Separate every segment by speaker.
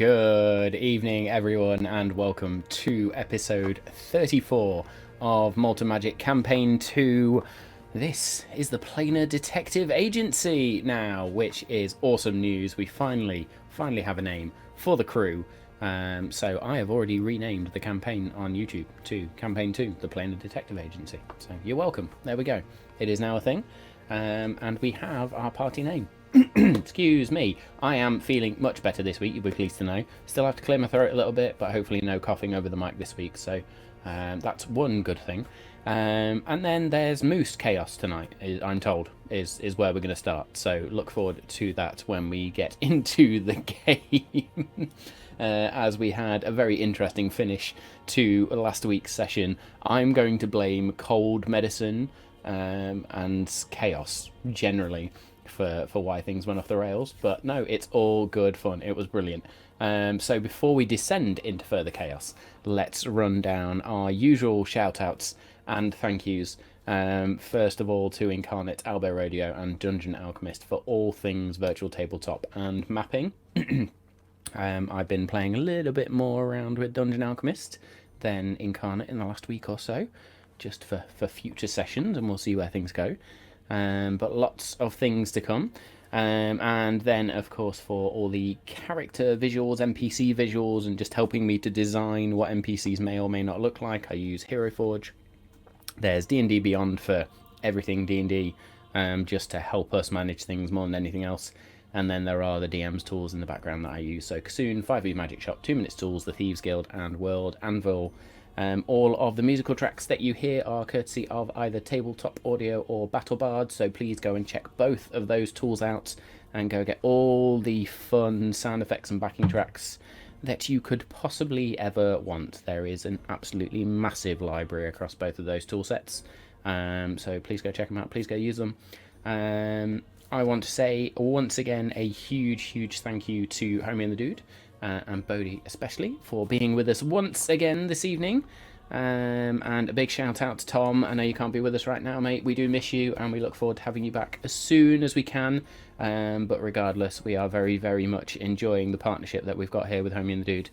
Speaker 1: Good evening, everyone, and welcome to episode 34 of Malt Magic Campaign 2. This is the Planar Detective Agency now, which is awesome news. We finally have a name for the crew. So I have already renamed the campaign on YouTube to Campaign 2, the Planar Detective Agency. So you're welcome. There we go. It is now a thing. And we have our party name. Excuse me. I am feeling much better this week, you'll be pleased to know. Still have to clear my throat a little bit, but hopefully no coughing over the mic this week. So that's one good thing. And then there's Moose Chaos tonight, I'm told, is where we're going to start. So look forward to that when we get into the game. As we had a very interesting finish to last week's session. I'm going to blame cold medicine and chaos generally for why things went off the rails, but no, it's all good fun. It was brilliant. So before we descend into further chaos, let's run down our usual shout outs and thank yous. First of all, to Incarnate, Albo Radio and Dungeon Alchemist for all things virtual tabletop and mapping. I've been playing a little bit more around with Dungeon Alchemist than Incarnate in the last week or so, just for future sessions, and we'll see where things go. But lots of things to come. And then, of course, for all the character visuals, NPC visuals, and just helping me to design what NPCs may or may not look like, I use Hero Forge. There's D&D Beyond for everything D&D, just to help us manage things more than anything else. And then there are the DM's tools in the background that I use. So Kassoon, 5e Magic Shop, 2 Minutes Tools, the Thieves Guild, and World Anvil. All of the musical tracks that you hear are courtesy of either Tabletop Audio or BattleBard, so please go and check both of those tools out and go get all the fun sound effects and backing tracks that you could possibly ever want. There is an absolutely massive library across both of those tool sets, so please go check them out, please go use them. I want to say once again a huge thank you to Homie and the Dude, and Bodhi especially, for being with us once again this evening. And a big shout out to Tom. I know you can't be with us right now, mate. We do miss you, and we look forward to having you back as soon as we can. But regardless, we are very much enjoying the partnership that we've got here with Homie and the Dude.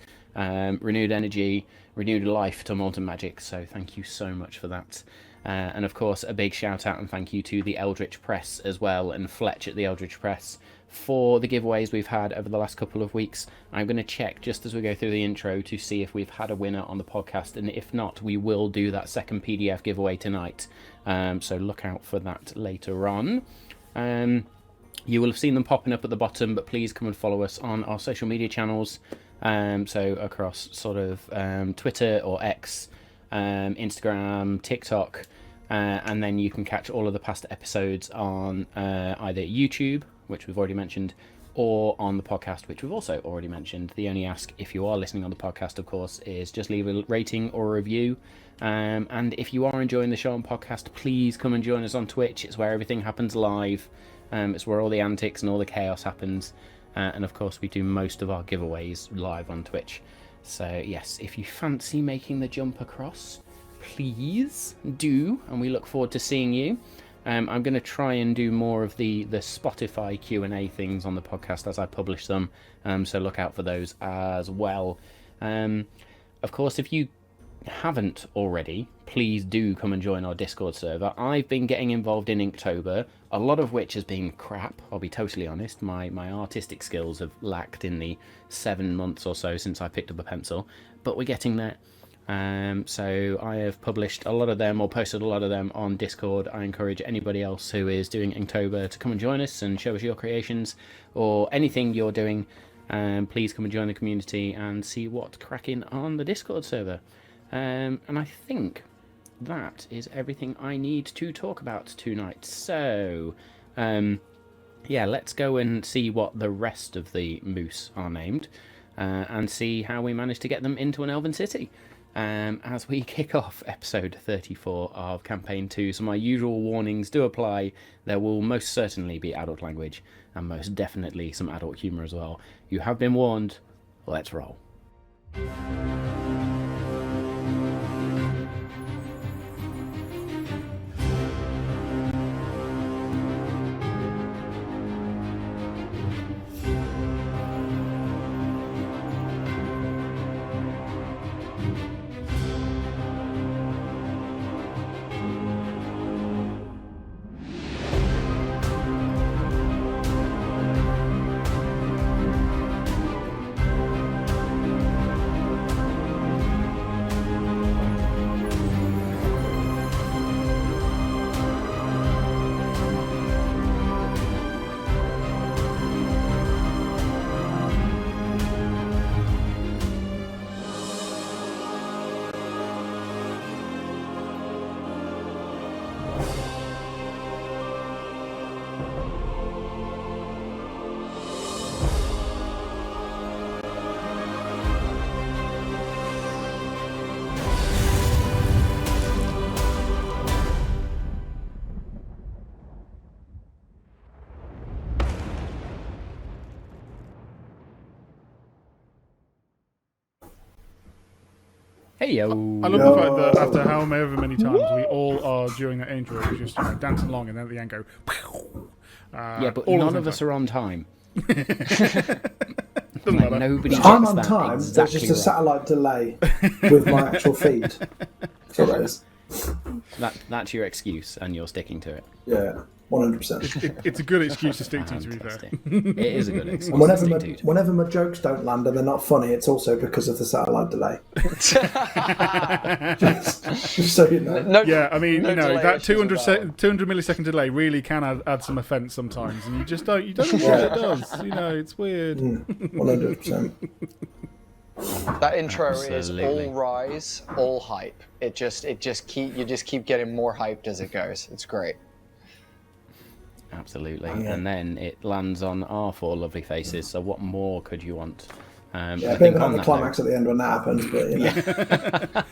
Speaker 1: Renewed energy, renewed life to Malt Magic, so thank you so much for that. And of course, a big shout out and thank you to the Eldritch Press as well, and Fletch at the Eldritch Press for the giveaways we've had over the last couple of weeks. I'm going to check just as we go through the intro to see if we've had a winner on the podcast, and if not, we will do that second PDF giveaway tonight. So look out for that later on. You will have seen them popping up at the bottom, but please come and follow us on our social media channels. So across sort of Twitter or X, Instagram, TikTok, and then you can catch all of the past episodes on either YouTube, which we've already mentioned, or on the podcast, which we've also already mentioned. The only ask, if you are listening on the podcast, of course, is just leave a rating or a review. And if you are enjoying the show on podcast, please come and join us on Twitch. It's where everything happens live. It's where all the antics and all the chaos happens. And of course, we do most of our giveaways live on Twitch. So yes, if you fancy making the jump across, please do, and we look forward to seeing you. I'm going to try and do more of the Spotify Q&A things on the podcast as I publish them, so look out for those as well. Of course, if you haven't already, please do come and join our Discord server. I've been getting involved in Inktober, a lot of which has been crap, I'll be totally honest. My artistic skills have lacked in the 7 months or so since I picked up a pencil, but we're getting there. So I have published a lot of them, or posted a lot of them on Discord. I encourage anybody else who is doing Inktober to come and join us and show us your creations or anything you're doing. Please come and join the community and see what's cracking on the Discord server. And I think that is everything I need to talk about tonight. So, yeah, let's go and see what the rest of the moose are named, and see how we manage to get them into an elven city. As we kick off episode 34 of Campaign 2, so my usual warnings do apply. There will most certainly be adult language, and most definitely some adult humour as well. You have been warned. Let's roll. Hey yo.
Speaker 2: I love the fact that after however many times we all are during that intro, we just dancing along and then at the end go.
Speaker 1: Yeah, but none of us are on time.
Speaker 2: Doesn't matter.
Speaker 1: Nobody gets
Speaker 3: I'm on
Speaker 1: that
Speaker 3: time.
Speaker 1: exactly
Speaker 3: There's just a
Speaker 1: right.
Speaker 3: satellite delay with my actual feed. So that is.
Speaker 1: That's your excuse, and you're sticking to it.
Speaker 3: Yeah, 100%.
Speaker 2: It's a good excuse to stick to be fair.
Speaker 1: Fantastic. It is a good excuse
Speaker 3: And
Speaker 1: to stick to.
Speaker 3: whenever my jokes don't land and they're not funny, it's also because of the satellite delay. just so you know.
Speaker 2: Yeah, I mean,
Speaker 4: delay
Speaker 2: that
Speaker 4: issues
Speaker 2: 200 millisecond delay really can add some offence sometimes, and you don't know what it does. It's weird.
Speaker 3: 100%.
Speaker 4: That intro
Speaker 1: Absolutely.
Speaker 4: is all rise, all hype. You just keep getting more hyped as it goes. It's great.
Speaker 1: Absolutely.
Speaker 3: Yeah.
Speaker 1: And then it lands on our four lovely faces, so what more could you want?
Speaker 3: Yeah,
Speaker 1: I
Speaker 3: a bit
Speaker 1: think
Speaker 3: of
Speaker 1: on
Speaker 3: a
Speaker 1: that
Speaker 3: climax
Speaker 1: note,
Speaker 3: at the end when that happens, but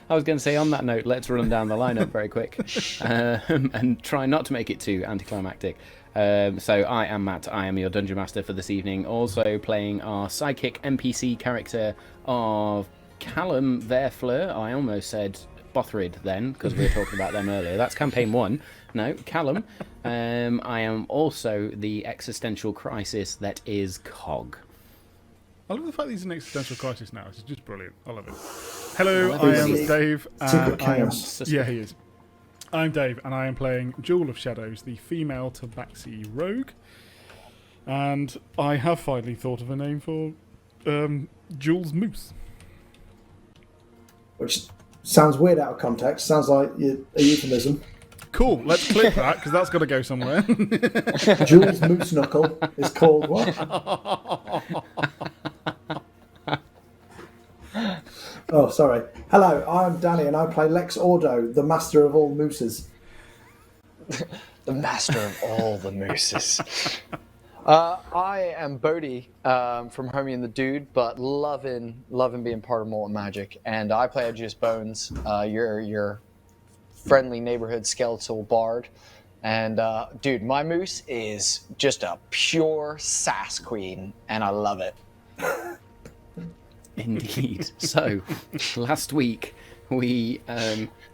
Speaker 1: I was going to say, on that note, let's run down the lineup very quick and try not to make it too anticlimactic. So I am Matt, I am your Dungeon Master for this evening, also playing our sidekick NPC character of Callum Verfleur. I almost said Bothrid then, because we were talking about them earlier. That's campaign 1. No, Callum. I am also the existential crisis that is Cog.
Speaker 2: I love the fact that he's an existential crisis now. It's just brilliant. I love it. Hello,
Speaker 1: Well,
Speaker 2: I am
Speaker 1: he's
Speaker 2: Dave.
Speaker 3: secret
Speaker 2: I am,
Speaker 3: chaos.
Speaker 2: yeah, he is. I'm Dave, and I am playing Jewel of Shadows, the female Tabaxi rogue. And I have finally thought of a name for Jewel's Moose.
Speaker 3: which sounds weird out of context. Sounds like a euphemism.
Speaker 2: Cool, let's clip that, because that's got to go somewhere.
Speaker 3: Jules Moose Knuckle is called what? Oh, sorry. Hello, I'm Danny, and I play Lex Ordo, the master of all mooses.
Speaker 4: The master of all the mooses. I am Bodhi from Homie and the Dude, but loving being part of Malt and Magic, and I play Edgious Bones, your friendly neighborhood skeletal bard. And dude, my moose is just a pure sass queen, and I love it.
Speaker 1: Indeed. So, last week we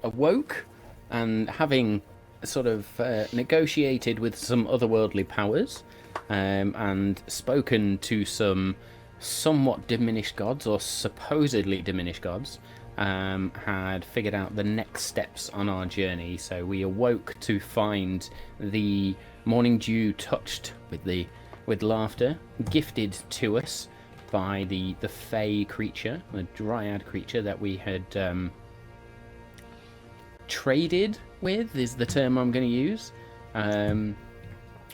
Speaker 1: awoke and having sort of negotiated with some otherworldly powers and spoken to some somewhat diminished gods, or supposedly diminished gods, had figured out the next steps on our journey. So we awoke to find the morning dew touched with laughter, gifted to us by the fey creature, the Dryad creature that we had traded with, is the term I'm going to use.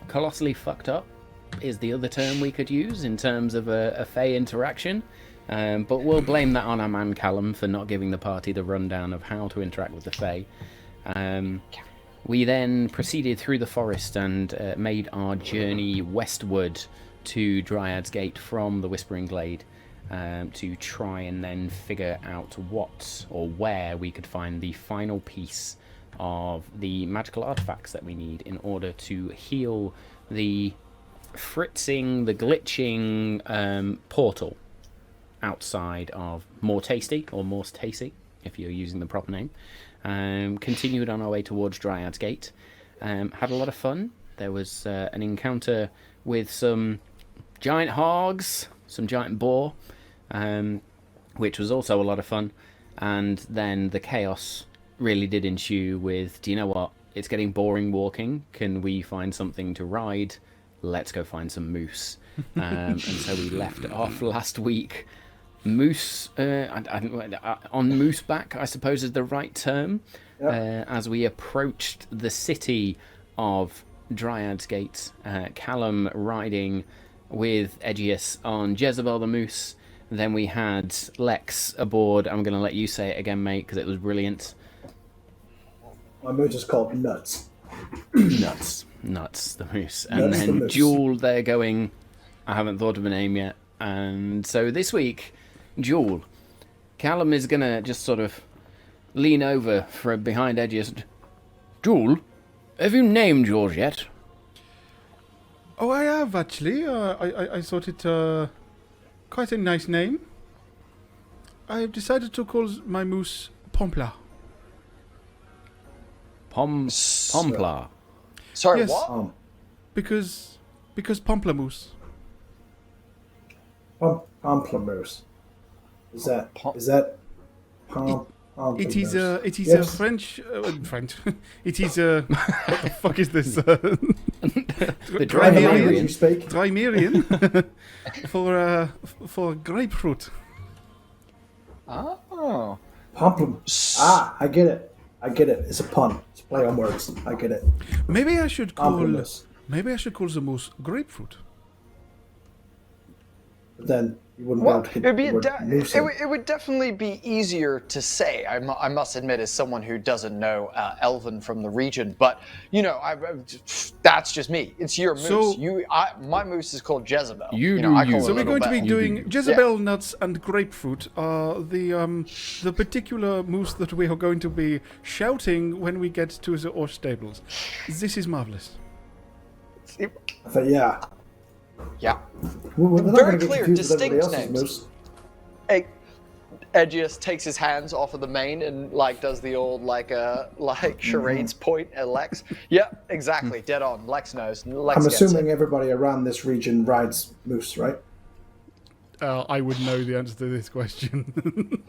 Speaker 1: Colossally fucked up is the other term we could use in terms of a fey interaction. But we'll blame that on our man Callum for not giving the party the rundown of how to interact with the fey. We then proceeded through the forest and made our journey westward to Dryad's Gate from the Whispering Glade, to try and then figure out what or where we could find the final piece of the magical artifacts that we need in order to heal the fritzing, the glitching portal outside of More Tasty, or Morse Tasty, if you're using the proper name. Continued on our way towards Dryad's Gate. Had a lot of fun. There was an encounter with some giant hogs, some giant boar, which was also a lot of fun. And then the chaos really did ensue with, do you know what? It's getting boring walking. Can we find something to ride? Let's go find some moose. And so we left off last week. Moose, on mooseback, I suppose is the right term, as we approached the city of Dryad's Gate. Callum riding with Edgious on Jezebel the Moose. Then we had Lex aboard. I'm going to let you say it again, mate, because it was brilliant.
Speaker 3: My moose is called Nuts.
Speaker 1: Nuts, the moose. And
Speaker 3: Nuts, the
Speaker 1: then
Speaker 3: moose.
Speaker 1: Jewel, they're going, I haven't thought of a name yet. And so this week, Jewel, Callum is going to just sort of lean over from behind Edgious. Jewel, have you named yours yet?
Speaker 2: Oh, I have actually. I thought it quite a nice name. I've decided to call my moose Pompla.
Speaker 1: Pompla.
Speaker 4: Sorry,
Speaker 2: Yes.
Speaker 4: what?
Speaker 2: Because Pomplamoose.
Speaker 3: Pamplemousse. Is that pom?
Speaker 2: It is a
Speaker 3: Yes.
Speaker 2: French. It is a what the fuck is this?
Speaker 1: The
Speaker 3: What language you
Speaker 1: Drymerian.
Speaker 3: speak?
Speaker 2: Drymerian for grapefruit.
Speaker 4: Oh.
Speaker 3: Pomplem. Ah, I get it. It's a pun. It's a play on words. I get it.
Speaker 2: Maybe I should call
Speaker 3: Pomplamoose.
Speaker 2: the moose grapefruit.
Speaker 3: But then you wouldn't
Speaker 4: Well,
Speaker 3: be able to hit
Speaker 4: it'd be
Speaker 3: the word moose in.
Speaker 4: it would definitely be easier to say. I must admit, as someone who doesn't know Elven from the region, but that's just me. It's your moose.
Speaker 2: So-
Speaker 4: My moose is called Jezebel.
Speaker 1: You
Speaker 4: know,
Speaker 1: do
Speaker 4: I call
Speaker 1: you.
Speaker 4: it
Speaker 2: So we're
Speaker 4: Little
Speaker 2: going to be
Speaker 4: Bell.
Speaker 2: doing Jezebel nuts and grapefruit are the particular moose that we are going to be shouting when we get to the horse stables. This is marvelous.
Speaker 3: I thought, yeah.
Speaker 4: Yeah.
Speaker 3: We're not
Speaker 4: Very
Speaker 3: going to get
Speaker 4: clear,
Speaker 3: confused with everybody
Speaker 4: distinct
Speaker 3: else's
Speaker 4: names.
Speaker 3: moose.
Speaker 4: Edgius takes his hands off of the mane and does the old charades point at Lex. Yeah, exactly, dead on. Lex knows. Lex
Speaker 3: I'm
Speaker 4: gets
Speaker 3: assuming
Speaker 4: it.
Speaker 3: everybody around this region rides moose, right?
Speaker 2: I would know the answer to this question.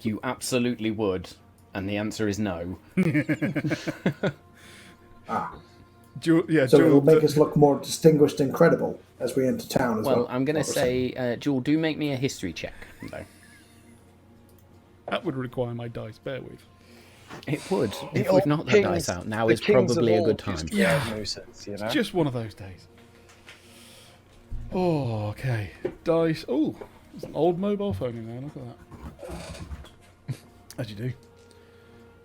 Speaker 1: You absolutely would. And the answer is no.
Speaker 3: So
Speaker 2: Jewel,
Speaker 3: it'll make us look more distinguished and credible as we enter town as well.
Speaker 1: Well, I'm going to say, Jewel, do make me a history check, though.
Speaker 2: that would require my dice. Bear with.
Speaker 1: It would. If
Speaker 4: old
Speaker 1: we've not the
Speaker 4: kings-
Speaker 1: dice out, now
Speaker 4: the
Speaker 1: is
Speaker 4: kings of
Speaker 1: probably a
Speaker 4: old
Speaker 1: good time.
Speaker 4: used to ride mooses, you know?
Speaker 2: Just one of those days. Oh, okay. Dice. Oh, there's an old mobile phone in there. Look at that. As you do.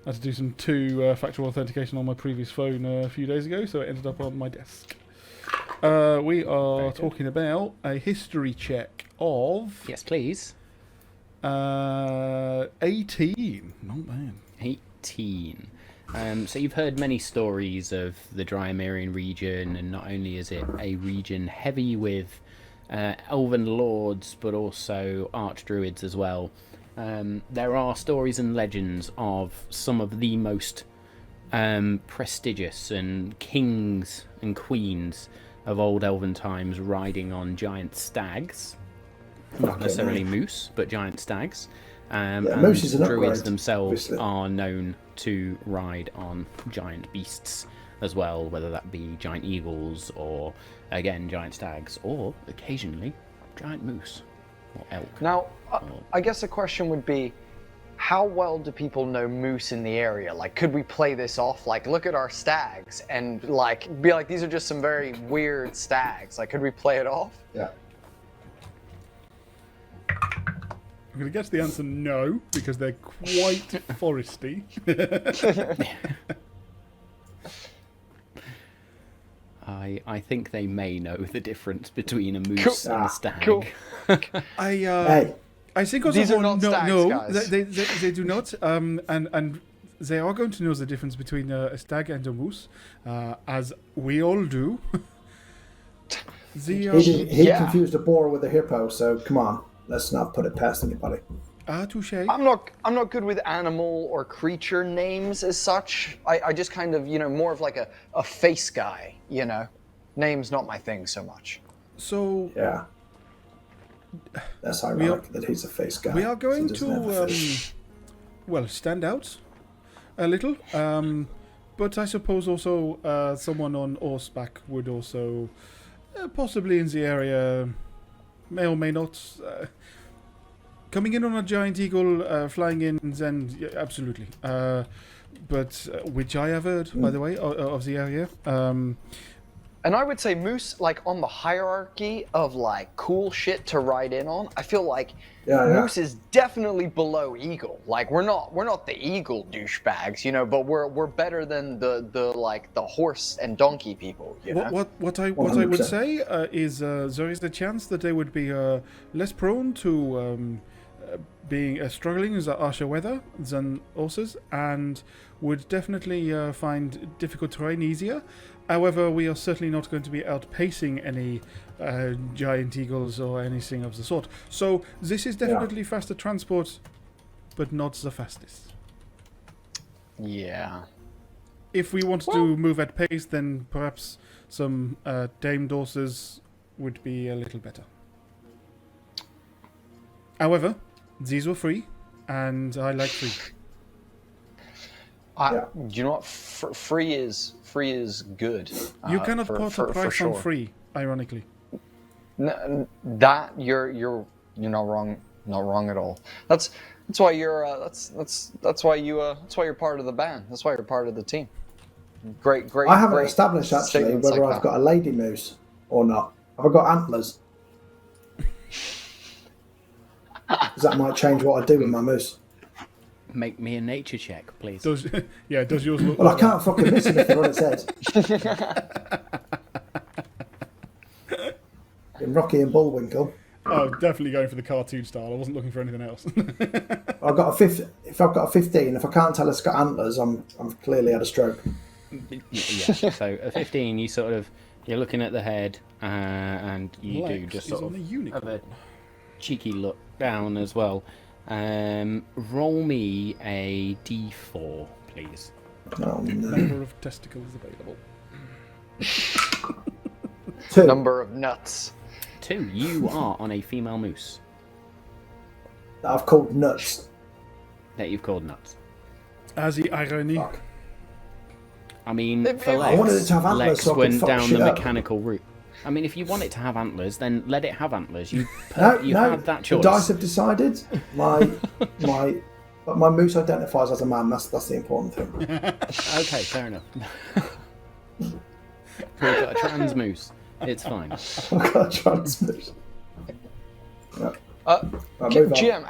Speaker 2: I had to do some two-factor authentication on my previous phone a few days ago, so it ended up on my desk. We are talking about a history check of
Speaker 1: Yes, please.
Speaker 2: 18. Not bad.
Speaker 1: 18. So you've heard many stories of the Drymerian region, and not only is it a region heavy with elven lords, but also archdruids as well. There are stories and legends of some of the most prestigious and kings and queens of old elven times riding on giant stags. Not necessarily moose, but giant stags. And
Speaker 3: moose is an
Speaker 1: druids
Speaker 3: upgrade,
Speaker 1: themselves
Speaker 3: obviously.
Speaker 1: are known to ride on giant beasts as well, whether that be giant eagles or, again, giant stags, or occasionally giant moose or elk.
Speaker 4: Now, I guess the question would be, how well do people know moose in the area? Like, could we play this off? Like, look at our stags and, be like, these are just some very weird stags. Like, could we play it off?
Speaker 3: Yeah.
Speaker 2: I'm going to guess the answer no, because they're quite foresty.
Speaker 1: I think they may know the difference between a moose and a stag.
Speaker 4: Cool.
Speaker 3: Hey,
Speaker 2: I think also
Speaker 4: These are not
Speaker 2: no,
Speaker 4: stags,
Speaker 2: no,
Speaker 4: guys.
Speaker 2: they do not, and they are going to know the difference between a stag and a moose, as we all do.
Speaker 3: he
Speaker 4: Yeah.
Speaker 3: confused a boar with a hippo, so come on. Let's not put it past anybody.
Speaker 2: touche.
Speaker 4: I'm not good with animal or creature names as such. I just kind of, more of like a face guy, Name's not my thing so much.
Speaker 2: So
Speaker 3: Yeah. That's ironic that he's a face guy.
Speaker 2: we are going
Speaker 3: so he doesn't have a face.
Speaker 2: stand out a little, but I suppose also someone on horseback would also possibly in the area may or may not. Coming in on a giant eagle, flying in, then yeah, absolutely. But which I have heard, by the way, of the area.
Speaker 4: And I would say moose, on the hierarchy of cool shit to ride in on, I feel like
Speaker 3: Yeah.
Speaker 4: moose is definitely below eagle. We're not the eagle douchebags, but we're better than the horse and donkey people.
Speaker 2: What I would
Speaker 3: 100%.
Speaker 2: say is there is a chance that they would be less prone to being struggling as harsher weather than horses, and would definitely find difficult terrain easier. However, we are certainly not going to be outpacing any giant eagles or anything of the sort. So this is definitely faster transport but not the fastest.
Speaker 4: Yeah.
Speaker 2: If we want to move at pace, then perhaps some damed horses would be a little better. However, these were free, and I like free.
Speaker 4: You know what? Free is good.
Speaker 2: You cannot put a price on
Speaker 4: sure.
Speaker 2: free, ironically.
Speaker 4: That you're not wrong. Not wrong at all. That's why you're that's why you're part of the band. That's why you're part of the team. Great.
Speaker 3: I haven't established actually whether I've got a lady moose or not. Have I got antlers? Because that might change what I do with my moose.
Speaker 1: Make me a nature check, please.
Speaker 2: Does yours look?
Speaker 3: Well, I can't fucking miss anything on its head. In Rocky and Bullwinkle.
Speaker 2: Oh, definitely going for the cartoon style. I wasn't looking for anything else.
Speaker 3: I've got a 50. If I've got a 15, if I can't tell it's got antlers, I'm clearly had a stroke.
Speaker 1: Yeah. So a 15, you're looking at the head, and you
Speaker 2: Lex
Speaker 1: do just
Speaker 2: is
Speaker 1: sort
Speaker 2: on
Speaker 1: of
Speaker 2: a unicorn.
Speaker 1: have a cheeky look down as well. Roll me a d4, please.
Speaker 3: Oh, no.
Speaker 2: Number of testicles available.
Speaker 3: 2.
Speaker 4: Number of nuts.
Speaker 1: 2. You are on a female moose
Speaker 3: That I've called nuts.
Speaker 1: that you've called nuts.
Speaker 2: As the irony.
Speaker 3: Fuck.
Speaker 1: I mean, for
Speaker 3: I wanted it to have antlers
Speaker 1: Lex
Speaker 3: so I could
Speaker 1: went
Speaker 3: fuck
Speaker 1: down
Speaker 3: shit
Speaker 1: the
Speaker 3: up.
Speaker 1: mechanical route. I mean, if you want it to have antlers, then let it have antlers. You
Speaker 3: No,
Speaker 1: had that
Speaker 3: the
Speaker 1: choice.
Speaker 3: dice have decided. My moose identifies as a man. That's the important thing.
Speaker 1: Okay, fair enough. We've got a trans moose. It's fine.
Speaker 3: I've got a trans moose. Yeah. Right, move on.
Speaker 4: GM,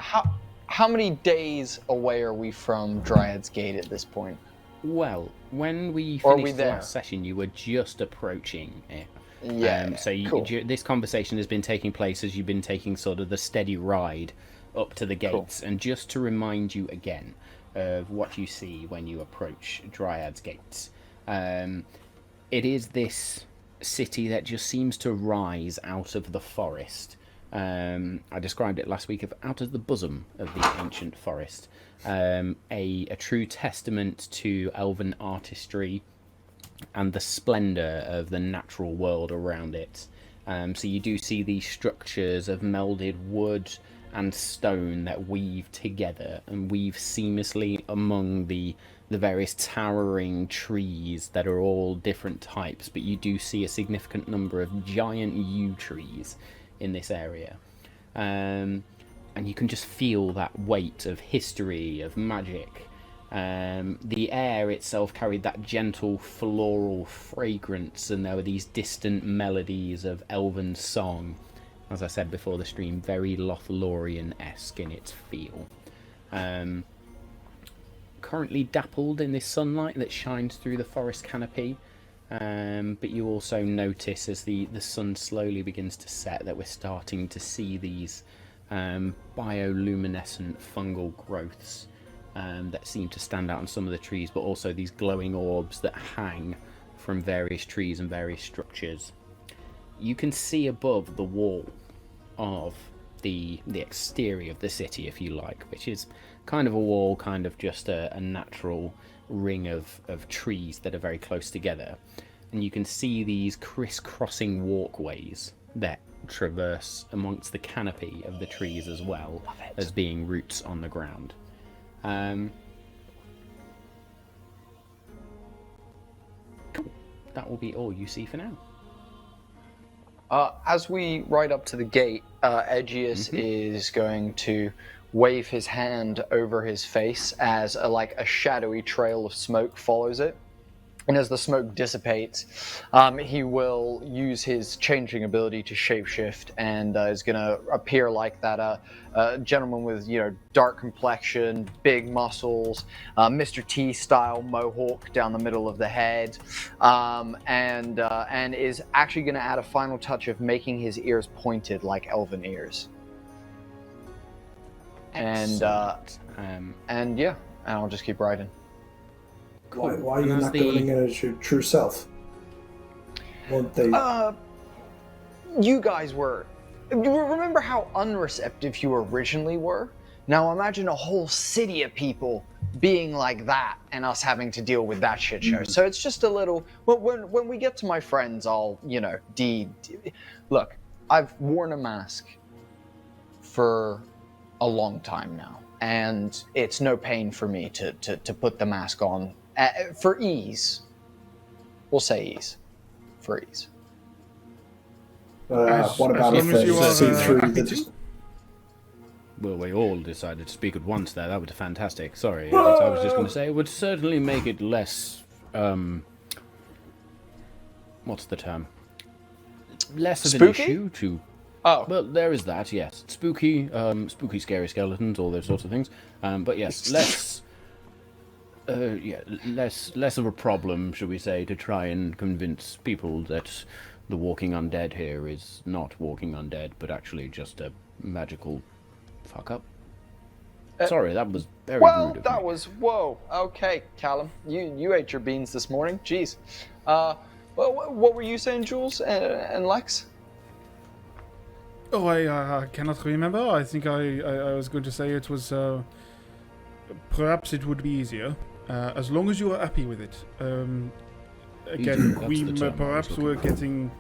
Speaker 4: how many days away are we from Dryad's Gate at this point?
Speaker 1: Well, when we
Speaker 4: Or are we
Speaker 1: finished the
Speaker 4: there?
Speaker 1: last session, you were just approaching it.
Speaker 4: Yeah. Cool.
Speaker 1: This conversation has been taking place as you've been taking sort of the steady ride up to the gates. And just to remind you again of what you see when you approach Dryad's Gates, it is this city that just seems to rise out of the forest. I described it last week of out of the bosom of the ancient forest. A true testament to elven artistry and the splendour of the natural world around it. So you do see these structures of melded wood and stone that weave together and weave seamlessly among the various towering trees that are all different types, but you do see a significant number of giant yew trees in this area. And you can just feel that weight of history, of magic. The air itself carried that gentle floral fragrance, and there were these distant melodies of elven song. As I said before the stream, very Lothlorien-esque in its feel. Currently dappled in this sunlight that shines through the forest canopy, but you also notice as the sun slowly begins to set that we're starting to see these bioluminescent fungal growths that seem to stand out on some of the trees, but also these glowing orbs that hang from various trees and various structures. You can see above the wall of the exterior of the city, if you like, which is kind of a wall, kind of just a natural ring of trees that are very close together. And you can see these crisscrossing walkways that traverse amongst the canopy of the trees as well as being roots on the ground. Cool. That will be all you see for now.
Speaker 4: As we ride up to the gate, Aegeus is going to wave his hand over his face as a shadowy trail of smoke follows it. And as the smoke dissipates, he will use his changing ability to shapeshift and is going to appear like that gentleman with, dark complexion, big muscles, Mr. T style mohawk down the middle of the head, and is actually going to add a final touch of making his ears pointed like elven ears. And I'll just keep riding.
Speaker 3: Cool. Why are you not going into your true self? Won't they?
Speaker 4: You guys were. You remember how unreceptive you originally were Now imagine a whole city of people being like that and us having to deal with that shit show. So it's just a little, well, when we get to my friends, I'll, look, I've worn a mask for a long time now, and it's no pain for me to put the mask on for ease. We'll say ease. For ease.
Speaker 3: What about if they see through the...
Speaker 1: Well, we all decided to speak at once there. That was fantastic. Sorry, I was just going to say it would certainly make it less... what's the term? Less of
Speaker 4: Spooky?
Speaker 1: an issue to...
Speaker 4: Oh.
Speaker 1: Well, there is that, yes. Spooky, scary skeletons, all those sorts of things. But yes, less of a problem, should we say, to try and convince people that the walking undead here is not walking undead, but actually just a magical fuck up. Sorry, that was very rude of me.
Speaker 4: Whoa. Okay, Callum, you ate your beans this morning. Jeez. What were you saying, Jules and Lex?
Speaker 2: Oh, I cannot remember. I think I was going to say it was... perhaps it would be easier, as long as you are happy with it. Again, we perhaps were getting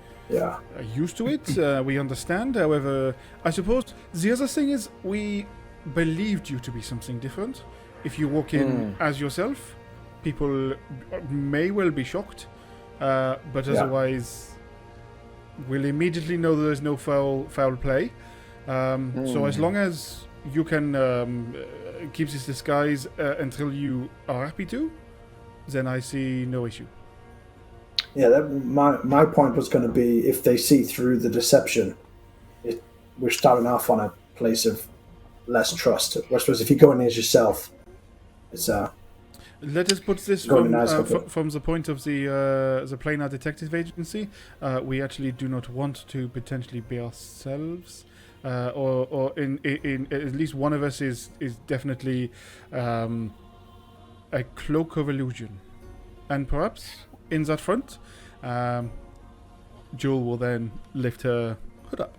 Speaker 2: used to it. We understand. However, I suppose the other thing is we believed you to be something different. If you walk in as yourself, people may well be shocked, but otherwise... we'll immediately know that there's no foul play. So as long as you can keep this disguise until you are happy to, then I see no issue.
Speaker 3: Yeah, my point was going to be if they see through the deception, we're starting off on a place of less trust. I suppose if you go in as yourself, it's
Speaker 2: Let us put this from the point of the Planar Detective Agency. We actually do not want to potentially be ourselves, or in at least one of us is definitely a cloak of illusion, and perhaps in that front, Jewel will then lift her hood up.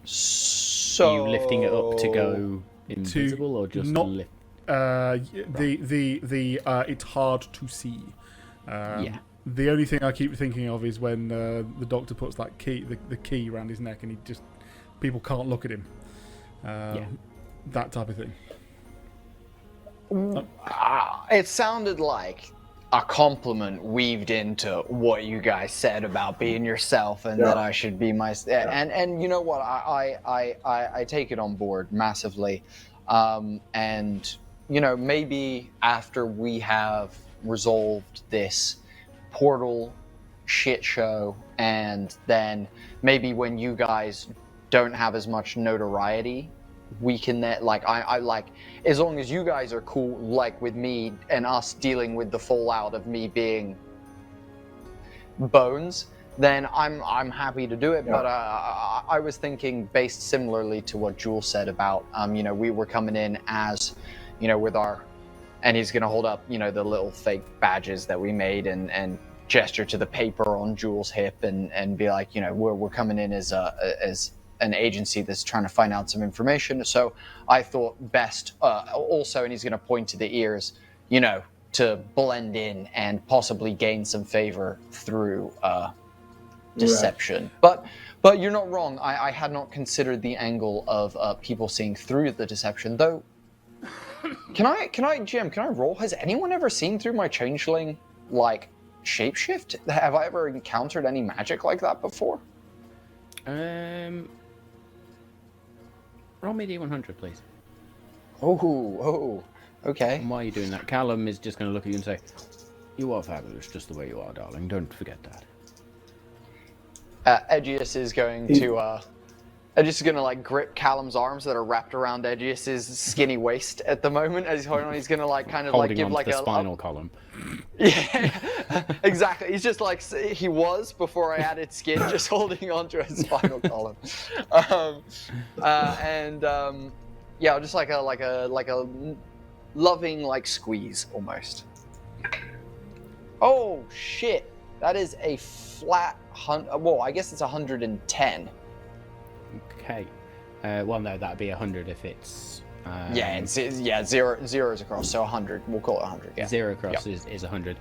Speaker 4: So
Speaker 1: are you lifting it up to go invisible, or just
Speaker 2: not,
Speaker 1: to lift?
Speaker 2: It's hard to see. The only thing I keep thinking of is when the doctor puts that key, the key around his neck, and people can't look at him. That type of thing.
Speaker 4: It sounded like a compliment weaved into what you guys said about being yourself, and that I should be myself. And you know what? I take it on board massively. And maybe after we have resolved this portal shit show, and then maybe when you guys don't have as much notoriety, we can I like, as long as you guys are cool, like with me and us dealing with the fallout of me being Bones, then I'm happy to do it. But I was thinking, based similarly to what Jules said about we were coming in as with our, and he's gonna hold up the little fake badges that we made and gesture to the paper on Jules' hip and be like, we're coming in as an agency that's trying to find out some information. So I thought best also, and he's gonna point to the ears, to blend in and possibly gain some favor through deception. But you're not wrong. I had not considered the angle of people seeing through the deception, though. Can I Jim, can I roll? Has anyone ever seen through my changeling shapeshift? Have I ever encountered any magic like that before?
Speaker 1: Roll me D100, please.
Speaker 4: Oh, okay.
Speaker 1: And while you're doing that, Callum is just going to look at you and say, "You are fabulous, just the way you are, darling. Don't forget that."
Speaker 4: Edgius is going to grip Callum's arms that are wrapped around Edgius's skinny waist at the moment as he's holding on. He's going to give
Speaker 1: on
Speaker 4: like
Speaker 1: the
Speaker 4: a
Speaker 1: spinal column.
Speaker 4: Yeah, exactly. He's just like he was before I added skin, just holding onto his spinal column. Just like a loving squeeze almost. Oh shit! That is a flat well, I guess it's 110.
Speaker 1: Okay. Well, no, that'd be 100 if it's.
Speaker 4: Zero is across, so 100. We'll call it 100. Yeah.
Speaker 1: 0 across is 100.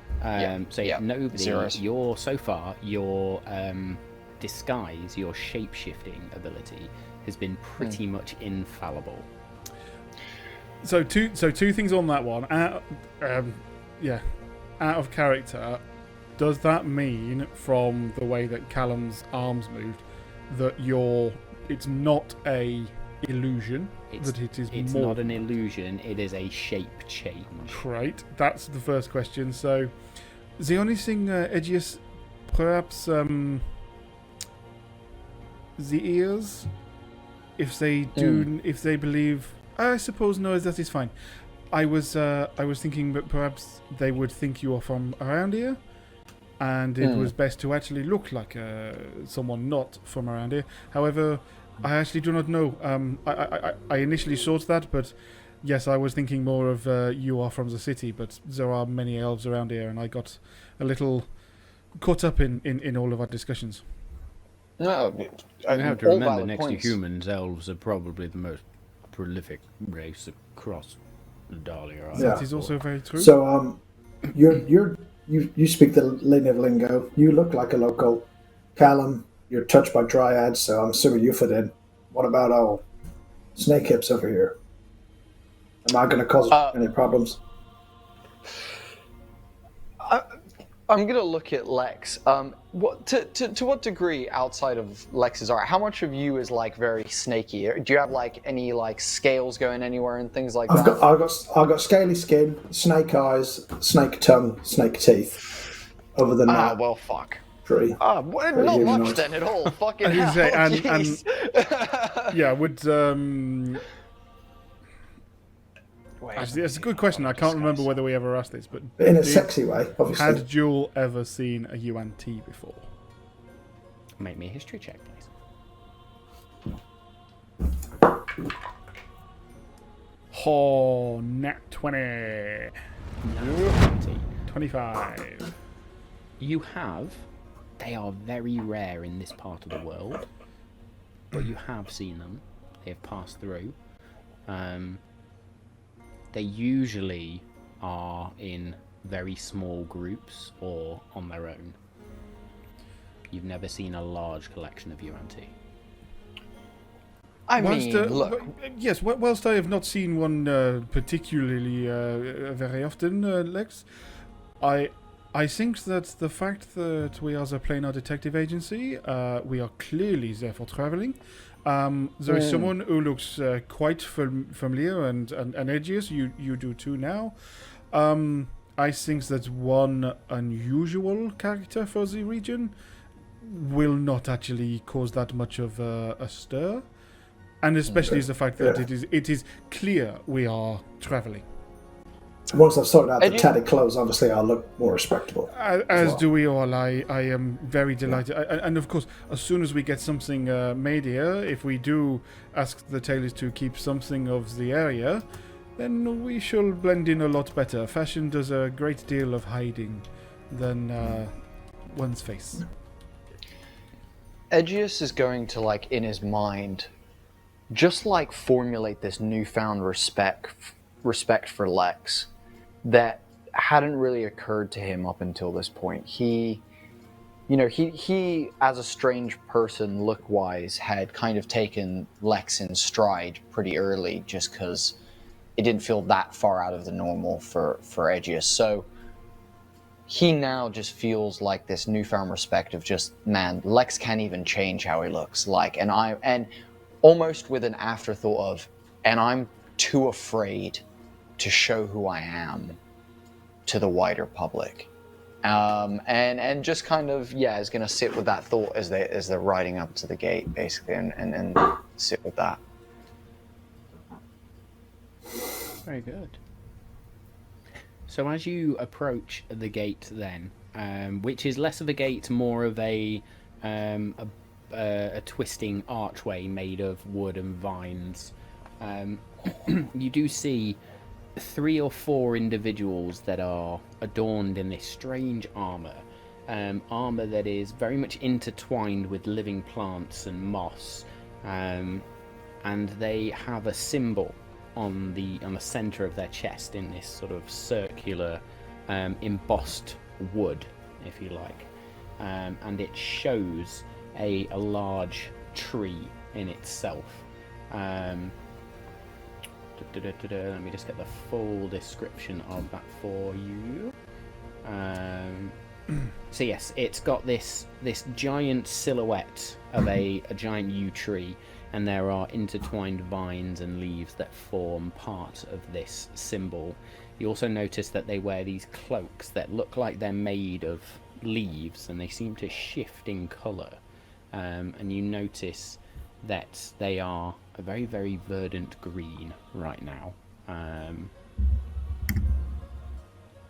Speaker 1: So nobody.
Speaker 4: Zeros.
Speaker 1: Your disguise, your shape-shifting ability has been pretty much infallible.
Speaker 2: So two things on that one. Out of character. Does that mean, from the way that Callum's arms moved, that it's not a illusion? It's
Speaker 1: not an illusion. It is a shape change.
Speaker 2: Right. That's the first question. So, the only thing, Aegeus, perhaps the ears, if they believe. I suppose no, that is fine. I was thinking that perhaps they would think you are from around here, and it was best to actually look like someone not from around here. However, I actually do not know. I initially thought that, but yes, I was thinking more of you are from the city, but there are many elves around here, and I got a little caught up in all of our discussions.
Speaker 4: No,
Speaker 1: you have to remember, next to humans, elves are probably the most prolific race across Dahlia.
Speaker 2: Yeah. That is also very true.
Speaker 3: So, you speak the native lingo. You look like a local. Callum, you're touched by Dryad, so I'm assuming you fit in. What about Snake Hips over here? Am I going to cause any problems?
Speaker 4: I'm going to look at Lex. To what degree, outside of Lex's art, how much of you is like very snaky? Do you have like any like scales going anywhere and things like that?
Speaker 3: I've got scaly skin, snake eyes, snake tongue, snake teeth. Other than that,
Speaker 4: well, fuck.
Speaker 3: Pretty
Speaker 4: not much then at all. Fucking hell.
Speaker 2: And yeah, would actually, it's a good question. I can't remember whether we ever asked this, but
Speaker 3: in a sexy way, obviously.
Speaker 2: Had Jewel ever seen a UNT before?
Speaker 1: Make me a history check, please.
Speaker 2: Oh, nat 20. 25.
Speaker 1: You have. They are very rare in this part of the world, but you have seen them. They have passed through. They usually are in very small groups or on their own. You've never seen a large collection of UNT.
Speaker 2: Look. Yes, whilst I have not seen one particularly very often, Lex, I think that the fact that we are the Planar Detective Agency, we are clearly there for traveling. There is someone who looks quite familiar, and Aegeus, you do too now. I think that one unusual character for the region will not actually cause that much of a stir. And especially the fact that it is clear we are traveling.
Speaker 3: Once I've sorted out the tatty clothes, obviously I'll look more respectable.
Speaker 2: As do we all. I am very delighted. And of course, as soon as we get something made here, if we do ask the tailors to keep something of the area, then we shall blend in a lot better. Fashion does a great deal of hiding than one's face.
Speaker 4: Aegeus is going to, like, in his mind, just like formulate this newfound respect for Lex that hadn't really occurred to him up until this point. He as a strange person, look-wise, had kind of taken Lex in stride pretty early, just because it didn't feel that far out of the normal for Aegeus. So he now just feels like this newfound respect of just, man, Lex can't even change how he looks like, and almost with an afterthought of, and I'm too afraid to show who I am to the wider public, and just kind of is going to sit with that thought as they're riding up to the gate, basically, and sit with that.
Speaker 1: Very good. So as you approach the gate, then, which is less of a gate, more of a twisting archway made of wood and vines, you do see 3 or 4 individuals that are adorned in this strange armor that is very much intertwined with living plants and moss. and they have a symbol on the center of their chest in this sort of circular embossed wood, if you like, and it shows a large tree in itself. Let me just get the full description of that for you. So yes, it's got this giant silhouette of a giant yew tree, and there are intertwined vines and leaves that form part of this symbol. You also notice that they wear these cloaks that look like they're made of leaves, and they seem to shift in colour. And you notice that they are a very, very verdant green right now.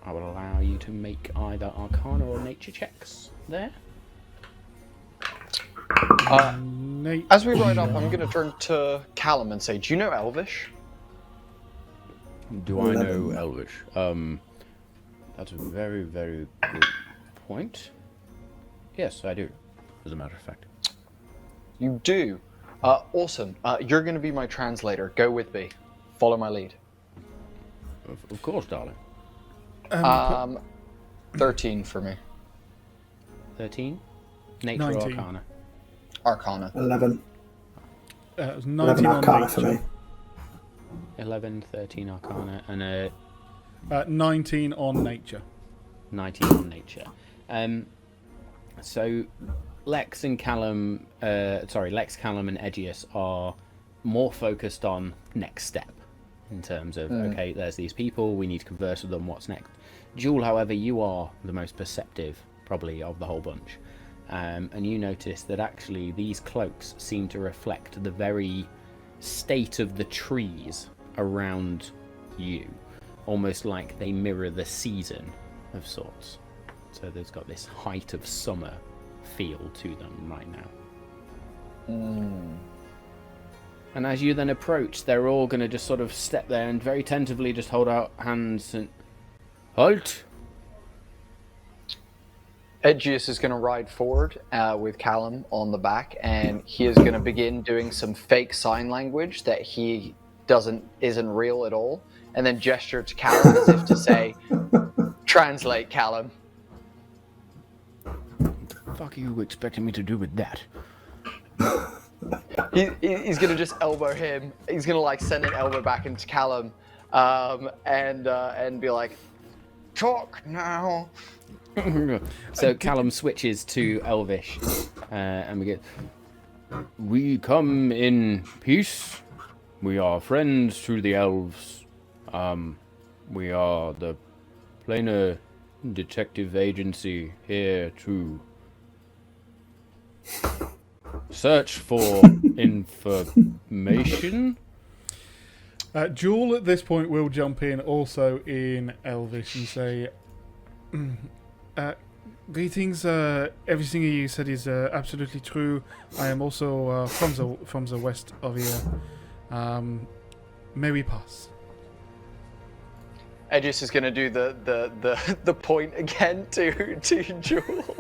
Speaker 1: I will allow you to make either Arcana or Nature checks there.
Speaker 4: As we ride up, I'm going to turn to Callum and say, do you know Elvish?
Speaker 1: Do I know Elvish? That's a very, very good point. Yes, I do, as a matter of fact.
Speaker 4: You do? Awesome. You're going to be my translator. Go with me. Follow my lead.
Speaker 1: Of course, darling.
Speaker 4: 13 for me.
Speaker 1: 13? Nature or
Speaker 2: 19.
Speaker 1: Arcana?
Speaker 4: Arcana.
Speaker 3: 11.
Speaker 2: It was
Speaker 3: 11
Speaker 2: 19 on
Speaker 3: Arcana for me.
Speaker 2: nature.
Speaker 1: 11, 13 Arcana, and
Speaker 2: 19 on nature.
Speaker 1: 19 on Nature. So Lex, Callum, and Aegeus are more focused on next step in terms of, okay, there's these people, we need to converse with them, what's next? Jewel, however, you are the most perceptive, probably, of the whole bunch. And you notice that actually these cloaks seem to reflect the very state of the trees around you, almost like they mirror the season of sorts. So there's got this height of summer feel to them right now. And as you then approach, they're all going to just sort of step there and very tentatively just hold out hands and halt.
Speaker 4: Aegeus is going to ride forward with Callum on the back, and he is going to begin doing some fake sign language that he isn't real at all, and then gesture to Callum as if to say, translate, Callum.
Speaker 1: What the fuck are you expecting me to do with that?
Speaker 4: He's going to just elbow him. He's going to like send an elbow back into Callum and be like, talk now.
Speaker 1: So Callum switches to Elvish, and we come in peace. We are friends to the elves. We are the Planar Detective Agency here to search for information.
Speaker 2: Jewel at this point will jump in also in Elvish and say, greetings, everything you said is absolutely true. I am also from the west of here. May we pass?
Speaker 4: Aegeus is going to do the point again to Jewel.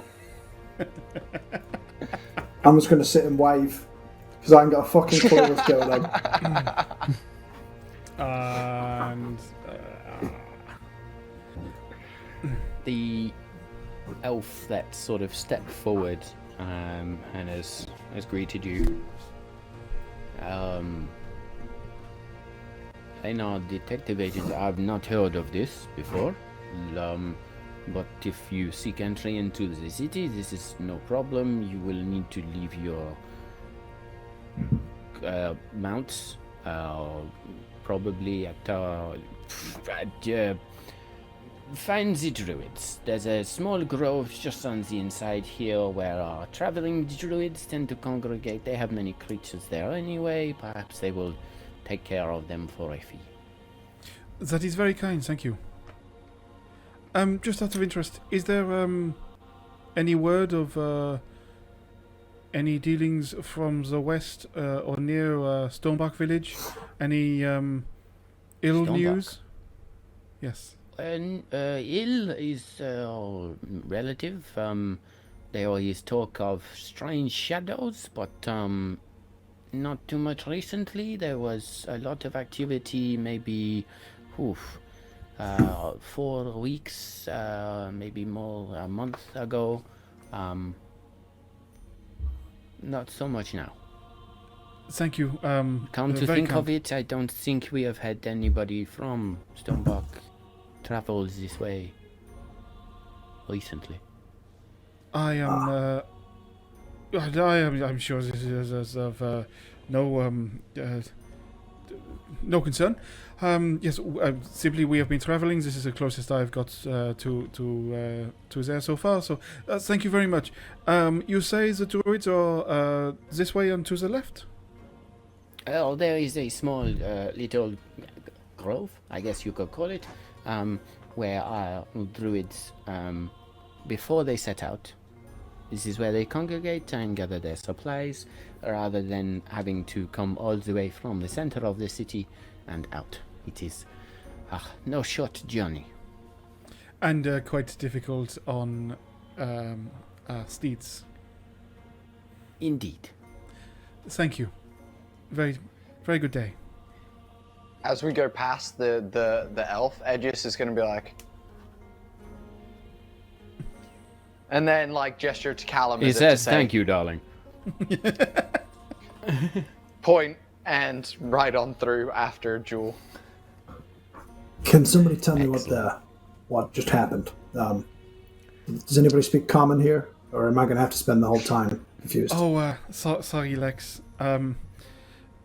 Speaker 3: I'm just going to sit and wave because I ain't got a fucking clue what's going on.
Speaker 2: And
Speaker 1: the elf that sort of stepped forward and has greeted you. Planar Detective Agent, I've not heard of this before. But if you seek entry into the city, this is no problem. You will need to leave your mounts, probably at find the druids. There's a small grove just on the inside here where our traveling druids tend to congregate. They have many creatures there anyway. Perhaps they will take care of them for a fee.
Speaker 2: that is very kind, thank you. Just out of interest, is there any word of any dealings from the west or near Stonebark Village? Any ill
Speaker 1: Stonebark?
Speaker 2: news? Yes.
Speaker 1: Ill is relative. There is talk of strange shadows, but Not too much recently. There was a lot of activity, maybe 4 weeks, maybe more, a month ago. Not so much now.
Speaker 2: Thank you.
Speaker 1: Come to
Speaker 2: very
Speaker 1: think
Speaker 2: kind.
Speaker 1: of it, I don't think we have had anybody from Stonebuck travel this way recently.
Speaker 2: I'm sure this is of no concern. Yes, simply we have been traveling. This is the closest I've got to there so far. So thank you very much. You say the druids are this way and to the left?
Speaker 1: Oh, there is a small little grove, I guess you could call it, where our druids, before they set out, this is where they congregate and gather their supplies, rather than having to come all the way from the center of the city and out. It is no short journey.
Speaker 2: And quite difficult on steeds.
Speaker 1: Indeed.
Speaker 2: Thank you. Very, very good day.
Speaker 4: As we go past the elf, Edgis is going to be like, and then like gesture to Callum.
Speaker 1: He says, "Thank you, darling."
Speaker 4: Point and right on through after Jewel.
Speaker 3: Can somebody tell me what just happened? Does anybody speak common here, or am I going to have to spend the whole time confused?
Speaker 2: Oh, sorry, Lex.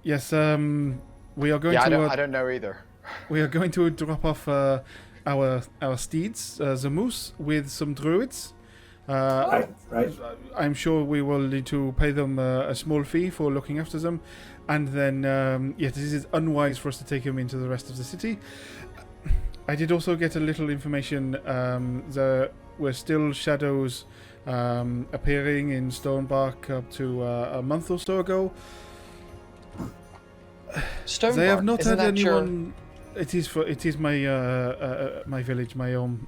Speaker 2: Yes, we are going
Speaker 4: Yeah,
Speaker 2: to.
Speaker 4: I don't know either.
Speaker 2: We are going to drop off our steeds, the moose, with some druids.
Speaker 3: Right.
Speaker 2: I'm sure we will need to pay them a small fee for looking after them, and then this is unwise for us to take them into the rest of the city. I did also get a little information. There were still shadows appearing in Stonebark up to a month or so ago.
Speaker 4: Stonebark.
Speaker 2: They have not
Speaker 4: Isn't
Speaker 2: had
Speaker 4: that your-
Speaker 2: anyone. It is my my village, my home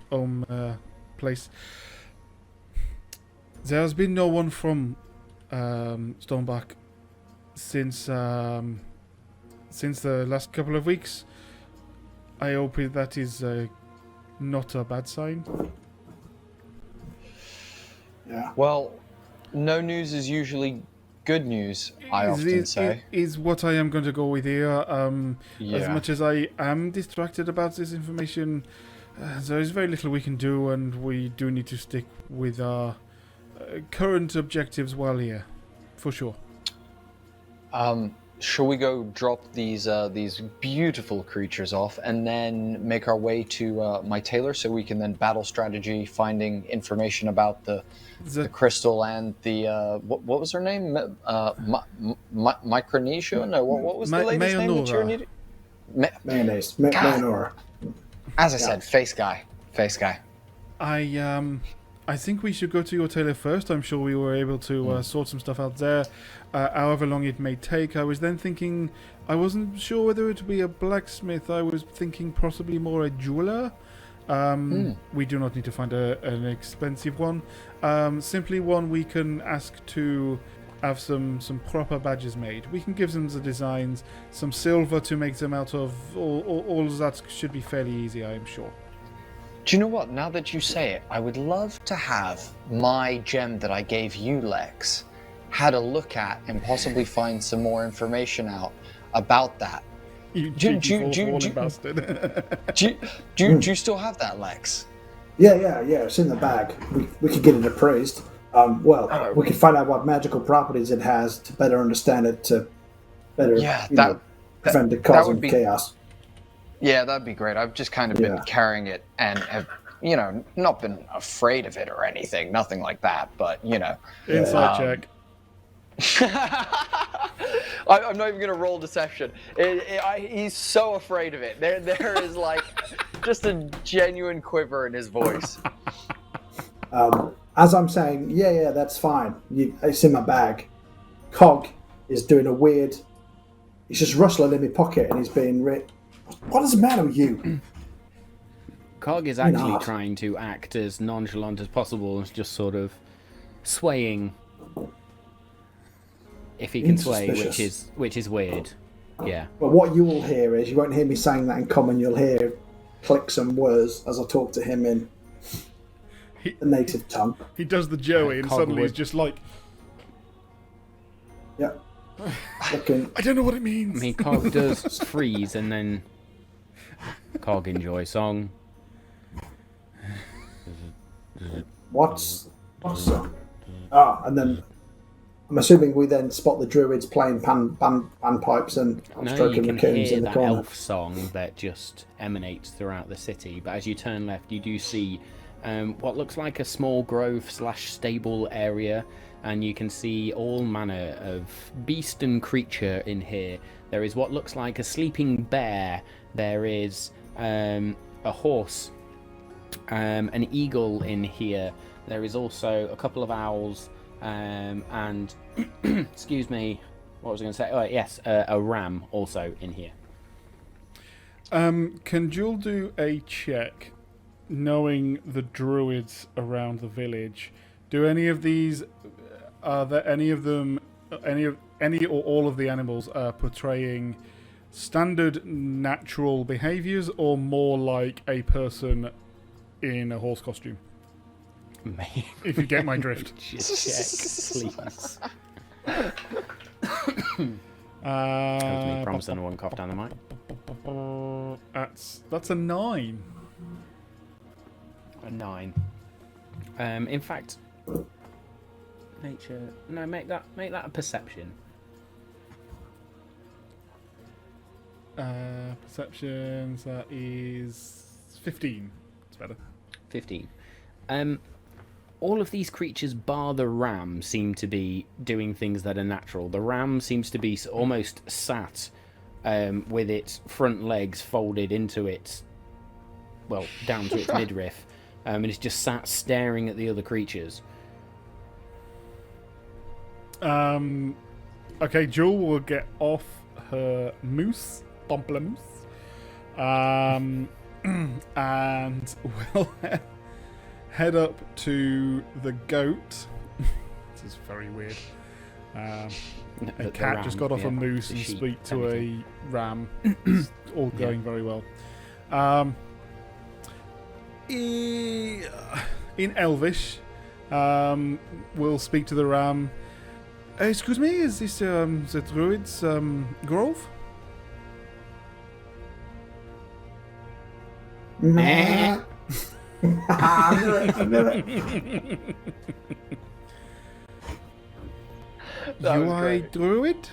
Speaker 2: place. There has been no one from Stonebark since the last couple of weeks. I hope that is not a bad sign.
Speaker 3: Yeah.
Speaker 4: Well, no news is usually good news, I often say.
Speaker 2: Is what I am going to go with here. As
Speaker 4: Yeah.
Speaker 2: much as I am distracted about this information, there is very little we can do, and we do need to stick with our current objectives while here, for sure.
Speaker 4: Shall we go drop these beautiful creatures off and then make our way to my tailor so we can then battle strategy, finding information about the crystal and the what was her name? Micronesia? No, what was the lady's name that you needed?
Speaker 3: Mayonnaise. Mayonnaise.
Speaker 4: As I said, face guy.
Speaker 2: I think we should go to your tailor first. I'm sure we were able to sort some stuff out there, however long it may take. I was then thinking, I wasn't sure whether it would be a blacksmith. I was thinking possibly more a jeweler. We do not need to find an expensive one. Simply one we can ask to have some proper badges made. We can give them the designs, some silver to make them out of. All of that should be fairly easy, I am sure.
Speaker 4: Do you know what? Now that you say it, I would love to have my gem that I gave you, Lex, had a look at and possibly find some more information out about that.
Speaker 2: You
Speaker 4: Do
Speaker 2: bastard.
Speaker 4: do you still have that, Lex?
Speaker 3: Yeah. It's in the bag. We could get it appraised. We could find out what magical properties it has to better understand it, to better prevent it causing chaos.
Speaker 4: Yeah, that'd be great. I've just kind of been carrying it and have, not been afraid of it or anything. Nothing like that, but,
Speaker 2: Inside check.
Speaker 4: I'm not even going to roll deception. He's so afraid of it. There is like just a genuine quiver in his voice.
Speaker 3: As I'm saying, yeah, that's fine. It's in my bag. Cog is doing a weird... He's just rustling in my pocket and he's being... What is the matter with you?
Speaker 1: Cog is actually trying to act as nonchalant as possible, just sort of swaying. if he can sway,
Speaker 3: Insuspicious.
Speaker 1: which is weird. Yeah.
Speaker 3: But what you will hear is, you won't hear me saying that in common, you'll hear clicks and whirs as I talk to him in the native tongue.
Speaker 2: He does the Joey, and suddenly he's
Speaker 1: Cogwood.
Speaker 2: just like,
Speaker 3: Yeah. Looking.
Speaker 2: I don't know what it
Speaker 1: I
Speaker 2: means.
Speaker 1: mean, Cog does freeze, and then Cog enjoy song.
Speaker 3: What's up? And then I'm assuming we then spot the druids playing panpipes and
Speaker 1: No, you
Speaker 3: stroking
Speaker 1: can
Speaker 3: raccoons
Speaker 1: hear
Speaker 3: in the
Speaker 1: that
Speaker 3: corner.
Speaker 1: elf song that just emanates throughout the city. But as you turn left, you do see what looks like a small grove/stable area, and you can see all manner of beast and creature in here. There is what looks like a sleeping bear. There is a horse, an eagle in here. There is also a couple of owls, and excuse me, what was I going to say? Oh yes, a ram also in here.
Speaker 2: Can Jewel do a check, knowing the druids around the village? Do any of these, are there any of them, any or all of the animals are portraying standard natural behaviours, or more like a person in a horse costume? If you get my drift.
Speaker 1: Just check, please.
Speaker 2: Uh,
Speaker 1: Promise no one cough down the mic.
Speaker 2: That's a 9.
Speaker 1: A 9. In fact, nature. No, make that a perception.
Speaker 2: Perceptions, that is 15. It's better.
Speaker 1: 15. All of these creatures, bar the ram, seem to be doing things that are natural. The ram seems to be almost sat with its front legs folded into its, well, down to its midriff, and it's just sat staring at the other creatures.
Speaker 2: Okay, Jewel will get off her moose, pamplemousse, and will head up to the goat. This is very weird. A cat just got off a moose and speak to a ram. It's all going very well. In Elvish, we'll speak to the ram. Excuse me, is this the druid's grove?
Speaker 3: I knew it.
Speaker 2: You are a druid?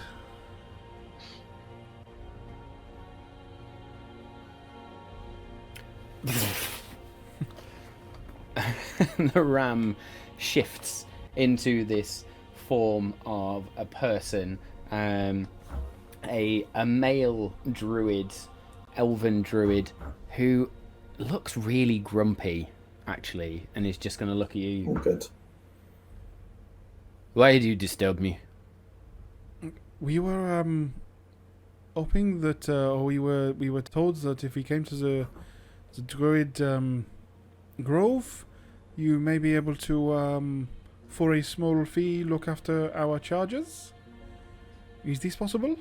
Speaker 1: The ram shifts into this form of a person, a male druid, elven druid, who looks really grumpy, actually, and is just going to look at you.
Speaker 3: Oh, good.
Speaker 1: Why did you disturb me?
Speaker 2: We were hoping that, or we were told that if we came to the druid grove, you may be able to, for a small fee, look after our charges. Is this possible?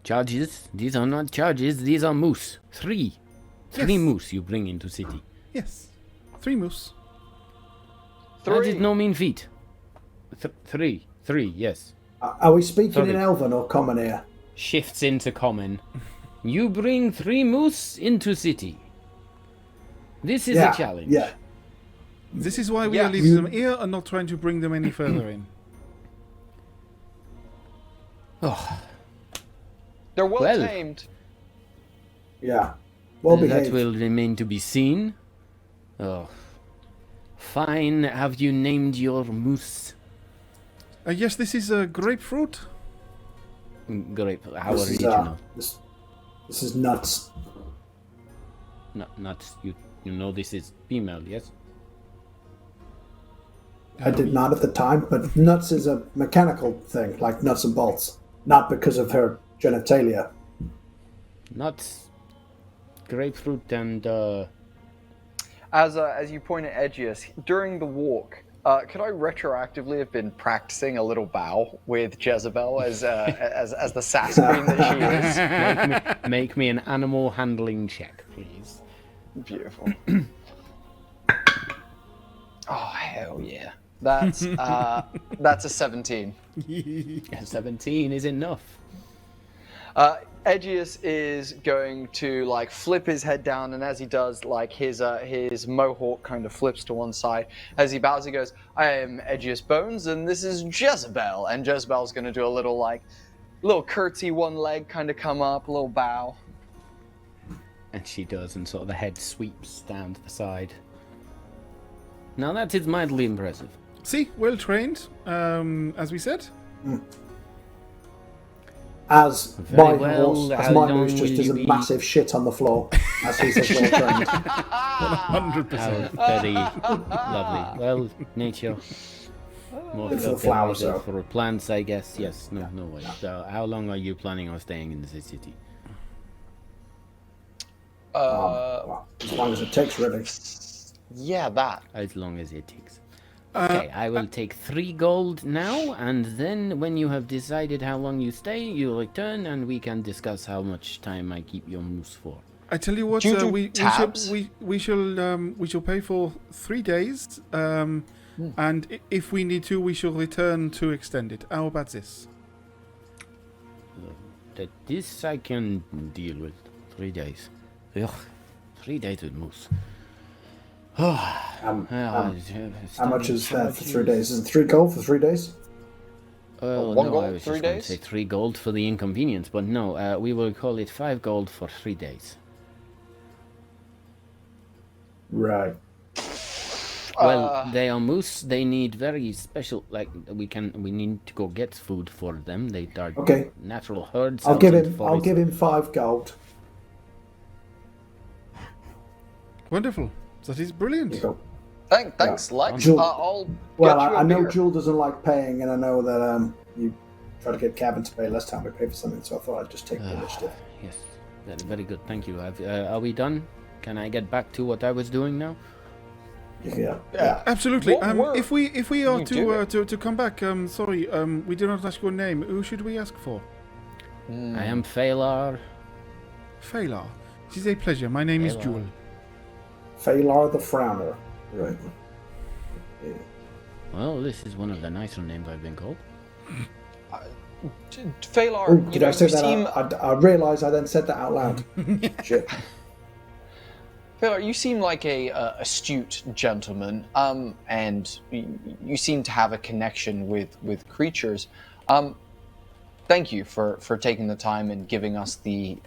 Speaker 1: Charges? These are not charges, these are moose. Three
Speaker 2: Yes.
Speaker 1: moose you bring into city.
Speaker 2: Yes. 3 moose.
Speaker 1: That did no mean feet. Three, yes.
Speaker 3: Are we speaking
Speaker 1: Sorry.
Speaker 3: in Elven or Common here?
Speaker 1: Shifts into common. You bring 3 moose into city. This is a challenge.
Speaker 3: Yeah.
Speaker 2: This is why we
Speaker 4: Yes.
Speaker 2: are leaving them here and not trying to bring them any further in.
Speaker 1: Oh,
Speaker 4: They're well,
Speaker 1: Well.
Speaker 4: tamed.
Speaker 3: Yeah. Well
Speaker 1: that
Speaker 3: behaved.
Speaker 1: will remain to be seen. Oh. Fine, have you named your moose?
Speaker 2: Yes, this is grapefruit.
Speaker 1: Grape, how
Speaker 3: This is,
Speaker 1: original.
Speaker 3: this is nuts.
Speaker 1: Not you know this is female, yes?
Speaker 3: I did not at the time, but nuts is a mechanical thing, like nuts and bolts. Not because of her genitalia.
Speaker 1: Nuts, grapefruit, and
Speaker 4: As you point at Edgius, during the walk, could I retroactively have been practicing a little bow with Jezebel as the sass queen that she is?
Speaker 1: Make me an animal handling check, please.
Speaker 4: Beautiful. Oh hell yeah! That's a 17.
Speaker 1: 17 is enough.
Speaker 4: Edgius is going to like flip his head down, and as he does, like his mohawk kind of flips to one side. As he bows, he goes, "I am Edgius Bones, and this is Jezebel." And Jezebel's going to do a little curtsy, one leg kind of come up, a little bow.
Speaker 1: And she does, and sort of the head sweeps down to the side. Now that is mildly impressive.
Speaker 2: See, well trained, as we said.
Speaker 3: As
Speaker 1: Very
Speaker 3: my
Speaker 1: well,
Speaker 3: horse, as
Speaker 1: how
Speaker 3: my
Speaker 1: long
Speaker 3: moose just
Speaker 1: will
Speaker 3: does
Speaker 1: you
Speaker 3: a
Speaker 1: be-
Speaker 3: massive shit on the floor, as he says well trained.
Speaker 2: 100%.
Speaker 1: Very lovely. Well, nature. More
Speaker 3: Good for the
Speaker 1: fertilizer
Speaker 3: flowers, though.
Speaker 1: for plants, I guess. Yes, no way. So, how long are you planning on staying in the city?
Speaker 3: Well, as long as it takes, really.
Speaker 4: Yeah, that.
Speaker 1: As long as it takes. Okay, I will take 3 gold now, and then when you have decided how long you stay, you return, and we can discuss how much time I keep your moose for.
Speaker 2: I tell you what,
Speaker 4: Do you do
Speaker 2: we
Speaker 4: tabs?
Speaker 2: shall pay for 3 days, and if we need to, we shall return to extend it. How about this?
Speaker 1: This I can deal with. 3 days. Ugh, 3 days with moose.
Speaker 3: How much is that for 3 days? Is it 3 gold for 3 days?
Speaker 1: Well,
Speaker 4: One
Speaker 1: no,
Speaker 4: gold,
Speaker 1: I was
Speaker 4: 3
Speaker 1: just going to
Speaker 4: days?
Speaker 1: say 3 gold for the inconvenience, but no, we will call it 5 gold for 3 days.
Speaker 3: Right.
Speaker 1: Well, they are moose. They need very special. Like we need to go get food for them. They are
Speaker 3: Okay.
Speaker 1: natural herds.
Speaker 3: I'll
Speaker 1: out
Speaker 3: give
Speaker 1: in the
Speaker 3: him. I'll
Speaker 1: forest.
Speaker 3: give him 5 gold.
Speaker 2: Wonderful. That is brilliant.
Speaker 3: There you go.
Speaker 4: Thanks, Lex.
Speaker 3: Jewel.
Speaker 4: I'll
Speaker 3: Well,
Speaker 4: get you a
Speaker 3: I know
Speaker 4: beer.
Speaker 3: Jewel doesn't like paying, and I know that you try to get Gavin to pay less time we pay for something, so I thought I'd just take the initiative.
Speaker 1: Yes, that is very good. Thank you. Are we done? Can I get back to what I was doing now?
Speaker 3: Yeah.
Speaker 2: Absolutely.
Speaker 4: What were
Speaker 2: If we are
Speaker 4: you doing?
Speaker 2: to come back, sorry, we did not ask your name. Who should we ask for?
Speaker 1: I am Phalar.
Speaker 2: Phalar. It is a pleasure. My name is
Speaker 1: Phalar.
Speaker 2: Jewel.
Speaker 3: Phalar the Frowner. Right.
Speaker 1: Well, this is one of the nicer names I've been called.
Speaker 4: Phalar,
Speaker 3: Oh,
Speaker 4: you
Speaker 3: did
Speaker 4: know,
Speaker 3: I say
Speaker 4: you
Speaker 3: that?
Speaker 4: seem,
Speaker 3: I realised I then said that out loud. Shit.
Speaker 4: Phalar, you seem like a astute gentleman, and you seem to have a connection with creatures. Thank you for taking the time and giving us the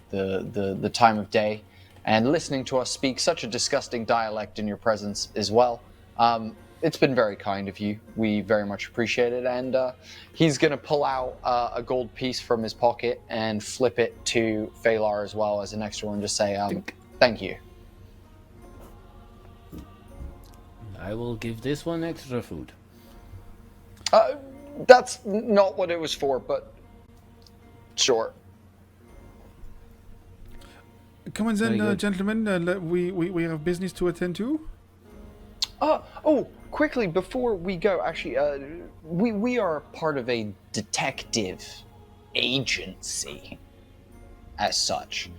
Speaker 4: time of day, and listening to us speak such a disgusting dialect in your presence as well. It's been very kind of you. We very much appreciate it. And he's going to pull out a gold piece from his pocket and flip it to Phalar as well as an extra one. Just say, thank you.
Speaker 1: I will give this one extra food.
Speaker 4: That's not what it was for, but sure.
Speaker 2: Come on
Speaker 1: Very
Speaker 2: then,
Speaker 1: good.
Speaker 2: gentlemen. We have business to attend to.
Speaker 4: Oh, quickly, before we go, actually, we are part of a detective agency, as such.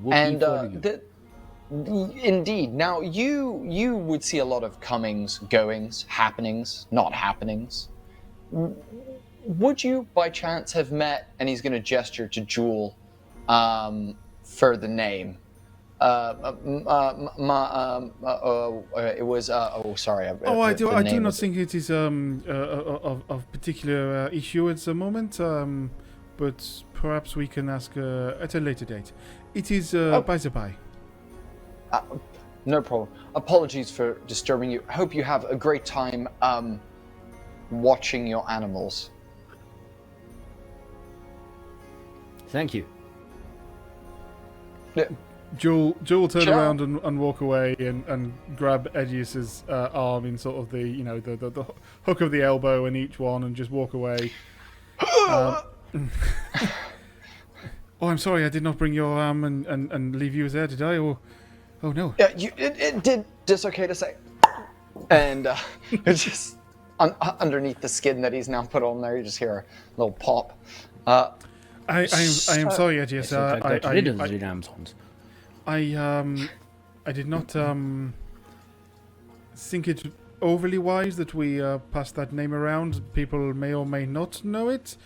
Speaker 1: Whoopee
Speaker 4: And
Speaker 1: for you.
Speaker 4: indeed, now you would see a lot of comings, goings, happenings, not happenings. Would you, by chance, have met? And he's going to gesture to Jewel for the name. It was. Oh, sorry.
Speaker 2: I do.
Speaker 4: the
Speaker 2: I do
Speaker 4: name
Speaker 2: not
Speaker 4: was-
Speaker 2: think it is of particular issue at the moment. But perhaps we can ask at a later date. It is by the by.
Speaker 4: No problem. Apologies for disturbing you. Hope you have a great time watching your animals.
Speaker 1: Thank you.
Speaker 4: Yeah.
Speaker 2: Joel will turn
Speaker 4: Ciao.
Speaker 2: around and walk away and grab Edgius's arm in sort of the hook of the elbow in each one and just walk away. Oh, I'm sorry, I did not bring your arm and leave you there, did I? Oh no.
Speaker 4: Yeah, it did. Just okay to say. And it just underneath the skin that he's now put on there. You just hear a little pop.
Speaker 2: I am sorry, Edius. I did not think it overly wise that we pass that name around. People may or may not know it.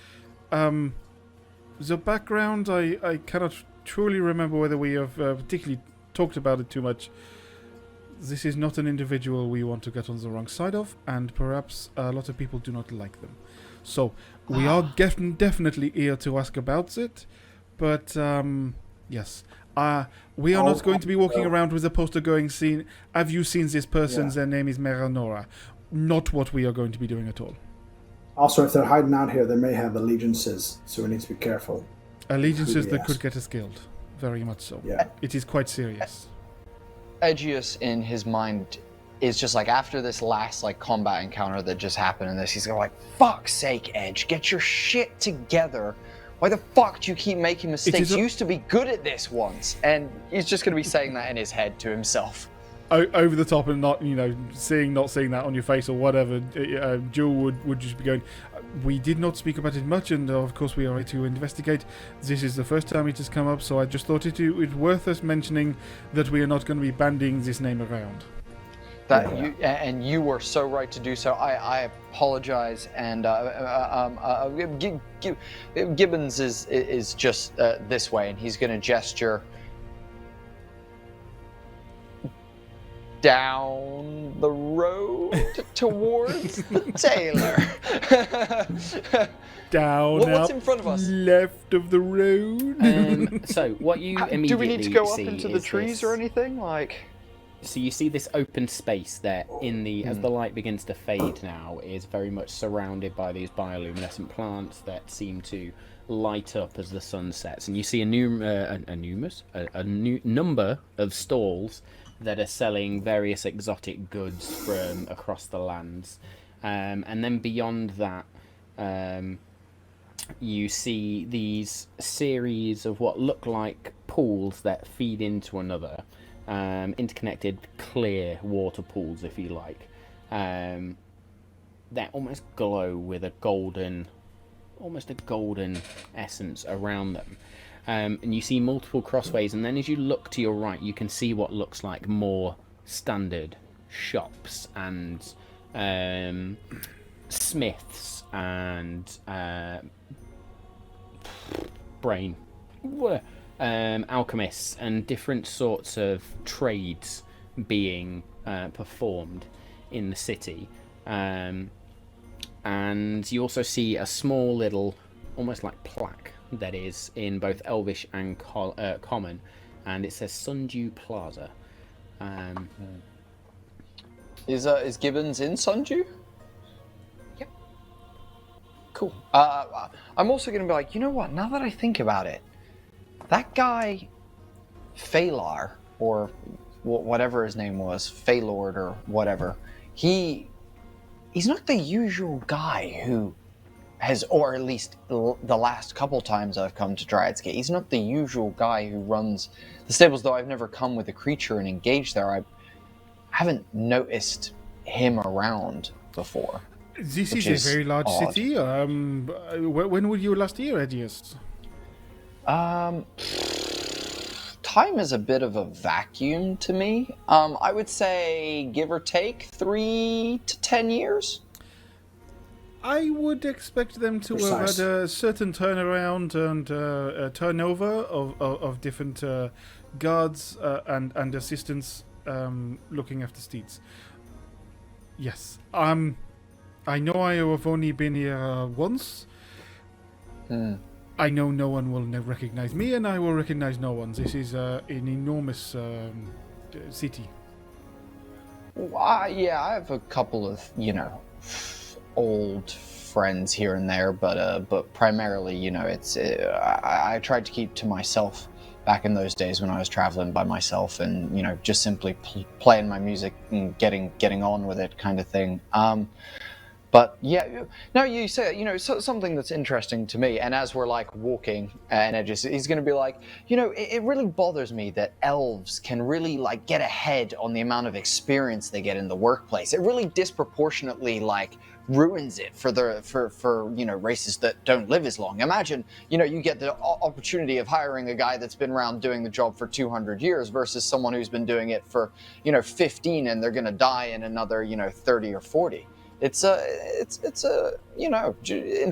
Speaker 2: The background, I cannot truly remember whether we have particularly talked about it too much. This is not an individual we want to get on the wrong side of, and perhaps a lot of people do not like them. So, we are definitely here to ask about it, but yes. We are not going to be walking around with a poster going, have you seen this person? Their name is Meranora. Not what we are going to be doing at all.
Speaker 3: Also, if they're hiding out here, they may have allegiances, so we need to be careful.
Speaker 2: Allegiances that could get us killed. Very much so.
Speaker 3: Yeah.
Speaker 2: It is quite serious.
Speaker 4: Edgius, in his mind, is just like, after this last combat encounter that just happened in this, he's going like, fuck's sake, Edge, get your shit together. Why the fuck do you keep making mistakes? You used to be good at this once. And he's just going to be saying that in his head to himself.
Speaker 2: Over the top and not, seeing that on your face or whatever, Jewel would just be going, we did not speak about it much, and of course we are ready to investigate. This is the first time it has come up, so I just thought it worth us mentioning that we are not going to be bandying this name around.
Speaker 4: You were so right to do so. I apologize, and Gibbons is just this way, and he's going to gesture down the road towards the tailor. What's in front of us?
Speaker 2: Left of the road.
Speaker 1: So what you immediately
Speaker 4: do we need to go up
Speaker 1: see
Speaker 4: into the trees or anything?
Speaker 1: So you see this open space there as the light begins to fade now, is very much surrounded by these bioluminescent plants that seem to light up as the sun sets, and you see a number of stalls that are selling various exotic goods from across the lands, and then beyond that, you see these series of what look like pools that feed into another. Interconnected clear water pools, if you like, that almost glow with almost a golden essence around them, and you see multiple crossways, and then as you look to your right you can see what looks like more standard shops and smiths and alchemists and different sorts of trades being performed in the city, and you also see a small little almost like plaque that is in both Elvish and Common, and it says Sundew Plaza.
Speaker 4: Is Gibbons in Sundew?
Speaker 1: Yep.
Speaker 4: Cool. I'm also going to be like, you know what, now that I think about it, that guy, Phalar, or whatever his name was, Phalord or whatever, he's not the usual guy who has, or at least the last couple times I've come to Dryad's Gate, he's not the usual guy who runs the stables, though I've never come with a creature and engaged there. I haven't noticed him around before.
Speaker 2: This is a very large city. When were you last here, Edius?
Speaker 4: Time is a bit of a vacuum to me. I would say, give or take, 3 to 10 years.
Speaker 2: I would expect them to have had a certain turnaround and turnover of different guards and assistants looking after steeds. Yes. I know I have only been here once. I know no one will recognize me, and I will recognize no one. This is an enormous city.
Speaker 4: Yeah, I have a couple of, old friends here and there, but primarily, I tried to keep to myself back in those days when I was traveling by myself, and just simply playing my music and getting on with it, kind of thing. But yeah, now you say, something that's interesting to me, and as we're walking, and he's going to be like, it really bothers me that elves can really get ahead on the amount of experience they get in the workplace. It really disproportionately ruins it for races that don't live as long. Imagine, you get the opportunity of hiring a guy that's been around doing the job for 200 years versus someone who's been doing it for 15, and they're going to die in another 30 or 40. It's in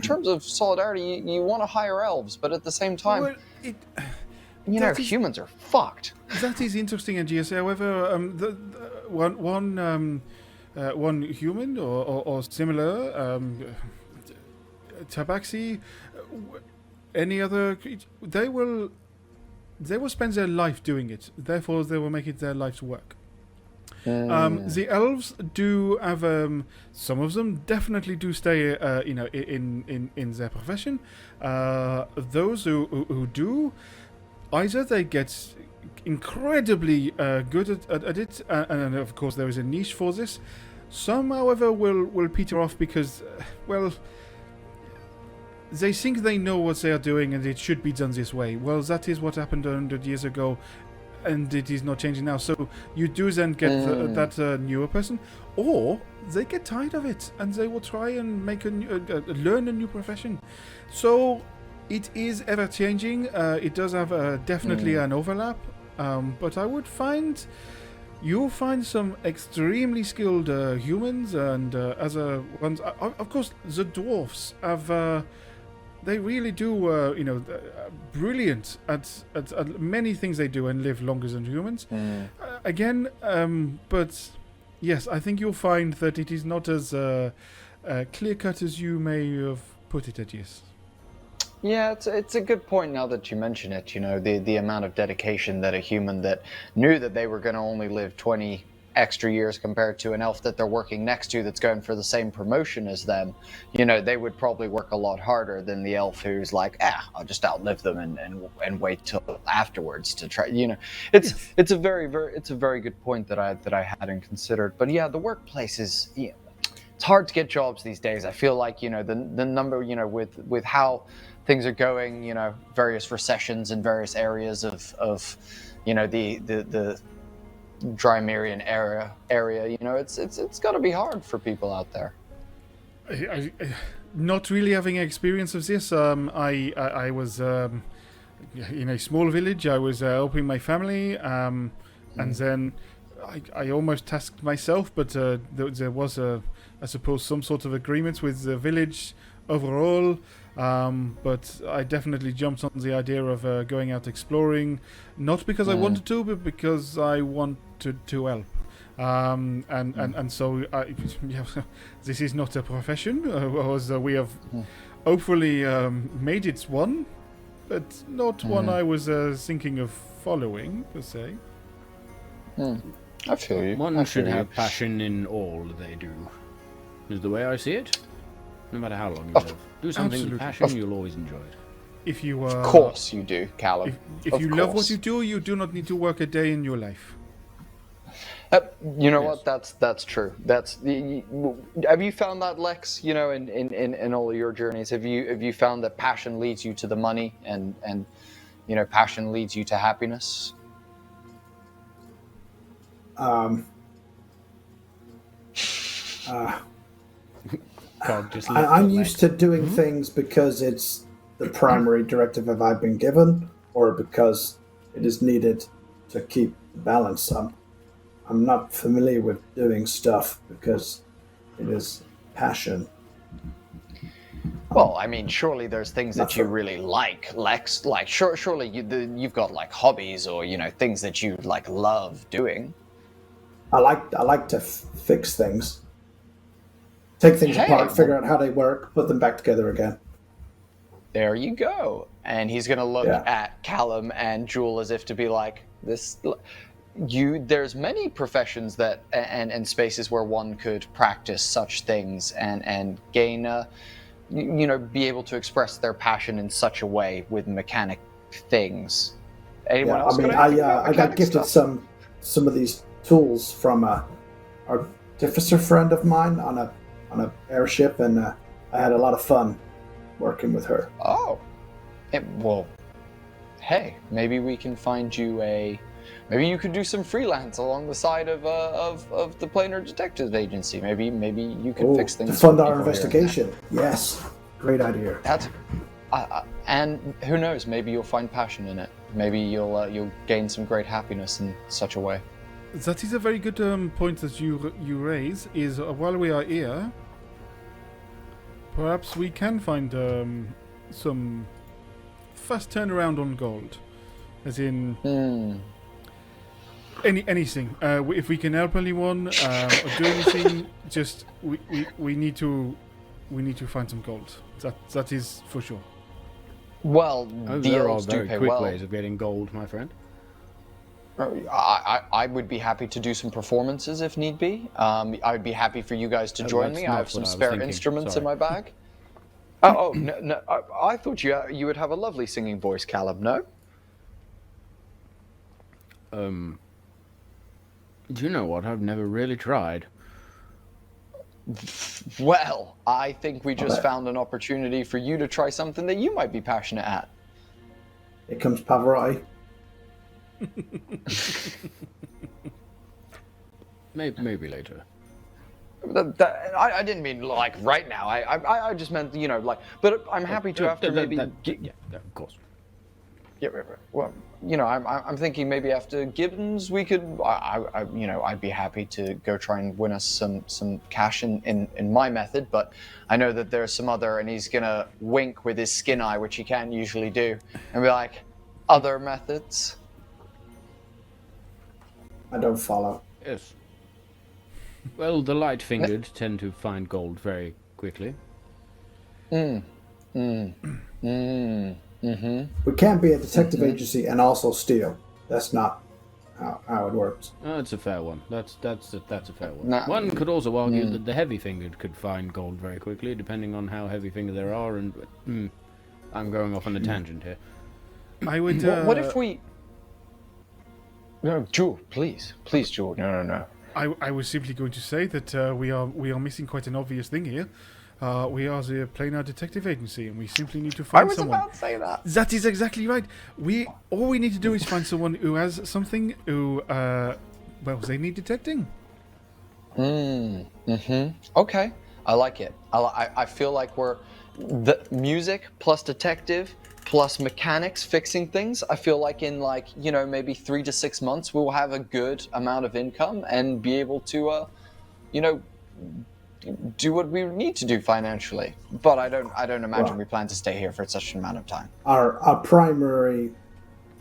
Speaker 4: terms of solidarity, you want to hire elves, but at the same time, humans are fucked.
Speaker 2: That is interesting, Aegeus. However, one human or similar, Tabaxi, any other, they will spend their life doing it. Therefore, they will make it their life's work. The elves do have some of them definitely do stay in their profession. Those who do, either they get incredibly good at it, and of course there is a niche for this. Some, however, will peter off because they think they know what they are doing and it should be done this way. Well, that is what happened 100 years ago, and it is not changing now. So you do then get that newer person, or they get tired of it and they will try and make learn a new profession. So it is ever changing. It does have definitely an overlap, but I would find you'll find some extremely skilled humans and other ones. Of course, the dwarfs have. They really do, brilliant at many things they do and live longer than humans. But yes, I think you'll find that it is not as clear-cut as you may have put it at, yes.
Speaker 4: Yeah, it's a good point now that you mention it. The amount of dedication that a human that knew that they were going to only live 20 extra years compared to an elf that they're working next to that's going for the same promotion as them, they would probably work a lot harder than the elf who's like, I'll just outlive them and wait till afterwards to try. It's a very good point that I hadn't considered. But yeah, the workplace is it's hard to get jobs these days. I feel like the number with how things are going, various recessions in various areas of the Drymerian area, it's got to be hard for people out there.
Speaker 2: I not really having experience of this. I was in a small village. I was helping my family, and then I almost tasked myself, but there was I suppose some sort of agreement with the village overall. But I definitely jumped on the idea of going out exploring, not because I wanted to, but because I wanted to help. And so this is not a profession, we have hopefully made it one, but not one I was thinking of following per se.
Speaker 4: I feel you.
Speaker 1: One should have passion in all they do, is the way I see it. No matter how long you live. Do something with passion, you'll always enjoy it.
Speaker 2: If you
Speaker 4: of course you do, Callum.
Speaker 2: If you love what you do not need to work a day in your life.
Speaker 4: What? That's true. Have you found that, Lex? In all of your journeys, have you found that passion leads you to the money, and passion leads you to happiness?
Speaker 3: I'm used to doing things because it's the primary directive that I've been given, or because it is needed to keep the balance. I'm not familiar with doing stuff because it is passion.
Speaker 4: Well, I mean, surely there's things that you really like, Lex. Like, surely you've got like hobbies or things that you like love doing.
Speaker 3: I like to fix things. Take things apart, figure out how they work, put them back together again.
Speaker 4: There you go. And he's going to look at Callum and Jewel as if to be like, there's many professions that and spaces where one could practice such things and gain, be able to express their passion in such a way with mechanic things. Anyone else?
Speaker 3: I got gifted some of these tools from a artificer friend of mine on a airship, and I had a lot of fun working with her.
Speaker 4: Oh, well, hey, maybe we can find you a maybe you could do some freelance along the side of the Planar Detective Agency. Maybe you could fix things.
Speaker 3: To fund
Speaker 4: for
Speaker 3: our
Speaker 4: people here and
Speaker 3: investigation. Yes, great idea.
Speaker 4: That's, and who knows? Maybe you'll find passion in it. Maybe you'll gain some great happiness in such a way.
Speaker 2: That is a very good point that you raise. Is while we are here, perhaps we can find some fast turnaround on gold, as in anything. If we can help anyone or do anything, just we need to find some gold. That is for sure.
Speaker 4: Well,
Speaker 1: there are
Speaker 4: deals do
Speaker 1: very
Speaker 4: pay
Speaker 1: quick
Speaker 4: well.
Speaker 1: ways of getting gold, my friend.
Speaker 4: I would be happy to do some performances if need be. I would be happy for you guys to join
Speaker 1: that's
Speaker 4: me.
Speaker 1: not
Speaker 4: I have
Speaker 1: what
Speaker 4: some
Speaker 1: I was
Speaker 4: spare
Speaker 1: thinking.
Speaker 4: instruments in
Speaker 1: Sorry.
Speaker 4: my bag. No, I thought you would have a lovely singing voice, Caleb. No?
Speaker 1: Do you know what? I've never really tried.
Speaker 4: Well, I think we just found an opportunity for you to try something that you might be passionate at.
Speaker 3: Here comes Pavarotti.
Speaker 1: Maybe later.
Speaker 4: I didn't mean like right now. I just meant like. But I'm happy to after maybe.
Speaker 1: Yeah, of course.
Speaker 4: Yeah, well, I'm thinking maybe after Gibbons we could. I'd be happy to go try and win us some cash in my method. But I know that there's some other, and he's gonna wink with his skin eye, which he can't usually do, and be like, other methods.
Speaker 3: I don't follow.
Speaker 1: Yes. Well, the light-fingered tend to find gold very quickly.
Speaker 3: We can't be a detective agency and also steal. That's not how it works.
Speaker 1: Oh, that's a fair one. That's a fair one.
Speaker 4: Nah.
Speaker 1: One could also argue that the heavy-fingered could find gold very quickly, depending on how heavy-fingered there are. And I'm going off on a tangent here.
Speaker 2: I would.
Speaker 4: What if we? No, Jewel, please, Jewel. No.
Speaker 2: I was simply going to say that we are missing quite an obvious thing here. We are the Planar Detective Agency, and we simply need to find someone.
Speaker 4: I was about to say that.
Speaker 2: That is exactly right. All we need to do is find someone who has something who they need detecting.
Speaker 4: Okay, I like it. I feel like we're the music plus detective plus mechanics fixing things. I feel like in maybe 3 to 6 months we'll have a good amount of income and be able to do what we need to do financially. But I don't imagine we plan to stay here for such an amount of time.
Speaker 3: Our primary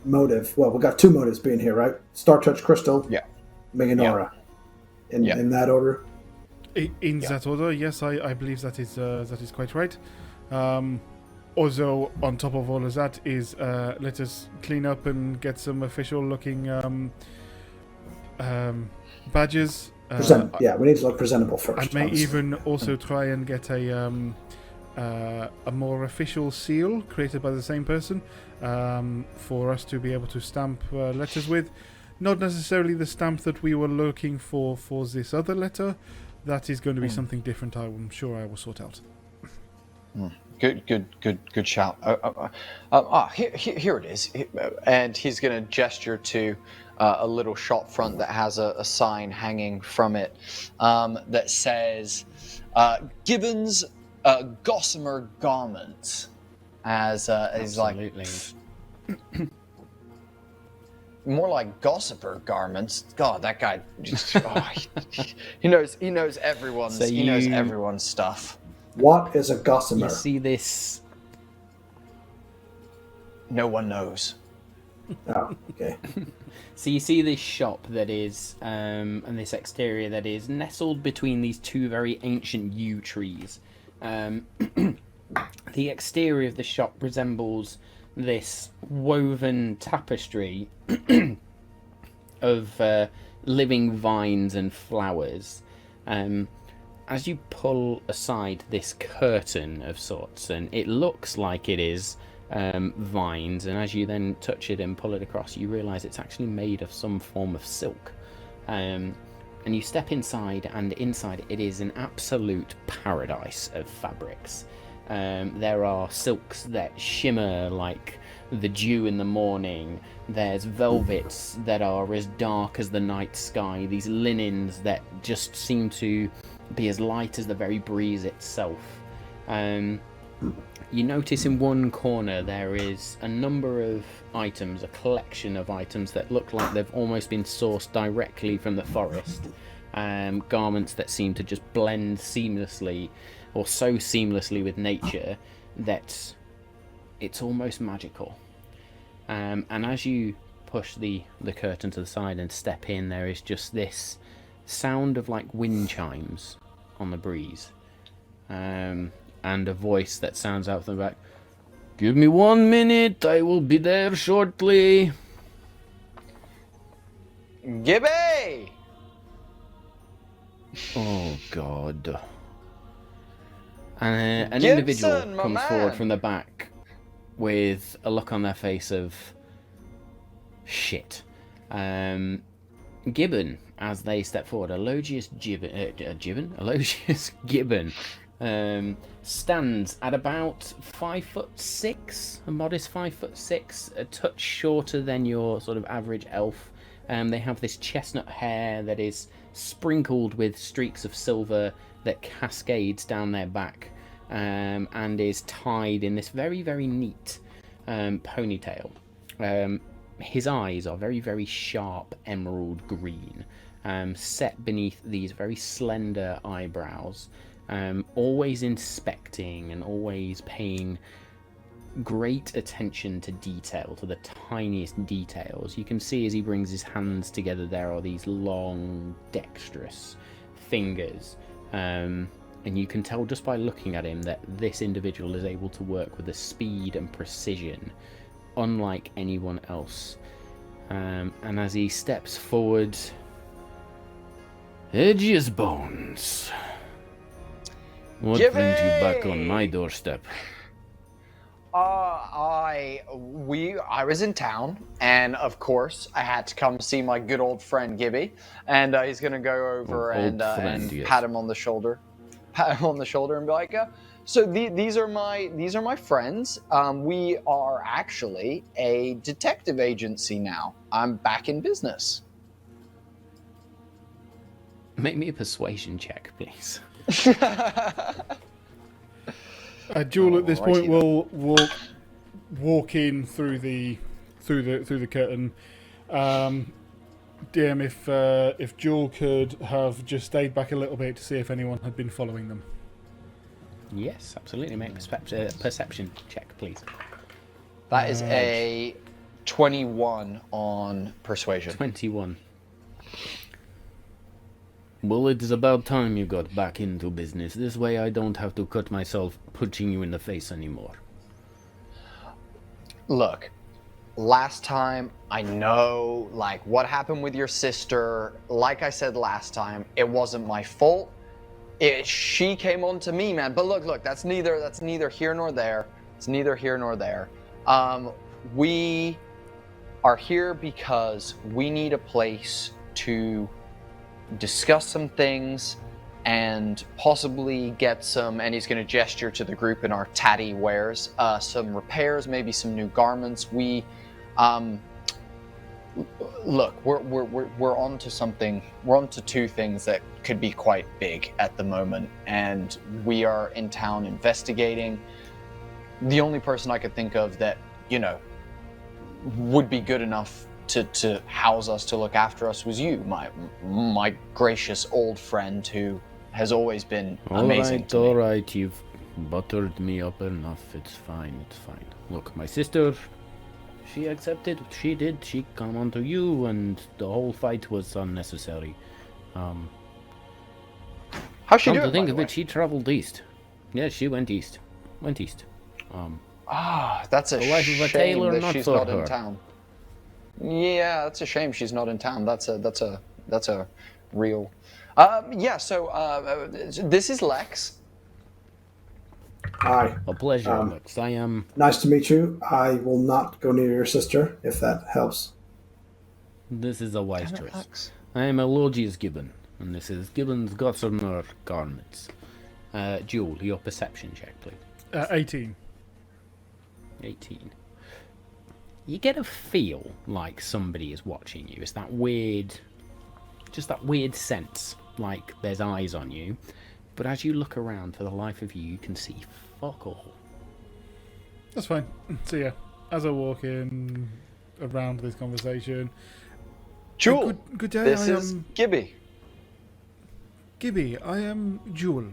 Speaker 3: motive. Well, we got two motives being here, right? Star Touch Crystal.
Speaker 4: Yeah.
Speaker 3: Meganora. In that order.
Speaker 2: In that order, yes, I believe that is quite right. Also, on top of all of that is let us clean up and get some official-looking badges.
Speaker 3: We need to look presentable first.
Speaker 2: I may even also try and get a more official seal created by the same person for us to be able to stamp letters with. Not necessarily the stamp that we were looking for this other letter. That is going to be something different. I'm sure I will sort out.
Speaker 4: Good shout. Here it is. And he's going to gesture to a little shop front that has a sign hanging from it that says Gibbon's Gossamer Garments. He's like more like Gossiper Garments. God, that guy just he knows everyone's stuff.
Speaker 3: What is a Gossamer?
Speaker 1: You see this?
Speaker 4: No one knows.
Speaker 3: Oh, okay.
Speaker 1: So you see this shop that is, and this exterior that is nestled between these two very ancient yew trees. The exterior of the shop resembles this woven tapestry of living vines and flowers. As you pull aside this curtain of sorts, and it looks like it is vines, and as you then touch it and pull it across, you realise it's actually made of some form of silk. And you step inside, and inside it is an absolute paradise of fabrics. There are silks that shimmer like the dew in the morning. There's velvets that are as dark as the night sky. These linens that just seem to be as light as the very breeze itself. You notice in one corner there is a number of items, a collection of items that look like they've almost been sourced directly from the forest. Garments that seem to just blend seamlessly, or so seamlessly with nature that it's almost magical. And as you push the curtain to the side and step in, there is just this sound of like wind chimes on the breeze. And a voice that sounds out from the back. "Give me 1 minute, I will be there shortly."
Speaker 4: Gibby!
Speaker 1: Oh, God. And an
Speaker 4: Gibson,
Speaker 1: individual
Speaker 4: my
Speaker 1: comes
Speaker 4: man.
Speaker 1: forward from the back with a look on their face of shit. Gibbon, as they step forward, Aloysius Gibbon, stands at about 5'6", a modest 5'6", a touch shorter than your sort of average elf. They have this chestnut hair that is sprinkled with streaks of silver that cascades down their back, and is tied in this very, very neat ponytail. His eyes are very, very sharp emerald green, set beneath these very slender eyebrows, always inspecting and always paying great attention to detail, to the tiniest details. You can see as he brings his hands together, there are these long, dexterous fingers, and you can tell just by looking at him that this individual is able to work with a speed and precision unlike anyone else. And as he steps forward, "Edge's bones. What
Speaker 4: Gibby!
Speaker 1: brings you back on my doorstep?"
Speaker 4: I was in town, and of course I had to come see my good old friend Gibby, and he's gonna go over and
Speaker 1: Yes.
Speaker 4: pat him on the shoulder, and be like, so these are my friends. We are actually a detective agency now. I'm back in business.
Speaker 1: Make me a persuasion check, please.
Speaker 2: Jewel at this point
Speaker 4: Alrighty
Speaker 2: will walk in through the curtain. DM, if Jewel could have just stayed back a little bit to see if anyone had been following them.
Speaker 1: Yes, absolutely. Make a perception check, please.
Speaker 4: That is a 21 on persuasion.
Speaker 1: 21. Well, it is about time you got back into business. This way I don't have to cut myself punching you in the face anymore.
Speaker 4: Look, last time, I know, like, what happened with your sister. Like I said last time, it wasn't my fault. She came on to me, man. But look, that's neither here nor there. It's neither here nor there. We are here because we need a place to discuss some things and possibly get some, and he's going to gesture to the group in our tatty wares, some repairs, maybe some new garments. We look, we're onto something. We're onto two things that could be quite big at the moment, and we are in town investigating. The only person I could think of that, would be good enough to house us, to look after us, was you, my gracious old friend who has always been amazing to me.
Speaker 1: All right, you've buttered me up enough. It's fine. Look, my sister, she accepted. She did. She come on to you, and the whole fight was unnecessary.
Speaker 4: How's she
Speaker 1: Come
Speaker 4: doing?
Speaker 1: to think
Speaker 4: by
Speaker 1: of
Speaker 4: the
Speaker 1: it, she traveled east. Yeah, she went east.
Speaker 4: that's a
Speaker 1: the wife of a
Speaker 4: shame
Speaker 1: tailor,
Speaker 4: that
Speaker 1: not
Speaker 4: she's
Speaker 1: for
Speaker 4: not
Speaker 1: her.
Speaker 4: in town. Yeah, that's a shame she's not in town. That's a real. So this is Lex.
Speaker 3: Hi.
Speaker 1: A pleasure, Alex. I am.
Speaker 3: Nice to meet you. I will not go near your sister, if that helps.
Speaker 1: This is a wise choice.
Speaker 4: Lex.
Speaker 1: I am Aloysius Gibbon, and this is Gibbon's Gossamer garments. Jewel, your perception check, please.
Speaker 2: 18.
Speaker 1: 18. you get a feel like somebody is watching you. It's that weird, just that weird sense, like there's eyes on you. But as you look around, for the life of you, you can see fuck all.
Speaker 2: That's fine. So yeah, as I walk in around this conversation,
Speaker 4: Jewel,
Speaker 2: good day.
Speaker 4: this
Speaker 2: I
Speaker 4: is
Speaker 2: am
Speaker 4: Gibby.
Speaker 2: Gibby. I am Jewel.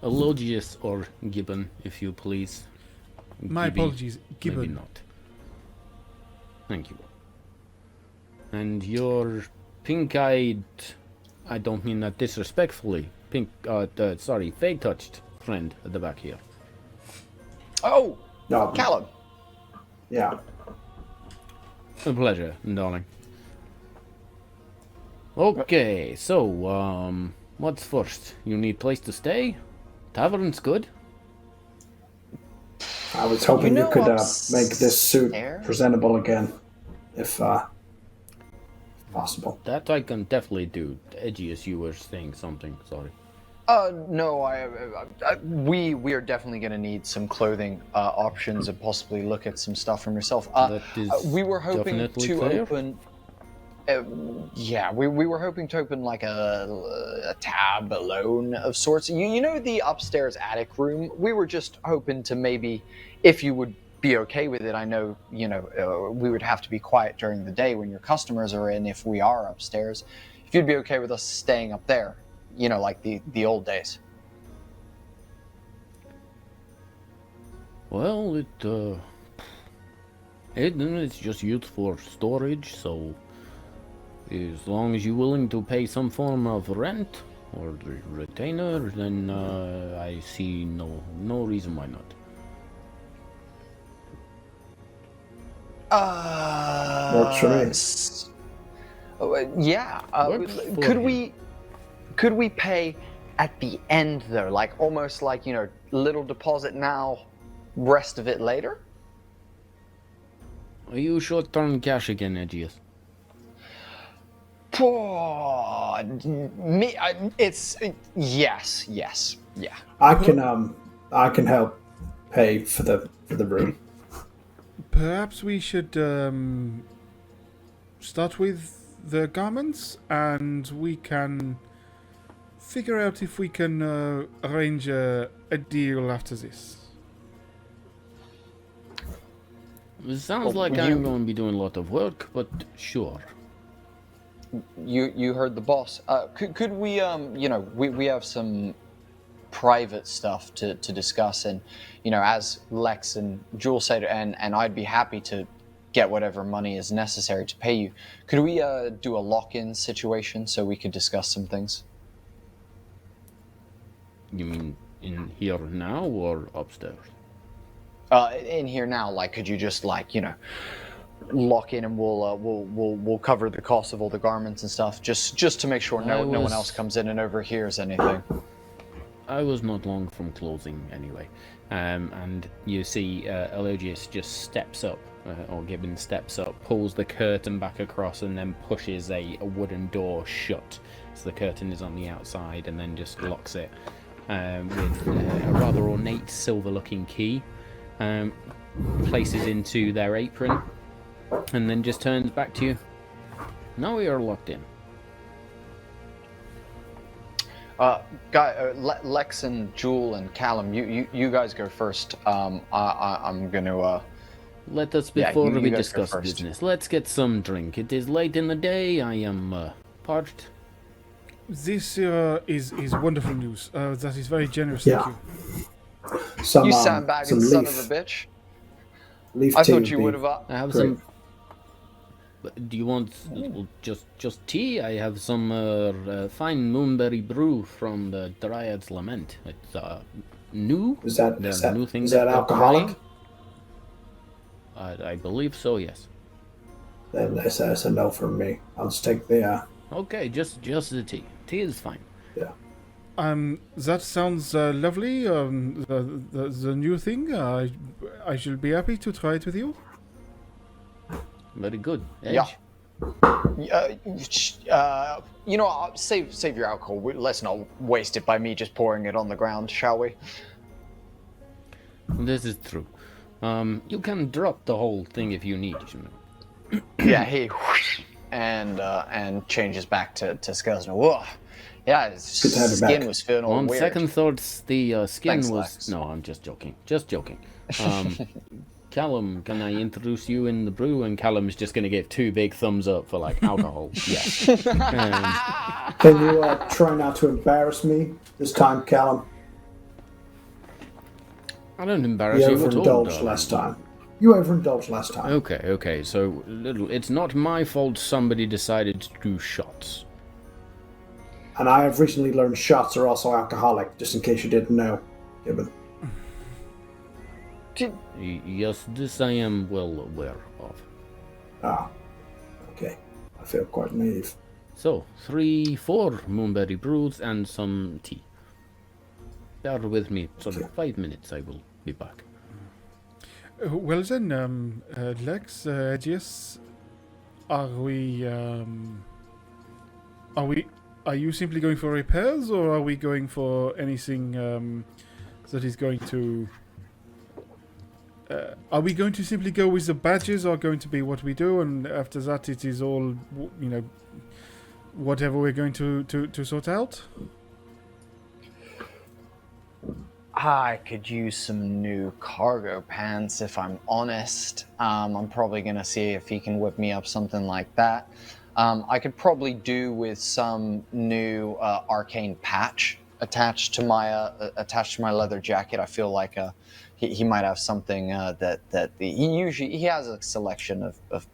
Speaker 1: Elogius or Gibbon, if you please.
Speaker 2: My
Speaker 1: Gibby,
Speaker 2: apologies, Gibbon.
Speaker 1: Maybe not. Thank you. And your pink-eyed, I don't mean that disrespectfully, fake-touched friend at the back here.
Speaker 4: Oh,
Speaker 3: No.
Speaker 4: Callum.
Speaker 3: Yeah.
Speaker 1: A pleasure, darling. Okay, so, what's first? You need place to stay? Tavern's good?
Speaker 3: I was hoping you could make this suit
Speaker 4: upstairs?
Speaker 3: presentable again, if possible.
Speaker 1: That I can definitely do. Edgious, you were saying something, sorry.
Speaker 4: No, we are definitely going to need some clothing options and possibly look at some stuff from yourself.
Speaker 1: That is
Speaker 4: we were hoping
Speaker 1: definitely
Speaker 4: to
Speaker 1: clear.
Speaker 4: open. We were hoping to open like a tab alone of sorts. You know the upstairs attic room. We were just hoping to maybe, if you would be okay with it. I know we would have to be quiet during the day when your customers are in. If we are upstairs, if you'd be okay with us staying up there, like the old days.
Speaker 1: Well, it's just used for storage, so as long as you're willing to pay some form of rent or retainer, then I see no reason why not.
Speaker 3: Works for me.
Speaker 4: Yeah.
Speaker 1: Works for
Speaker 4: Could
Speaker 1: him.
Speaker 4: we pay at the end though, like almost like little deposit now, rest of it later?
Speaker 1: Are you short-term cash again, Edgius?
Speaker 4: It's yes, yeah.
Speaker 3: I can help pay for the room.
Speaker 2: Perhaps we should start with the garments, and we can figure out if we can arrange a deal after this.
Speaker 1: It sounds like I'm going to be doing a lot of work, but sure.
Speaker 4: You heard the boss. Could we we have some private stuff to discuss, and as Lex and Jewel said, and I'd be happy to get whatever money is necessary to pay you. Could we do a lock-in situation so we could discuss some things?
Speaker 1: You mean in here now or upstairs?
Speaker 4: In here now, like, could you just lock in, and we'll cover the cost of all the garments and stuff, just to make sure no one else comes in and overhears anything.
Speaker 1: I was not long from closing anyway, and you see Elogius just steps up, or Gibbon steps up, pulls the curtain back across, and then pushes a wooden door shut. So the curtain is on the outside, and then just locks it with a rather ornate silver-looking key. Places into their apron, and then just turns back to you. Now we are locked in.
Speaker 4: Lex and Jewel and Callum, you guys go first. I'm gonna.
Speaker 1: Let us, before
Speaker 4: you
Speaker 1: we
Speaker 4: guys go
Speaker 1: discuss
Speaker 4: first.
Speaker 1: business, let's get some drink. It is late in the day. I am parched.
Speaker 2: This is wonderful news. That is very generous.
Speaker 3: Yeah.
Speaker 2: Thank you.
Speaker 3: Some,
Speaker 4: You
Speaker 3: some
Speaker 4: sandbagging son
Speaker 3: leaf,
Speaker 4: of a bitch.
Speaker 3: leaf
Speaker 4: I
Speaker 3: tea
Speaker 4: thought you
Speaker 3: be
Speaker 4: would have.
Speaker 1: I have
Speaker 3: great.
Speaker 1: some. Do you want just tea? I have some fine moonberry brew from the Dryad's Lament. It's new.
Speaker 3: Is that
Speaker 1: There's new things
Speaker 3: is that
Speaker 1: they're
Speaker 3: alcoholic?
Speaker 1: trying. I believe so. Yes.
Speaker 3: Then that's a no from me. I'll just take the
Speaker 1: Okay, just the tea. Tea is fine.
Speaker 3: yeah.
Speaker 2: That sounds lovely. The new thing. I shall be happy to try it with you.
Speaker 1: Very good. Edge?
Speaker 4: Yeah. I'll save your alcohol. Let's not waste it by me just pouring it on the ground, shall we?
Speaker 1: This is true. You can drop the whole thing if you need, you know.
Speaker 4: Yeah, he and changes back to skeleton. Whoa, yeah, his
Speaker 3: Good to have you
Speaker 4: skin
Speaker 3: back.
Speaker 4: was feeling all
Speaker 1: On
Speaker 4: weird.
Speaker 1: second thoughts, the skin
Speaker 4: Thanks,
Speaker 1: was...
Speaker 4: Lex.
Speaker 1: No, I'm just joking. Just joking. Callum, can I introduce you in the brew? And Callum's just going to give 2 big thumbs up for, like, alcohol. Yes.
Speaker 3: Can you try not to embarrass me this time, Callum?
Speaker 1: I don't embarrass
Speaker 3: You
Speaker 1: you at all,
Speaker 3: overindulged
Speaker 1: darling.
Speaker 3: last time. You overindulged last time.
Speaker 1: Okay, so it's not my fault somebody decided to do shots.
Speaker 3: And I have recently learned shots are also alcoholic, just in case you didn't know, Gibbon.
Speaker 1: Yes, this I am well aware of.
Speaker 3: Ah, okay. I feel quite naive.
Speaker 1: So, 4 moonberry brews and some tea. Bear with me, sort of 5 minutes, I will be back.
Speaker 2: Well then, Lex, Aegeus, are you simply going for repairs, or are we going for anything that is going to... are we going to simply go with the badges, or going to be what we do, and after that it is all, you know, whatever we're going to sort out?
Speaker 4: I could use some new cargo pants, if I'm honest. I'm probably going to see if he can whip me up something like that. I could probably do with some new arcane patch attached to my leather jacket. I feel like he might have something that he has a selection of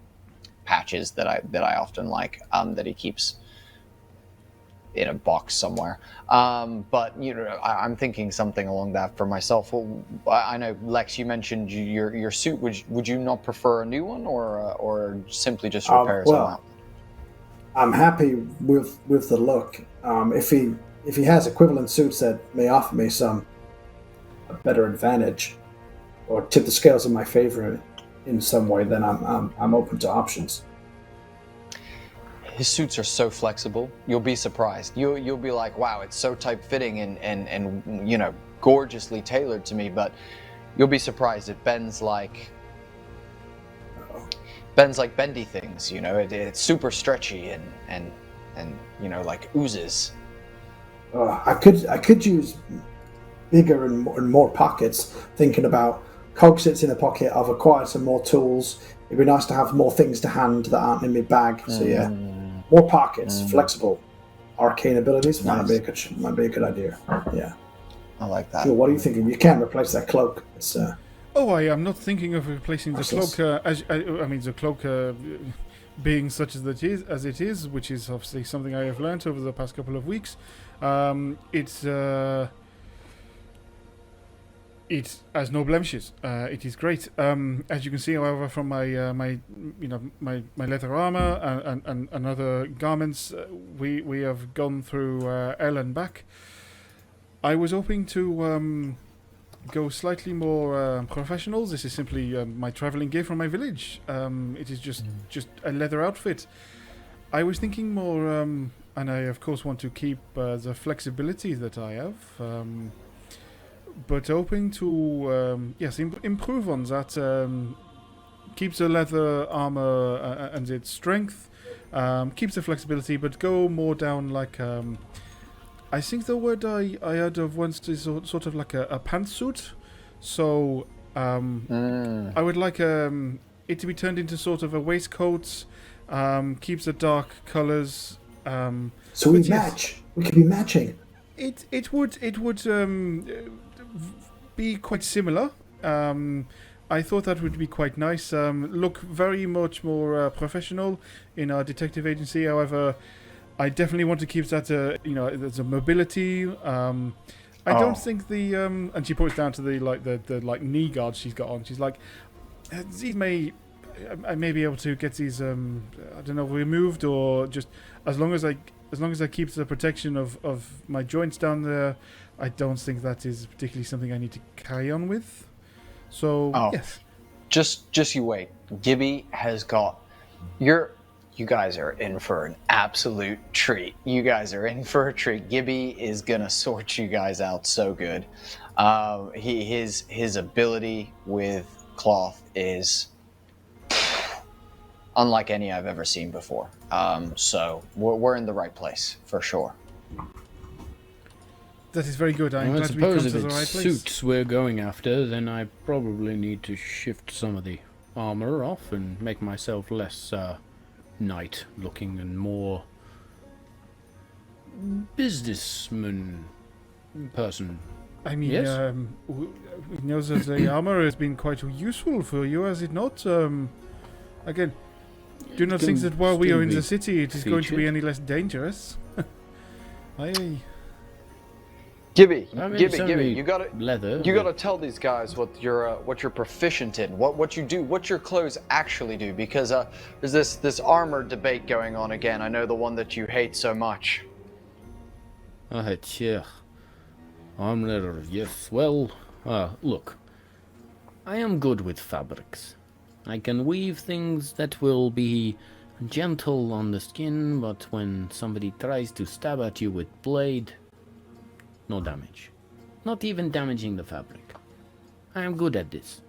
Speaker 4: patches that I often like, that he keeps in a box somewhere. But you know, I'm thinking something along that for myself. Well, I know, Lex, you mentioned your suit. Would you not prefer a new one, or simply just repairs?
Speaker 3: Well, I'm happy with the look. If he has equivalent suits that may offer me a better advantage, or tip the scales in my favor in some way, then I'm open to options.
Speaker 4: His suits are so flexible. You'll be surprised. You'll be like, wow, it's so tight fitting and you know, gorgeously tailored to me. But you'll be surprised. It bends like bendy things. You know, it's super stretchy and you know, like oozes.
Speaker 3: I could use bigger and more pockets. Thinking about Cog sits in a pocket. I've acquired some more tools. It'd be nice to have more things to hand that aren't in my bag. So yeah, more pockets, flexible, arcane abilities might be a good idea. Yeah,
Speaker 4: I like that.
Speaker 3: Sure, what are you thinking? You can replace that cloak. It's
Speaker 2: Oh, I am not thinking of replacing the cloak. I mean, the cloak being such as it is, which is obviously something I have learned over the past couple of weeks. It has no blemishes. It is great. As you can see, however, from my leather armor and other garments, we have gone through hell and back. I was hoping to go slightly more professional. This is simply my traveling gear from my village. It is just a leather outfit. I was thinking more, and I of course want to keep the flexibility that I have. But hoping to improve on that. Keeps the leather armor and its strength, keeps the flexibility, but go more down like I think the word I heard of once is sort of like a pantsuit. So I would like it to be turned into sort of a waistcoat. Keeps the dark colours.
Speaker 3: So we match. We could be matching.
Speaker 2: It would be quite similar. I thought that would be quite nice. Look very much more professional in our detective agency. However, I definitely want to keep that. There's a mobility. I don't think the and she points down to the knee guards she's got on. She's like, these I may be able to get these removed, or just as long as I keep the protection of my joints down there. I don't think that is particularly something I need to carry on with. So yes,
Speaker 4: just you wait. Gibby has got you guys are in for an absolute treat. You guys are in for a treat. Gibby is gonna sort you guys out so good. His ability with cloth is unlike any I've ever seen before. So we're in the right place for sure.
Speaker 2: That is very good. I'm
Speaker 1: Well, I
Speaker 2: glad we come
Speaker 1: suppose
Speaker 2: to
Speaker 1: if
Speaker 2: the
Speaker 1: it's
Speaker 2: right place.
Speaker 1: suits we're going after, then I probably need to shift some of the armor off and make myself less knight-looking and more businessman person.
Speaker 2: I mean,
Speaker 1: Yes?
Speaker 2: we know that the armor has been quite useful for you, has it not? Again, do not think that while we are in the city, it is going to be any less dangerous.
Speaker 4: Gibby,
Speaker 1: I mean,
Speaker 4: Gibby, you gotta
Speaker 1: leather.
Speaker 4: you gotta tell these guys what you're proficient in, what you do, what your clothes actually do, because there's this armor debate going on again. I know the one that you hate so much.
Speaker 1: Yeah. Armor, yes. Well, look. I am good with fabrics. I can weave things that will be gentle on the skin, but when somebody tries to stab at you with blade, no damage. Not even damaging the fabric. I am good at this.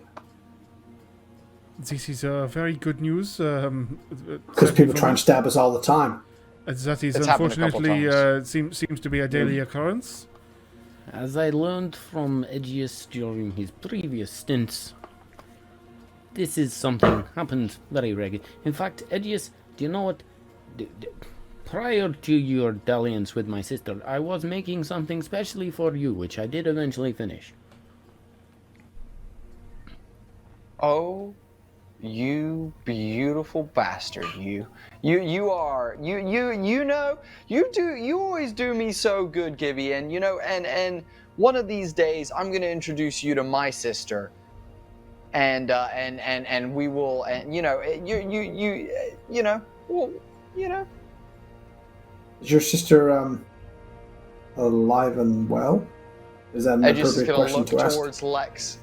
Speaker 2: This is very good news.
Speaker 3: Because people try and stab us all the time.
Speaker 2: That is
Speaker 4: It's happened a couple
Speaker 2: unfortunately seems to be a daily occurrence.
Speaker 1: As I learned from Aegeus during his previous stints, this is something happens very regularly. In fact, Aegeus, do you know what? Prior to your dalliance with my sister, I was making something specially for you, which I did eventually finish.
Speaker 4: Oh, you beautiful bastard! You always do me so good, Gibby, and and one of these days I'm gonna introduce you to my sister, and we will, and
Speaker 3: Is your sister alive and well? Is that an
Speaker 4: I just
Speaker 3: appropriate
Speaker 4: gonna
Speaker 3: question
Speaker 4: look
Speaker 3: to ask?
Speaker 4: towards Lex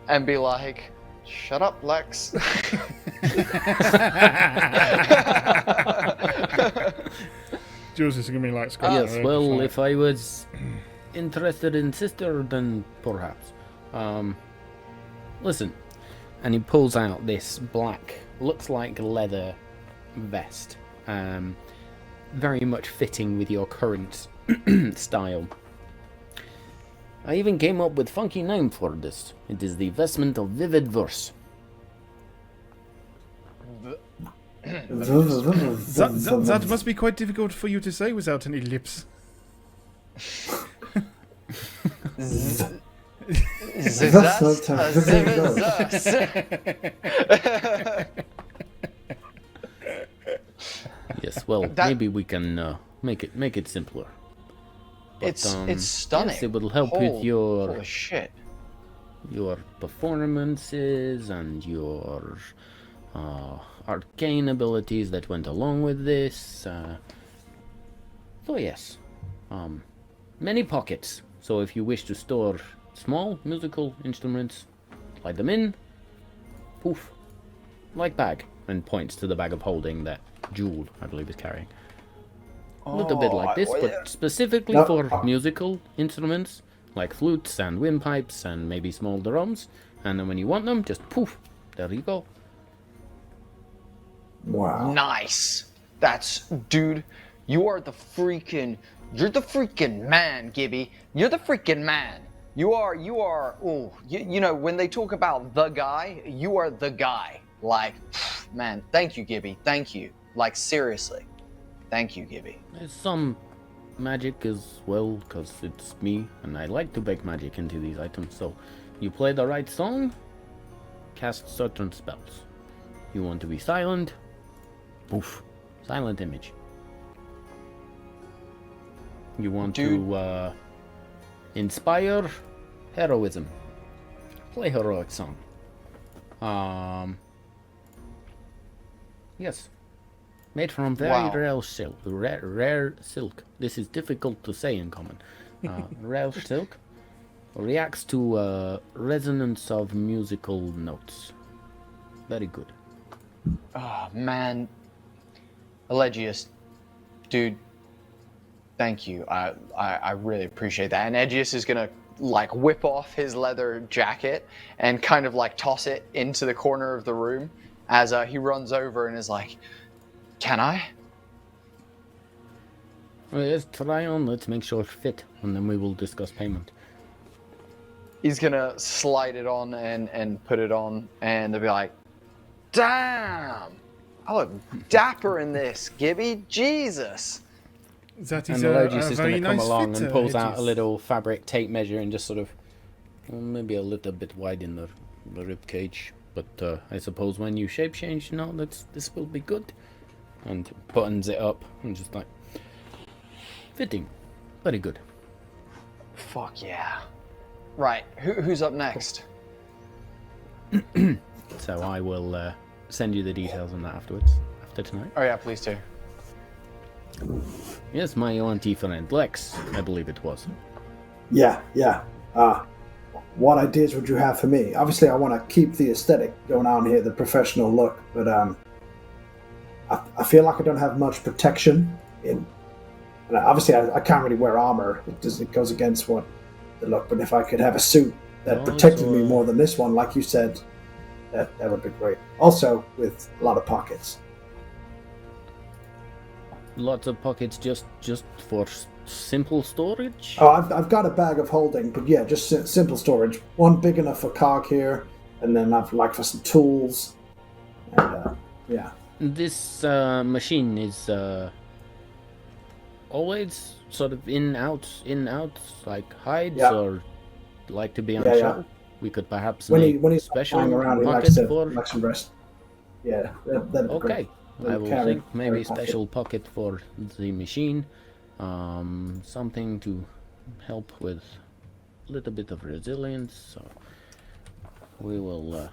Speaker 4: and be like, "Shut up, Lex."
Speaker 2: Jules is going to be like Scott.
Speaker 1: Yes, well, if I was interested in sister, then perhaps. Listen, and he pulls out this black, looks like leather vest, very much fitting with your current style. I even came up with a funky name for this. It is the vestment of vivid verse.
Speaker 2: That must be quite difficult for you to say without any lips.
Speaker 1: Yes, well, maybe we can make it simpler. But,
Speaker 4: it's stunning.
Speaker 1: Yes, it will help with your
Speaker 4: holy shit.
Speaker 1: Your performances and your arcane abilities that went along with this. So yes, many pockets. So if you wish to store small musical instruments, slide them in. Poof, like bag, and points to the bag of holding that Jewel, I believe, is carrying. A little bit like this, but specifically for musical instruments, like flutes and windpipes and maybe small drums. And then when you want them, just poof, there you go.
Speaker 3: Wow.
Speaker 4: Nice. Dude, you're the freaking man, Gibby. You're the freaking man. You are, when they talk about the guy, you are the guy. Like, man, thank you, Gibby. Thank you. Like, seriously. Thank you, Gibby.
Speaker 1: There's some magic as well, because it's me, and I like to bake magic into these items. So, you play the right song, cast certain spells. You want to be silent, poof, silent image. You want to inspire heroism, play heroic song. Yes. Made from very rare silk. Rare silk. This is difficult to say in common. Rare silk reacts to resonance of musical notes. Very good.
Speaker 4: Oh, man. Elegius, dude, thank you. I really appreciate that. And Aegeus is going to like whip off his leather jacket and kind of like toss it into the corner of the room as he runs over and is like, "Can I?"
Speaker 1: Well, let's try on. Let's make sure it fit, and then we will discuss payment.
Speaker 4: He's gonna slide it on and put it on, and they'll be like, "Damn! I look dapper in this, Gibby. Jesus!"
Speaker 2: That
Speaker 1: And
Speaker 2: is
Speaker 1: the
Speaker 2: a
Speaker 1: Logis is
Speaker 2: very
Speaker 1: going to come
Speaker 2: nice
Speaker 1: along
Speaker 2: fit,
Speaker 1: and pulls out a
Speaker 2: Hedges.
Speaker 1: little fabric tape measure and just sort of, maybe a little bit wide in the rib cage. But I suppose when you shape change, this will be good. And buttons it up and just like, fitting. Very good.
Speaker 4: Fuck yeah! Right, who's up next?
Speaker 1: So I will send you the details on that afterwards, after tonight.
Speaker 4: Oh yeah, please do.
Speaker 1: Yes, my auntie friend, Lex, I believe it was.
Speaker 3: Yeah. What ideas would you have for me? Obviously, I want to keep the aesthetic going on here, the professional look, but I feel like I don't have much protection in. And obviously, I can't really wear armor. It goes against what the look. But if I could have a suit that protected me more than this one, like you said, that would be great. Also, with a lot of pockets.
Speaker 1: Lots of pockets just for simple storage?
Speaker 3: Oh, I've got a bag of holding, but yeah, just simple storage. One big enough for cog here, and then I've like for some tools. And yeah.
Speaker 1: This machine is always sort of in out, like hides, or like to be on show. We could perhaps
Speaker 3: when
Speaker 1: make
Speaker 3: he's
Speaker 1: special
Speaker 3: flying around, he
Speaker 1: pockets
Speaker 3: likes
Speaker 1: for.
Speaker 3: to rest. Yeah, that'd be
Speaker 1: Okay,
Speaker 3: great.
Speaker 1: I will
Speaker 3: Carry-
Speaker 1: think maybe
Speaker 3: carry
Speaker 1: a special pocket for the machine. Something to help with a little bit of resilience. So we will.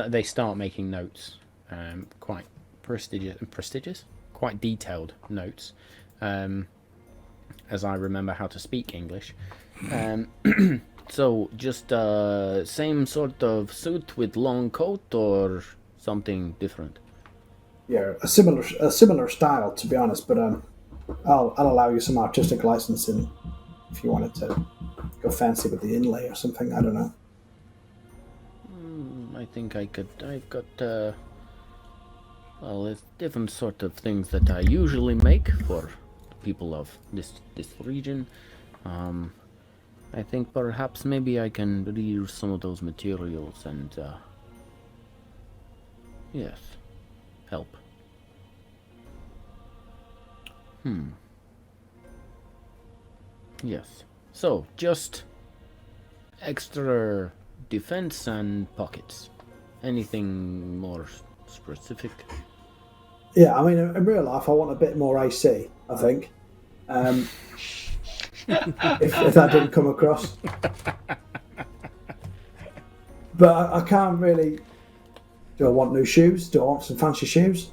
Speaker 1: They start making notes, quite prestigious, quite detailed notes, as I remember how to speak English. So just same sort of suit with long coat or something different.
Speaker 3: Yeah, a similar style, to be honest. But I'll allow you some artistic licensing if you wanted to go fancy with the inlay or something. I don't know.
Speaker 1: I think I could. I've got well, it's different sort of things that I usually make for people of this region. I think perhaps maybe I can reuse some of those materials and yes, help. Yes. So just extra defense and pockets. Anything more specific?
Speaker 3: Yeah, I mean, in real life, I want a bit more AC. I think. If that didn't come across. But I can't really. Do I want new shoes? Do I want some fancy shoes?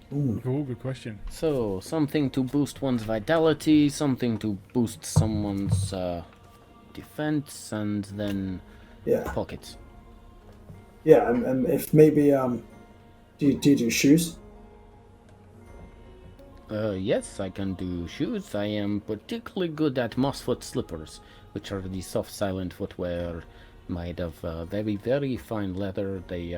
Speaker 2: Oh, good question.
Speaker 1: So, something to boost one's vitality, something to boost someone's defense, and then pockets.
Speaker 3: Yeah, and if maybe do you do shoes?
Speaker 1: Yes, I can do shoes. I am particularly good at mossfoot slippers, which are the soft, silent footwear made of very, very fine leather. They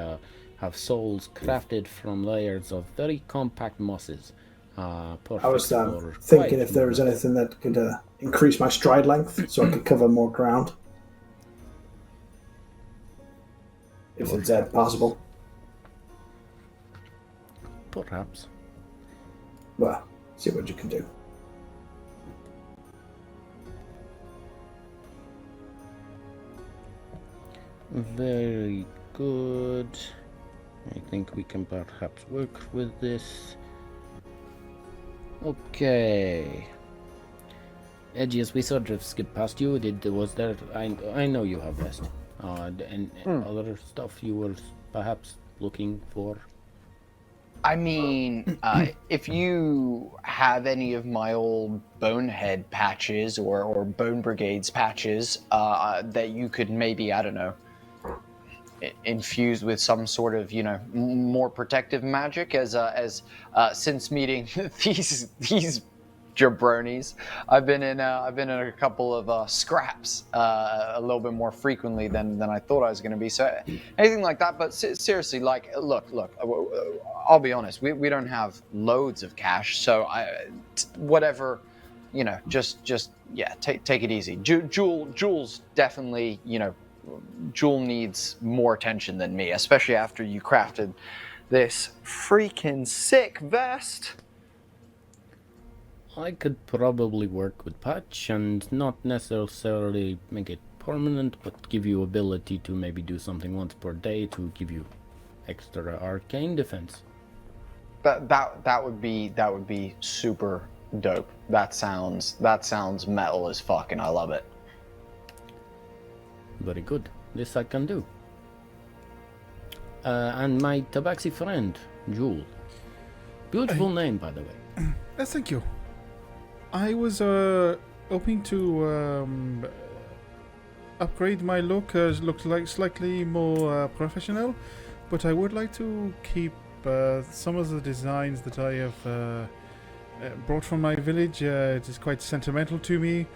Speaker 1: have soles crafted from layers of very compact mosses. Perfect
Speaker 3: I was
Speaker 1: for
Speaker 3: thinking
Speaker 1: quite
Speaker 3: if there was anything that could increase my stride length so I could cover more ground. If it's possible.
Speaker 1: Perhaps.
Speaker 3: Well, see what you can do.
Speaker 1: Very good. I think we can perhaps work with this. Okay. Edgies, we sort of skipped past you. Was there? I know you have rest. And other stuff you were perhaps looking for.
Speaker 4: I mean, if you have any of my old Bonehead patches or Bone Brigades patches that you could maybe, I don't know, infuse with some sort of, more protective magic, as since meeting these jabronis. I've been in a couple of scraps a little bit more frequently than I thought I was going to be. So anything like that. But seriously, like, look. I'll be honest. We don't have loads of cash, so whatever. Just yeah. Take it easy. Jules definitely. Jewel needs more attention than me, especially after you crafted this freaking sick vest.
Speaker 1: I could probably work with patch and not necessarily make it permanent, but give you ability to maybe do something once per day to give you extra arcane defense.
Speaker 4: That would be super dope. That sounds metal as fuck, and I love it.
Speaker 1: Very good. This I can do. And my tabaxi friend, Jewel. Beautiful name, by the way.
Speaker 2: Thank you. I was hoping to upgrade my look. Looks like slightly more professional, but I would like to keep some of the designs that I have brought from my village. It is quite sentimental to me.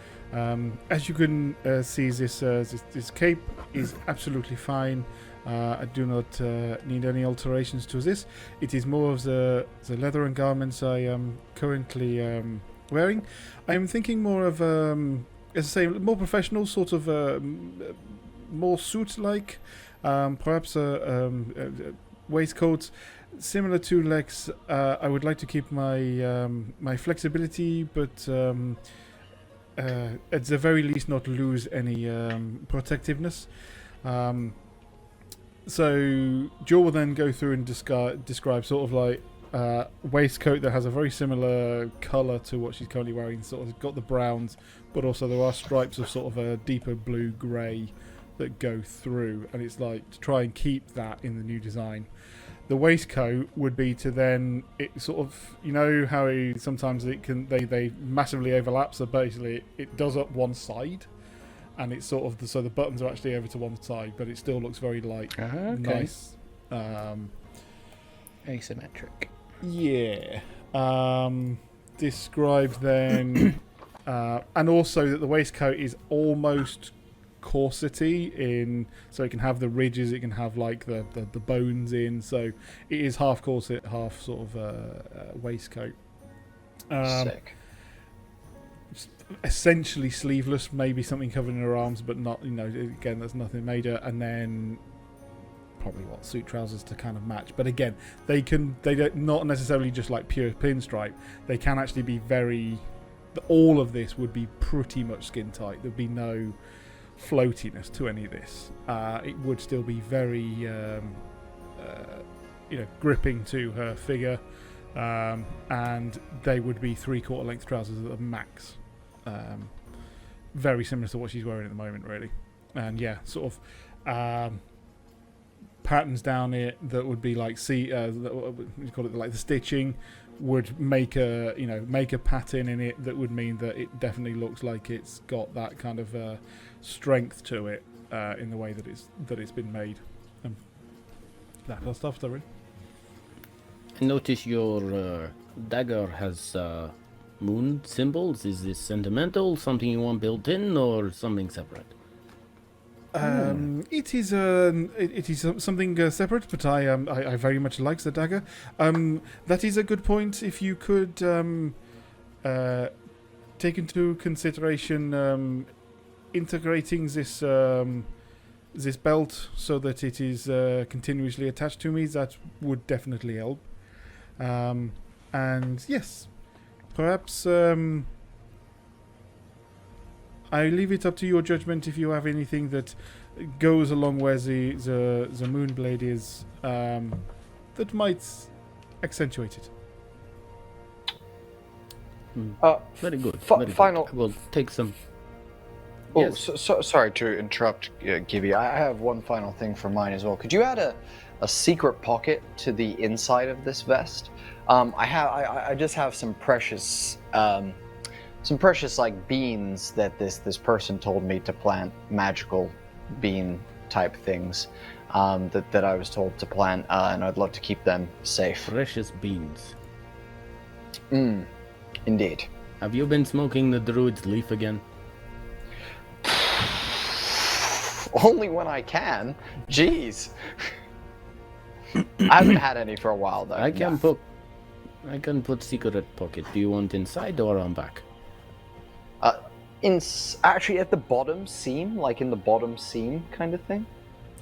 Speaker 2: As you can see, this cape is absolutely fine. I do not need any alterations to this. It is more of the leather and garments I am currently wearing. I am thinking more of, as I say, more professional, sort of more suit-like. Perhaps a waistcoat similar to Lex. I would like to keep my my flexibility, but at the very least not lose any protectiveness. So Joel will then go through and describe sort of like waistcoat that has a very similar colour to what she's currently wearing. Sort of got the browns, but also there are stripes of sort of a deeper blue grey that go through, and it's like to try and keep that in the new design. The waistcoat would be to then it sort of, how sometimes it can they massively overlap, so basically it does up one side, and it's sort of so the buttons are actually over to one side, but it still looks very nice,
Speaker 1: Asymmetric.
Speaker 2: Yeah. Described then, and also that the waistcoat is almost corsety in, so it can have the ridges, it can have like the bones in, so it is half corset, half sort of waistcoat.
Speaker 4: Sick.
Speaker 2: Essentially sleeveless, maybe something covering her arms, but not, again, there's nothing major. And then probably suit trousers to kind of match. But again, they don't not necessarily just like pure pinstripe. They can actually be all of this would be pretty much skin tight. There'd be no floatiness to any of this. It would still be very gripping to her figure, and they would be 3/4 length trousers at the max. Very similar to what she's wearing at the moment, really. And yeah, sort of patterns down it that would be like you call it, like the stitching would make a pattern in it that would mean that it definitely looks like it's got that kind of strength to it in the way that it's been made. That kind of stuff, though, really.
Speaker 1: I notice your dagger has moon symbols. Is this sentimental, something you want built in, or something separate?
Speaker 2: It is something separate, but I very much like the dagger. That is a good point. If you could take into consideration integrating this belt so that it is continuously attached to me, that would definitely help. And yes, perhaps I leave it up to your judgment if you have anything that goes along where the moonblade is that might accentuate it.
Speaker 1: Very good.
Speaker 4: Final.
Speaker 1: We'll take some.
Speaker 4: Oh,
Speaker 1: Yes.
Speaker 4: sorry to interrupt, Gibby. I have one final thing for mine as well. Could you add a secret pocket to the inside of this vest? I just have some precious like beans that this person told me to plant, magical bean type things that I was told to plant, and I'd love to keep them safe.
Speaker 1: Precious beans.
Speaker 4: Indeed.
Speaker 1: Have you been smoking the druid's leaf again?
Speaker 4: Only when I can. Jeez. I haven't had any for a while though.
Speaker 1: I can put secret pocket. Do you want inside or on back?
Speaker 4: Actually at the bottom seam, like in the bottom seam kind of thing.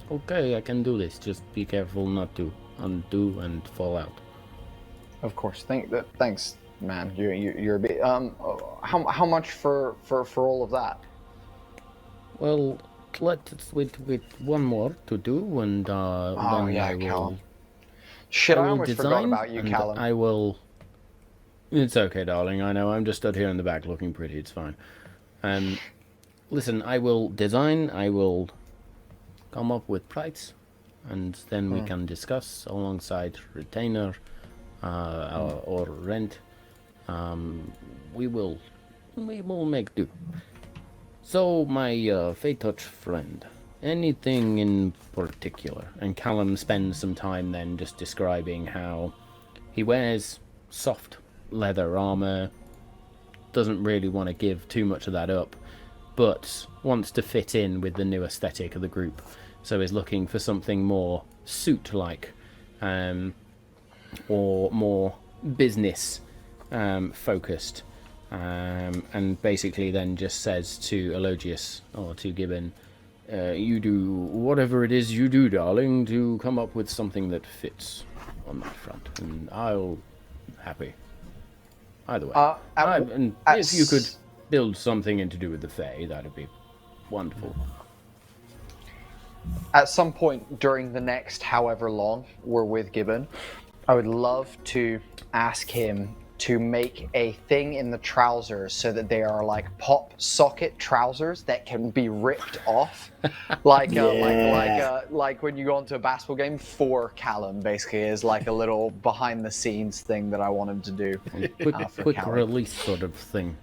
Speaker 1: Okay, I can do this. Just be careful not to undo and fall out.
Speaker 4: Of course. Thanks, man. You're a bit. How much for all of that?
Speaker 1: Well, let's with one more to do, and then I will.
Speaker 4: Callum. Shit, I almost forgot
Speaker 1: design,
Speaker 4: about you,
Speaker 1: and
Speaker 4: Callum.
Speaker 1: I will. It's okay, darling. I know. I'm just stood here in the back looking pretty. It's fine. Listen, I will design. I will come up with price, and then we can discuss alongside retainer or rent. We will make do. So, my Fey Touch friend, anything in particular? And Callum spends some time then just describing how he wears soft leather armor, doesn't really want to give too much of that up, but wants to fit in with the new aesthetic of the group, so is looking for something more suit-like, or more business focused. And basically then just says to Elogius, or to Gibbon, you do whatever it is you do, darling, to come up with something that fits on that front, and I'll happy. Either way. And if you could build something in to do with the Fae, that'd be wonderful.
Speaker 4: At some point during the next however long we're with Gibbon, I would love to ask him to make a thing in the trousers so that they are like pop socket trousers that can be ripped off, like when you go onto a basketball game. For Callum, basically, is like a little behind the scenes thing that I want him to do.
Speaker 1: Quick release sort of thing.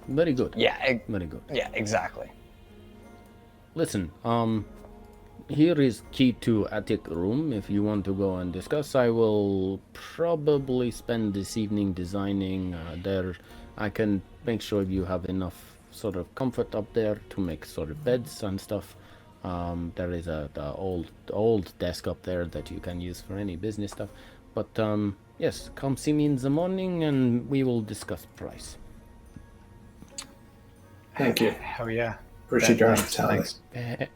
Speaker 1: Very good.
Speaker 4: Yeah.
Speaker 1: Very good.
Speaker 4: Yeah, exactly.
Speaker 1: Listen, here is key to attic room. If you want to go and discuss, I will probably spend this evening designing there. I can make sure you have enough sort of comfort up there to make sort of beds and stuff. There is the old desk up there that you can use for any business stuff. But yes, come see me in the morning and we will discuss price.
Speaker 3: Thank you.
Speaker 4: Hell yeah.
Speaker 3: Appreciate your hospitality.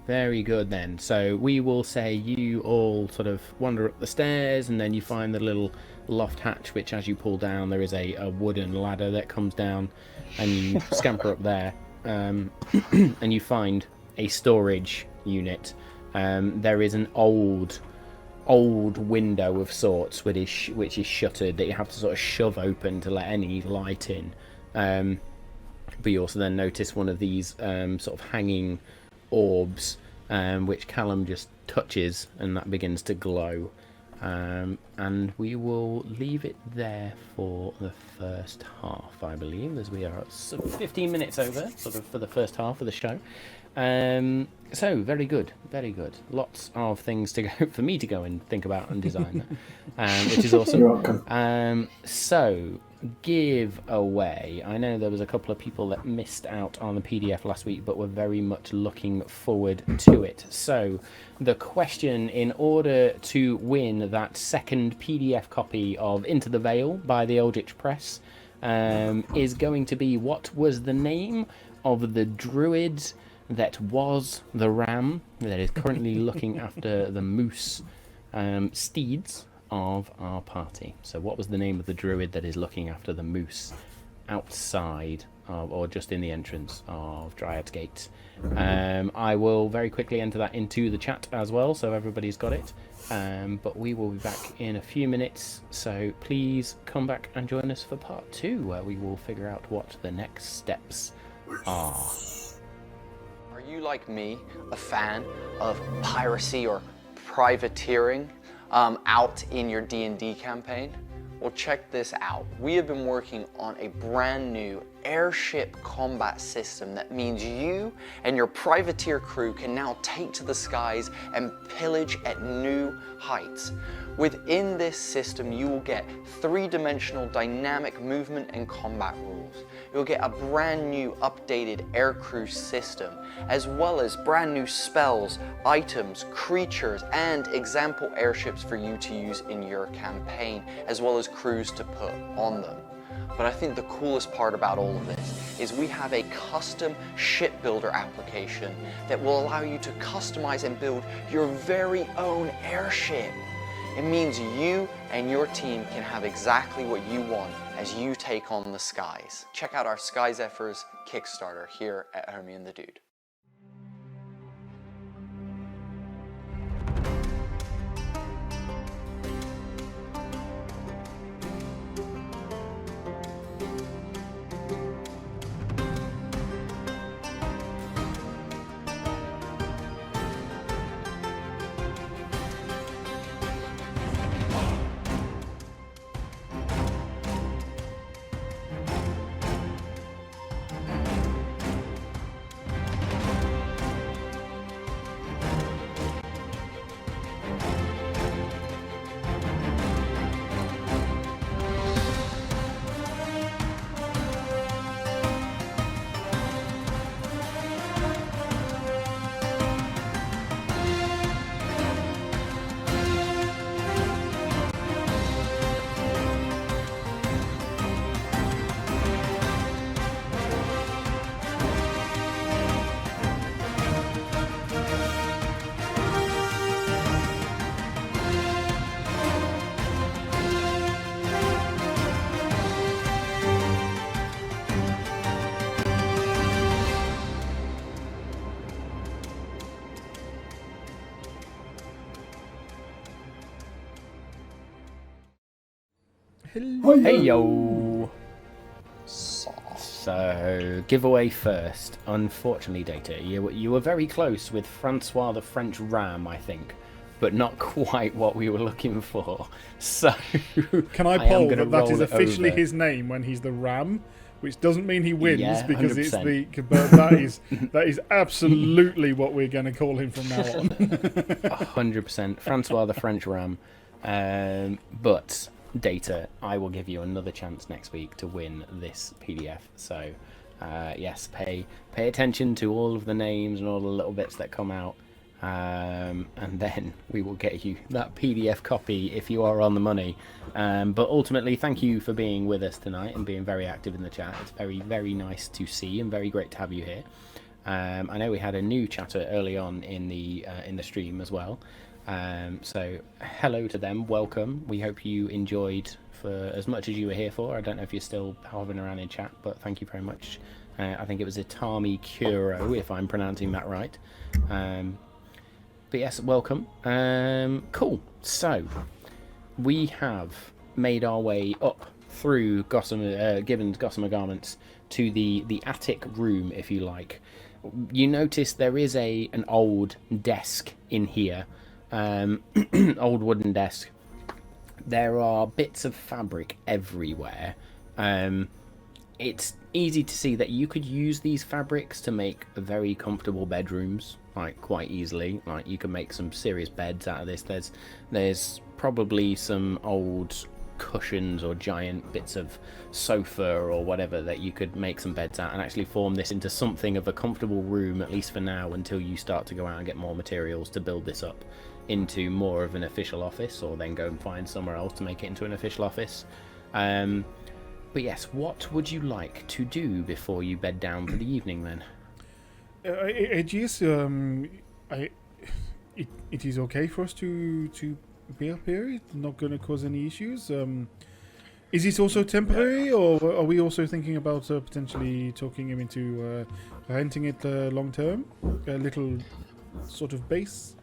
Speaker 1: Very good then. So we will say you all sort of wander up the stairs, and then you find the little loft hatch, which as you pull down there is a wooden ladder that comes down, and you scamper up there, and you find a storage unit. There is an old window of sorts which is shuttered that you have to sort of shove open to let any light in. But you also then notice one of these sort of hanging orbs, which Callum just touches, and that begins to glow. And we will leave it there for the first half, I believe, as we are at 15 minutes over, sort of, for the first half of the show. So very good. Lots of things to go for me to go and think about and design, which is awesome.
Speaker 3: You're welcome.
Speaker 1: So give away. I know there was a couple of people that missed out on the PDF last week, but were very much looking forward to it. So the question, in order to win that second PDF copy of Into the Veil by the Eldritch Press, is going to be, what was the name of the druid that was the ram that is currently looking after the moose steeds of our party? So what was the name of the druid that is looking after the moose outside of, or just in the entrance of Dryad's Gate? I will very quickly enter that into the chat as well, so everybody's got it. But we will be back in a few minutes, so please come back and join us for part 2, where we will figure out what the next steps are.
Speaker 4: Are you, like me, a fan of piracy or privateering out in your D&D campaign? Well, check this out. We have been working on a brand new airship combat system that means you and your privateer crew can now take to the skies and pillage at new heights. Within this system, you will get three-dimensional dynamic movement and combat rules. You'll get a brand new updated aircrew system, as well as brand new spells, items, creatures, and example airships for you to use in your campaign, as well as crews to put on them. But I think the coolest part about all of this is we have a custom shipbuilder application that will allow you to customize and build your very own airship. It means you and your team can have exactly what you want as you take on the skies. Check out our Sky Zephyrs Kickstarter here at Homie and the Dude.
Speaker 1: Hey yo! So, giveaway first. Unfortunately, Data, you were very close with Francois the French Ram, I think, but not quite what we were looking for. So,
Speaker 2: can I poll that is
Speaker 1: roll it
Speaker 2: officially
Speaker 1: over.
Speaker 2: his name when he's the Ram? Which doesn't mean he wins
Speaker 1: Yeah,
Speaker 2: because it's
Speaker 1: 100%.
Speaker 2: but that is absolutely what we're going to call him from now on.
Speaker 1: 100%. Francois the French Ram. But, Data, I will give you another chance next week to win this PDF. So, yes, pay attention to all of the names and all the little bits that come out. And then we will get you that PDF copy if you are on the money. But ultimately, thank you for being with us tonight and being very active in the chat. It's very, very nice to see and very great to have you here. I know we had a new chatter early on in the stream as well. So hello to them, welcome. We hope you enjoyed for as much as you were here for. I don't know if you're still hovering around in chat, but thank you very much. I think it was Itami Kuro, if I'm pronouncing that right. But yes, welcome. Cool. So we have made our way up through Gibbon's Gossamer garments to the attic room, if you like. You notice there is an old desk in here. Old wooden desk. There are bits of fabric everywhere. It's easy to see that you could use these fabrics to make very comfortable bedrooms, like quite easily. Like you can make some serious beds out of this. There's probably some old cushions or giant bits of sofa or whatever that you could make some beds out and actually form this into something of a comfortable room, at least for now, until you start to go out and get more materials to build this up into more of an official office, or then go and find somewhere else to make it into an official office. But yes, what would you like to do before you bed down for the evening then?
Speaker 2: Aegeus, it is okay for us to be up here. It's not going to cause any issues. Is it also temporary, or are we also thinking about potentially talking him into renting it long term? A little sort of base?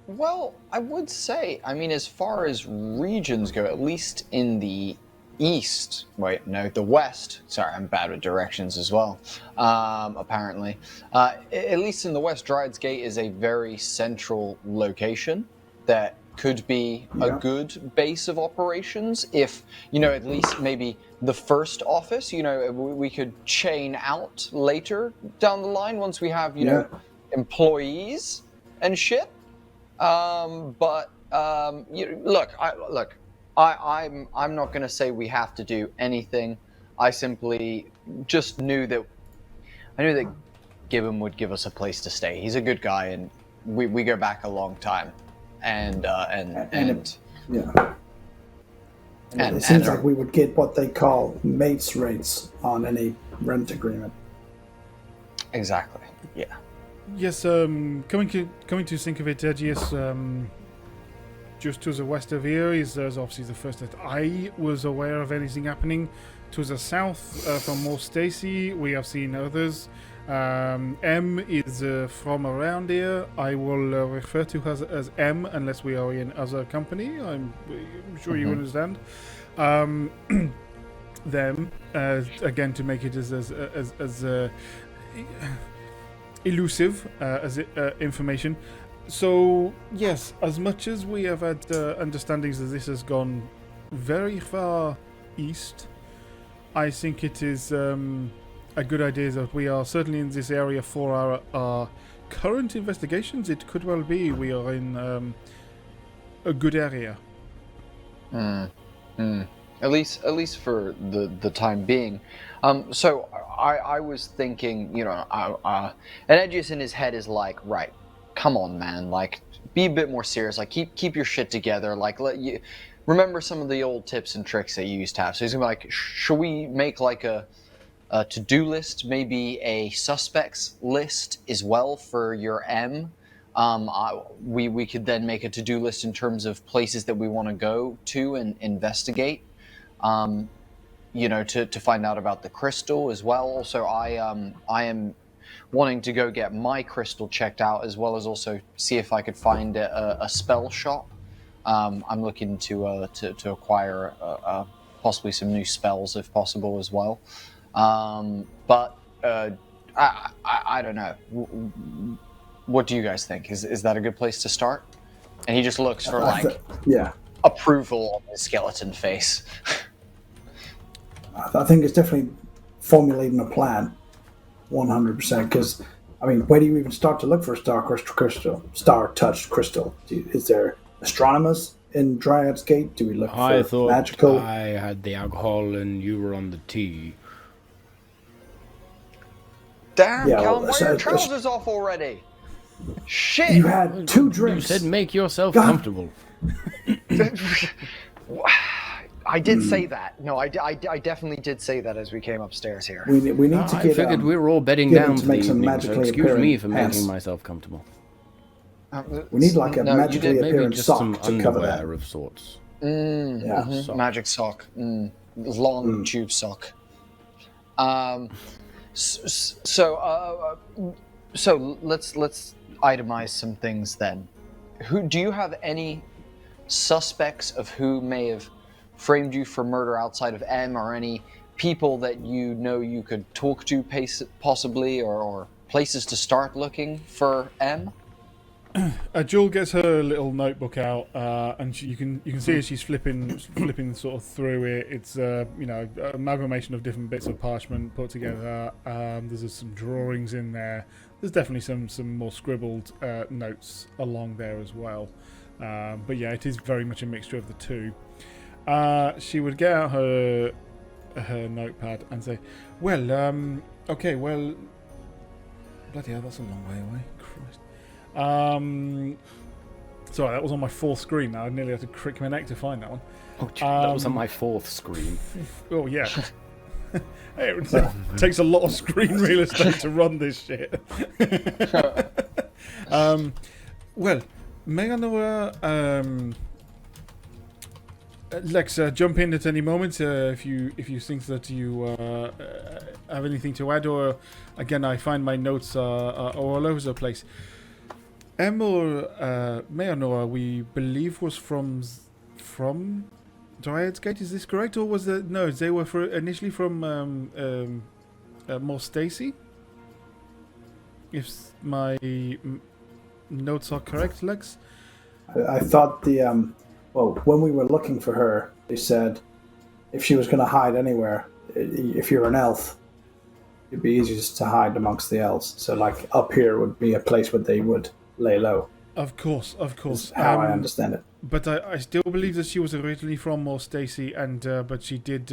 Speaker 4: Well, I would say, I mean, as far as regions go, at least in the east, the west, sorry, I'm bad with directions as well, apparently. At least in the west, Dryad's Gate is a very central location that could be a
Speaker 3: Yeah.
Speaker 4: good base of operations. If, at least maybe the first office, we could chain out later down the line once we have,
Speaker 3: Yeah.
Speaker 4: employees and shit. Look, I'm not going to say we have to do anything. I simply just knew that Gibbon would give us a place to stay. He's a good guy, and we go back a long time. And
Speaker 3: it seems like we would get what they call mates rates on any rent agreement.
Speaker 4: Exactly. Yeah.
Speaker 2: Yes, coming to think of it, Edgius, just to the west of here is obviously the first that I was aware of anything happening. To the south, from Malt Stacy, we have seen others. M is from around here. I will refer to her as M unless we are in other company. I'm sure you understand. Them, again, to make it as elusive as information. So yes, as much as we have had understandings that this has gone very far east, I think it is a good idea that we are certainly in this area for our current investigations. It could well be we are in a good area.
Speaker 4: At least for the time being. So I was thinking, and Edgius in his head is like, right, come on, man, like, be a bit more serious, like, keep your shit together, like, remember some of the old tips and tricks that you used to have. So he's gonna be like, should we make like a to-do list, maybe a suspects list as well for your M? We could then make a to-do list in terms of places that we want to go to and investigate. To find out about the crystal as well. Also, I am wanting to go get my crystal checked out, as well as also see if I could find a spell shop. I'm looking to acquire possibly some new spells if possible as well. I don't know. What do you guys think? Is that a good place to start? And he just looks for approval on his skeleton face.
Speaker 3: I think it's definitely formulating a plan, 100%. Because I mean, where do you even start to look for a star-touched crystal? Is there astronomers in Dryad's Gate? Do we look for magical?
Speaker 1: I had the alcohol and you were on the tea.
Speaker 4: Damn, Callum, why are your trousers off already? Shit!
Speaker 3: You had 2 drinks.
Speaker 1: You said make yourself comfortable.
Speaker 4: I did say that. No, I definitely did say that as we came upstairs here.
Speaker 3: We need to get.
Speaker 1: I figured we were all bedding down for the evening, so excuse me for
Speaker 3: pants.
Speaker 1: making myself comfortable.
Speaker 3: We need like a magically appearing
Speaker 1: just
Speaker 3: sock
Speaker 1: some
Speaker 3: to cover that.
Speaker 1: underwear of sorts.
Speaker 3: Sock.
Speaker 4: Magic sock. Long tube sock. So let's itemize some things then. Do you have any suspects of who may have framed you for murder outside of M, or any people that you could talk to possibly, or places to start looking for M?
Speaker 2: Jewel gets her little notebook out, and you can see as she's flipping sort of through it. It's amalgamation of different bits of parchment put together. There's some drawings in there. There's definitely some more scribbled notes along there as well. But yeah, it is very much a mixture of the two. She would get out her notepad and say, "Well, okay, well, bloody hell, that's a long way away. Christ." Sorry, that was on my 4th screen now. I nearly had to crick my neck to find that one.
Speaker 1: Oh, that was on my 4th screen.
Speaker 2: Oh, yeah. It takes a lot of screen real estate to run this shit. Well, Meganora, Lex, jump in at any moment if you think that you have anything to add, or again, I find my notes are all over the place. Emil Meganora, we believe, was from Dryad's Gate. Is this correct, or was that no? They were initially from Malt Stacy. If my notes are correct, Lex.
Speaker 3: I thought when we were looking for her, they said if she was going to hide anywhere, if you're an elf, it'd be easiest to hide amongst the elves. So, like, up here would be a place where they would lay low.
Speaker 2: Of course.
Speaker 3: That's how I understand it.
Speaker 2: But I still believe that she was originally from Mort Stacy, but she did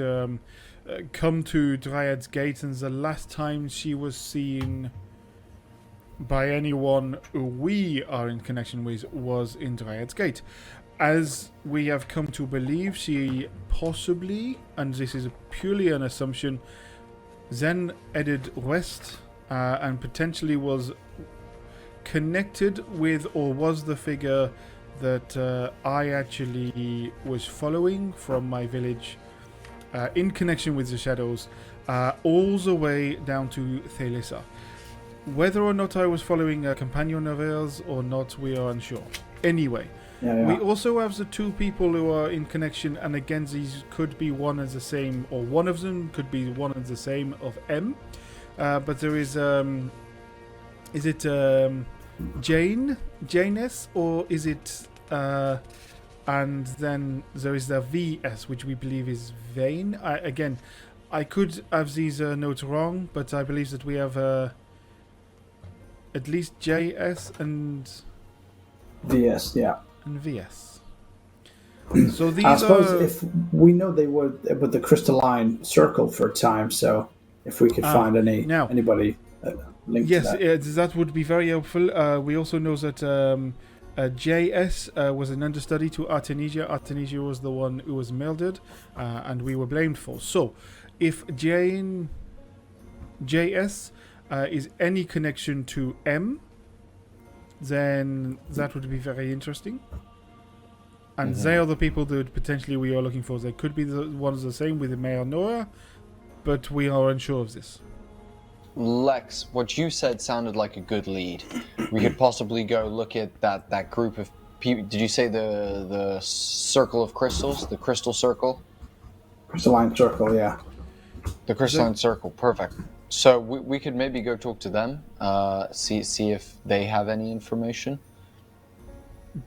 Speaker 2: come to Dryad's Gate, and the last time she was seen by anyone who we are in connection with was in Dryad's Gate. As we have come to believe, she possibly, and this is purely an assumption, then headed west and potentially was connected with, or was the figure that I actually was following from my village in connection with the shadows all the way down to Thalissa. Whether or not I was following a companion of hers or not, we are unsure. Anyway, we also have the two people who are in connection, and again, these could be one and the same, or one of them could be one and the same of M. But there is it Janus, or is it and then there is the VS, which we believe is Vane. I could have these notes wrong, but I believe that we have at least JS and
Speaker 3: VS, yeah.
Speaker 2: And VS. So these
Speaker 3: I suppose if we know they were with the crystalline circle for a time, so if we could find anybody linked to that.
Speaker 2: Yes, that would be very helpful. We also know that JS was an understudy to Artemisia. Artemisia was the one who was murdered, and we were blamed for. So, if JS is any connection to M, then that would be very interesting. And they are the people that potentially we are looking for. They could be the ones the same with the Mayor Nora, but we are unsure of this.
Speaker 4: Lex, what you said sounded like a good lead. We could possibly go look at that group of people. Did you say the circle of crystals? The crystal circle?
Speaker 3: Crystalline circle, yeah.
Speaker 4: The crystalline circle, perfect. So we could maybe go talk to them, see if they have any information.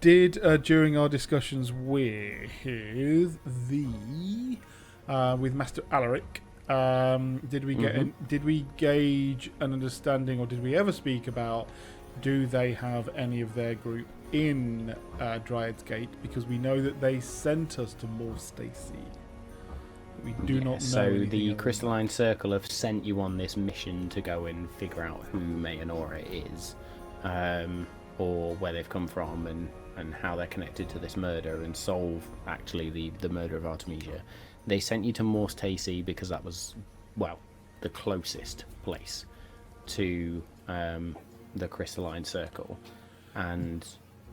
Speaker 2: Did during our discussions with with Master Alaric, did we gauge an understanding, or did we ever speak about, do they have any of their group in Dryad's Gate? Because we know that they sent us to Mort Stacy. We do not know.
Speaker 1: So the Crystalline Circle have sent you on this mission to go and figure out who Mayanora is, or where they've come from, and how they're connected to this murder, and solve actually the murder of Artemisia. They sent you to Mort Stacy because that was, well, the closest place to the Crystalline Circle,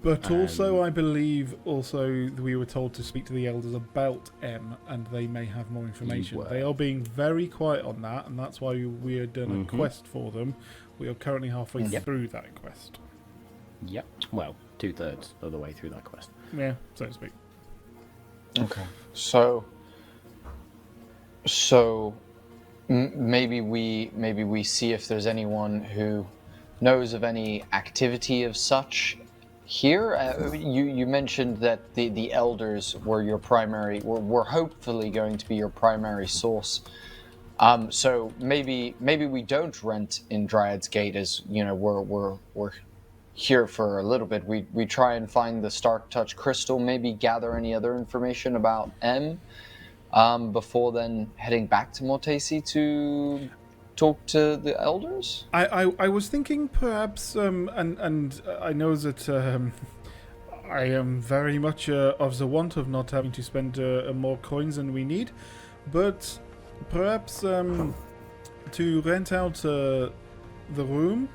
Speaker 2: But also, I believe, we were told to speak to the elders about M, and they may have more information. They are being very quiet on that, and that's why we had done a quest for them. We are currently halfway through that quest.
Speaker 1: Yep. Well, 2/3 of the way through that quest.
Speaker 2: Yeah, so to speak.
Speaker 4: Okay. So maybe we see if there's anyone who knows of any activity of such here. You mentioned that the elders were your primary, were hopefully going to be your primary source. So maybe we don't rent in Dryad's Gate, as you know, we're here for a little bit. We try and find the Stark Touch crystal, maybe gather any other information about M, before then heading back to Mortesi to talk to the elders.
Speaker 2: I was thinking perhaps, and I know that I am very much of the want of not having to spend more coins than we need, but perhaps to rent out the room,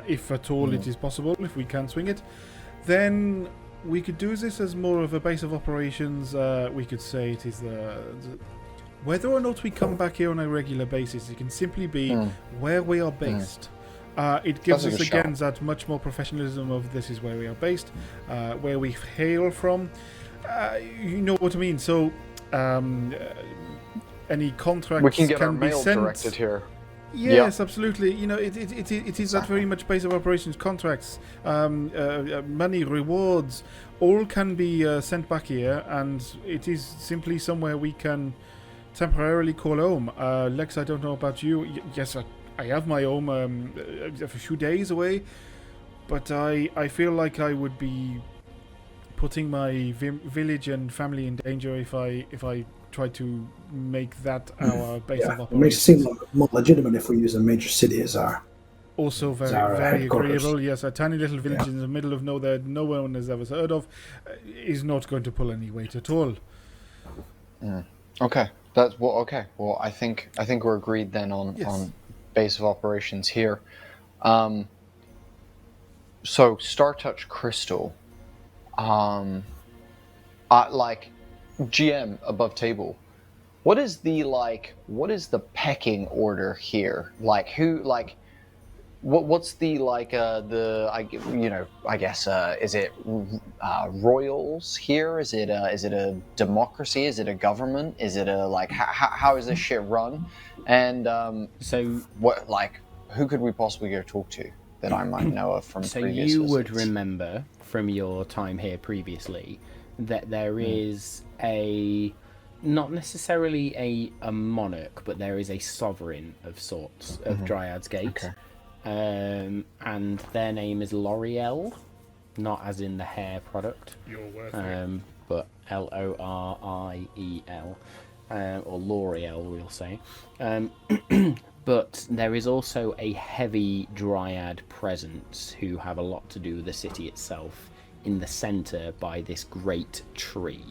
Speaker 2: if at all it is possible, if we can swing it, then we could do this as more of a base of operations. We could say it is whether or not we come back here on a regular basis, it can simply be where we are based. It gives us again that much more professionalism of this is where we are based, where we hail from. You know what I mean? So any contracts
Speaker 4: we can get our
Speaker 2: be
Speaker 4: mail
Speaker 2: sent
Speaker 4: directed here.
Speaker 2: Yes, absolutely. It is that very much base of operations contracts, money, rewards, all can be sent back here, and it is simply somewhere we can temporarily call home. Lex, I don't know about you. Yes, I have my home a few days away, but I feel like I would be putting my village and family in danger if I try to make that our base of
Speaker 3: It makes it seem
Speaker 2: operations.
Speaker 3: more legitimate if we use a major city as our
Speaker 2: Also
Speaker 3: our
Speaker 2: very
Speaker 3: headquarters.
Speaker 2: agreeable. Yes, a tiny little village in the middle of nowhere no one has ever heard of is not going to pull any weight at all.
Speaker 4: Okay, that's well. Okay, well, I think we're agreed then on base of operations here. So Star Touch Crystal, like GM above table. What is the pecking order here? Like who like. What's the I guess is it royals here? Is it a democracy? Is it a government? Is it a how is this shit run? And
Speaker 1: So
Speaker 4: who could we possibly go talk to that I might know of from previous
Speaker 1: you
Speaker 4: visits?
Speaker 1: would remember from your time here previously that there is not necessarily a monarch, but there is a sovereign of sorts of Dryad's Gate.
Speaker 4: Okay.
Speaker 1: And their name is L'Oreal, not as in the hair product,
Speaker 2: You're worth it.
Speaker 1: but Loriel, or L'Oreal, we'll say. But there is also a heavy Dryad presence who have a lot to do with the city itself in the centre by this great tree.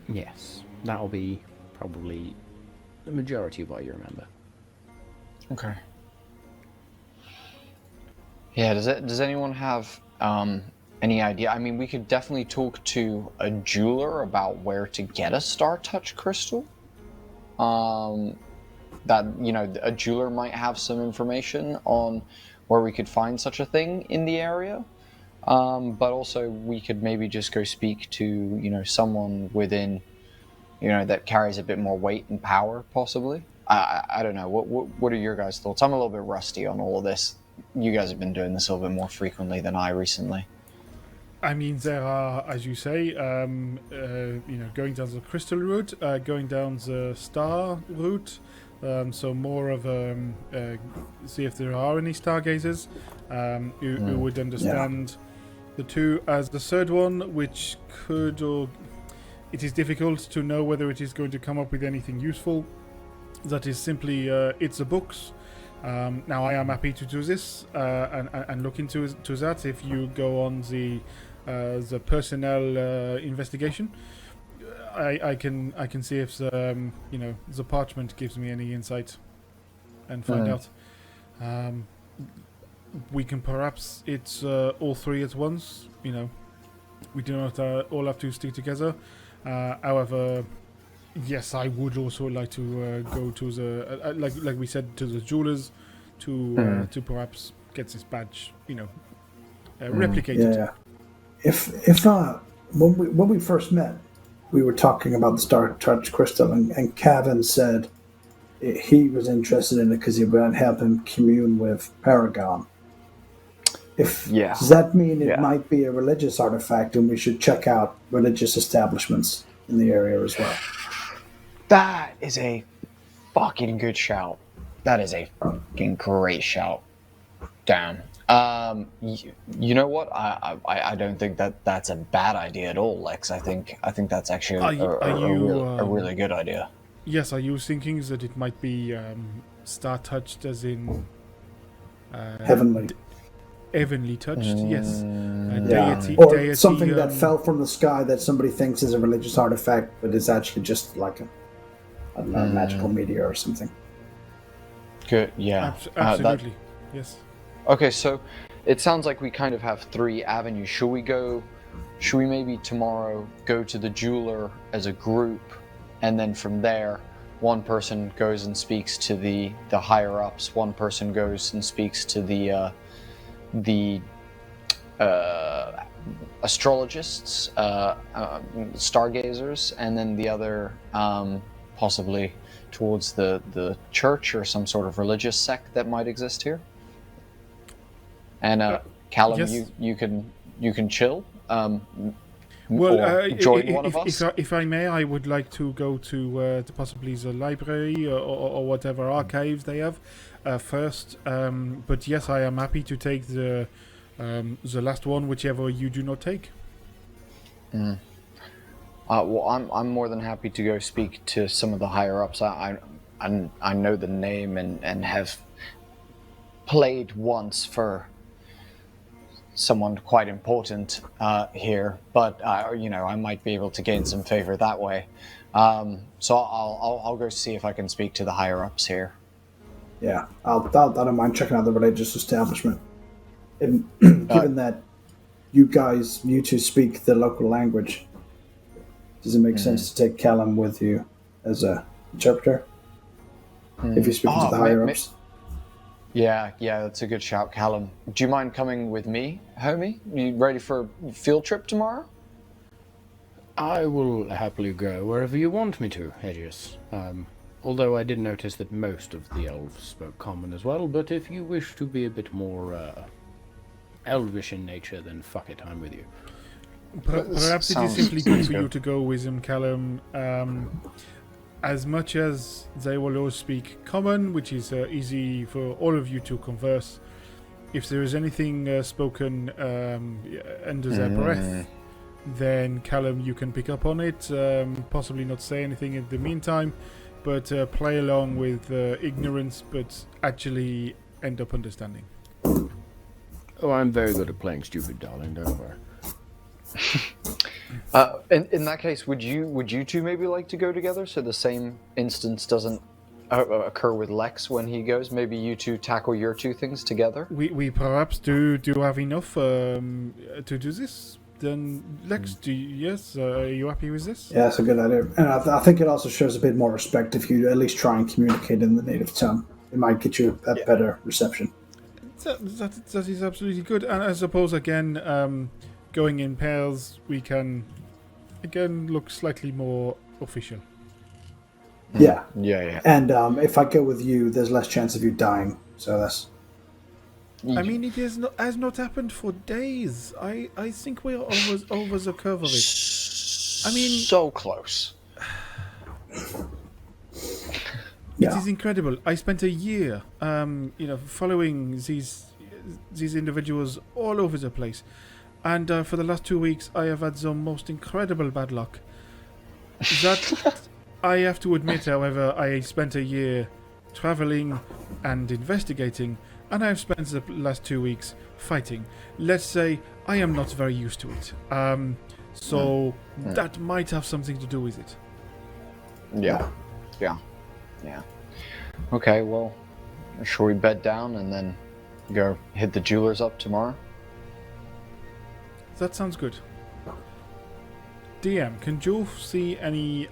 Speaker 1: Yes, that'll be probably the majority of what you remember.
Speaker 4: Okay. Yeah, does anyone have any idea? I mean, we could definitely talk to a jeweler about where to get a Star Touch crystal. That, a jeweler might have some information on where we could find such a thing in the area. But also we could maybe just go speak to, someone within that carries a bit more weight and power, possibly. I don't know. What are your guys' thoughts? I'm a little bit rusty on all of this. You guys have been doing this a little bit more frequently than I recently.
Speaker 2: I mean, there are, as you say, going down the crystal route, going down the star route. So more of see if there are any stargazers who would understand the two. As the third one, which could or it is difficult to know whether it is going to come up with anything useful. That is simply it's the books. Now I am happy to do this and look into that. If you go on the personnel investigation, I can see if the parchment gives me any insight and find out. We can perhaps it's all three at once. We do not all have to stick together. However, yes, I would also like to go to the like we said, to the jewelers to perhaps get this badge replicated.
Speaker 3: Yeah. If when we first met, we were talking about the Star Touch crystal, and Kevin said he was interested in it because it would help him commune with Paragon. Does that mean it might be a religious artifact, and we should check out religious establishments in the area as well?
Speaker 4: That is a fucking good shout. That is a fucking great shout. Damn. You know what? I don't think that's a bad idea at all, Lex. I think that's actually a really good idea.
Speaker 2: Yes, are you thinking that it might be star touched, as in heavenly touched? Yes. Deity,
Speaker 3: or something that fell from the sky that somebody thinks is a religious artifact, but is actually just like a magical meteor or something.
Speaker 4: Good. Yeah.
Speaker 2: Absolutely. Yes.
Speaker 4: Okay, so it sounds like we kind of have three avenues. Should we maybe tomorrow go to the jeweler as a group, and then from there, one person goes and speaks to the higher ups, one person goes and speaks to the astrologists, stargazers, and then the other possibly towards the church or some sort of religious sect that might exist here. And Callum,
Speaker 2: yes.
Speaker 4: you can chill.
Speaker 2: Well,
Speaker 4: or join one of us.
Speaker 2: if I may, I would like to go to possibly the library or whatever archives they have first. But yes, I am happy to take the last one, whichever you do not take.
Speaker 4: Well, I'm more than happy to go speak to some of the higher ups. I know the name and have played once for someone quite important here, but I might be able to gain some favor that way. So I'll go see if I can speak to the higher ups here.
Speaker 3: Yeah, I don't mind checking out the religious establishment. And given that you two speak the local language, does it make sense to take Callum with you as a interpreter? If you're speaking to the higher ups?
Speaker 4: Yeah, that's a good shout, Callum. Do you mind coming with me, homie? You ready for a field trip tomorrow?
Speaker 1: I will happily go wherever you want me to, Aegis. Although I did notice that most of the elves spoke common as well, but if you wish to be a bit more elvish in nature, then fuck it, I'm with you.
Speaker 2: Perhaps it is simply good for you to go with him, Callum. As much as they will all speak common, which is easy for all of you to converse, if there is anything spoken under their breath, then Callum, you can pick up on it, possibly not say anything in the meantime, but play along with ignorance, but actually end up understanding.
Speaker 1: Oh, I'm very good at playing stupid, darling, don't worry.
Speaker 4: In that case, would you two maybe like to go together so the same instance doesn't occur with Lex when he goes? Maybe you two tackle your two things together?
Speaker 2: We perhaps do have enough to do this. Then Lex, are you happy with this?
Speaker 3: Yeah, that's a good idea. And I think it also shows a bit more respect if you at least try and communicate in the native tongue. It might get you a better reception.
Speaker 2: That is absolutely good. And I suppose, again, going in pairs, we can, again, look slightly more official.
Speaker 3: Yeah.
Speaker 4: Yeah.
Speaker 3: And if I go with you, there's less chance of you dying. So that's...
Speaker 2: I mean, it has not happened for days. I think we're over the curve of it. I mean...
Speaker 4: So close.
Speaker 2: It is incredible. I spent a year, following these individuals all over the place. And for the last 2 weeks, I have had the most incredible bad luck. That I have to admit, however, I spent a year traveling and investigating, and I have spent the last 2 weeks fighting. Let's say I am not very used to it. So that might have something to do with it.
Speaker 4: Yeah. Okay, well, shall we bed down and then go hit the jewelers up tomorrow?
Speaker 2: That sounds good. DM, can Joe see any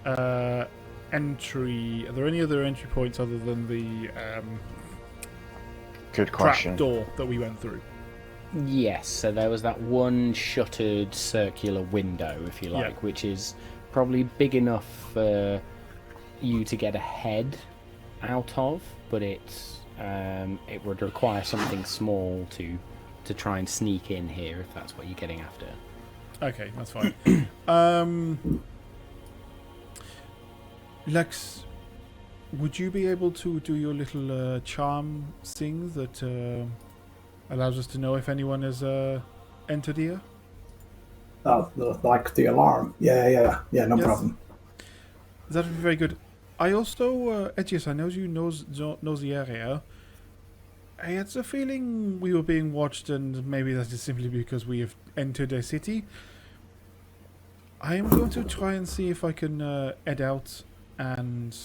Speaker 2: entry? Are there any other entry points other than the
Speaker 4: good question.
Speaker 2: Trap door that we went through?
Speaker 1: Yes, so there was that one shuttered circular window, if you like, which is probably big enough for you to get a head out of, but it would require something small to try and sneak in here, if that's what you're getting after.
Speaker 2: Okay, that's fine. Lex, would you be able to do your little charm thing that allows us to know if anyone has entered here?
Speaker 3: Like the alarm. Yeah, no problem.
Speaker 2: That would be very good. I also, Edgius, I know you knows the area. I had the feeling we were being watched, and maybe that is simply because we have entered a city. I am going to try and see if I can head out and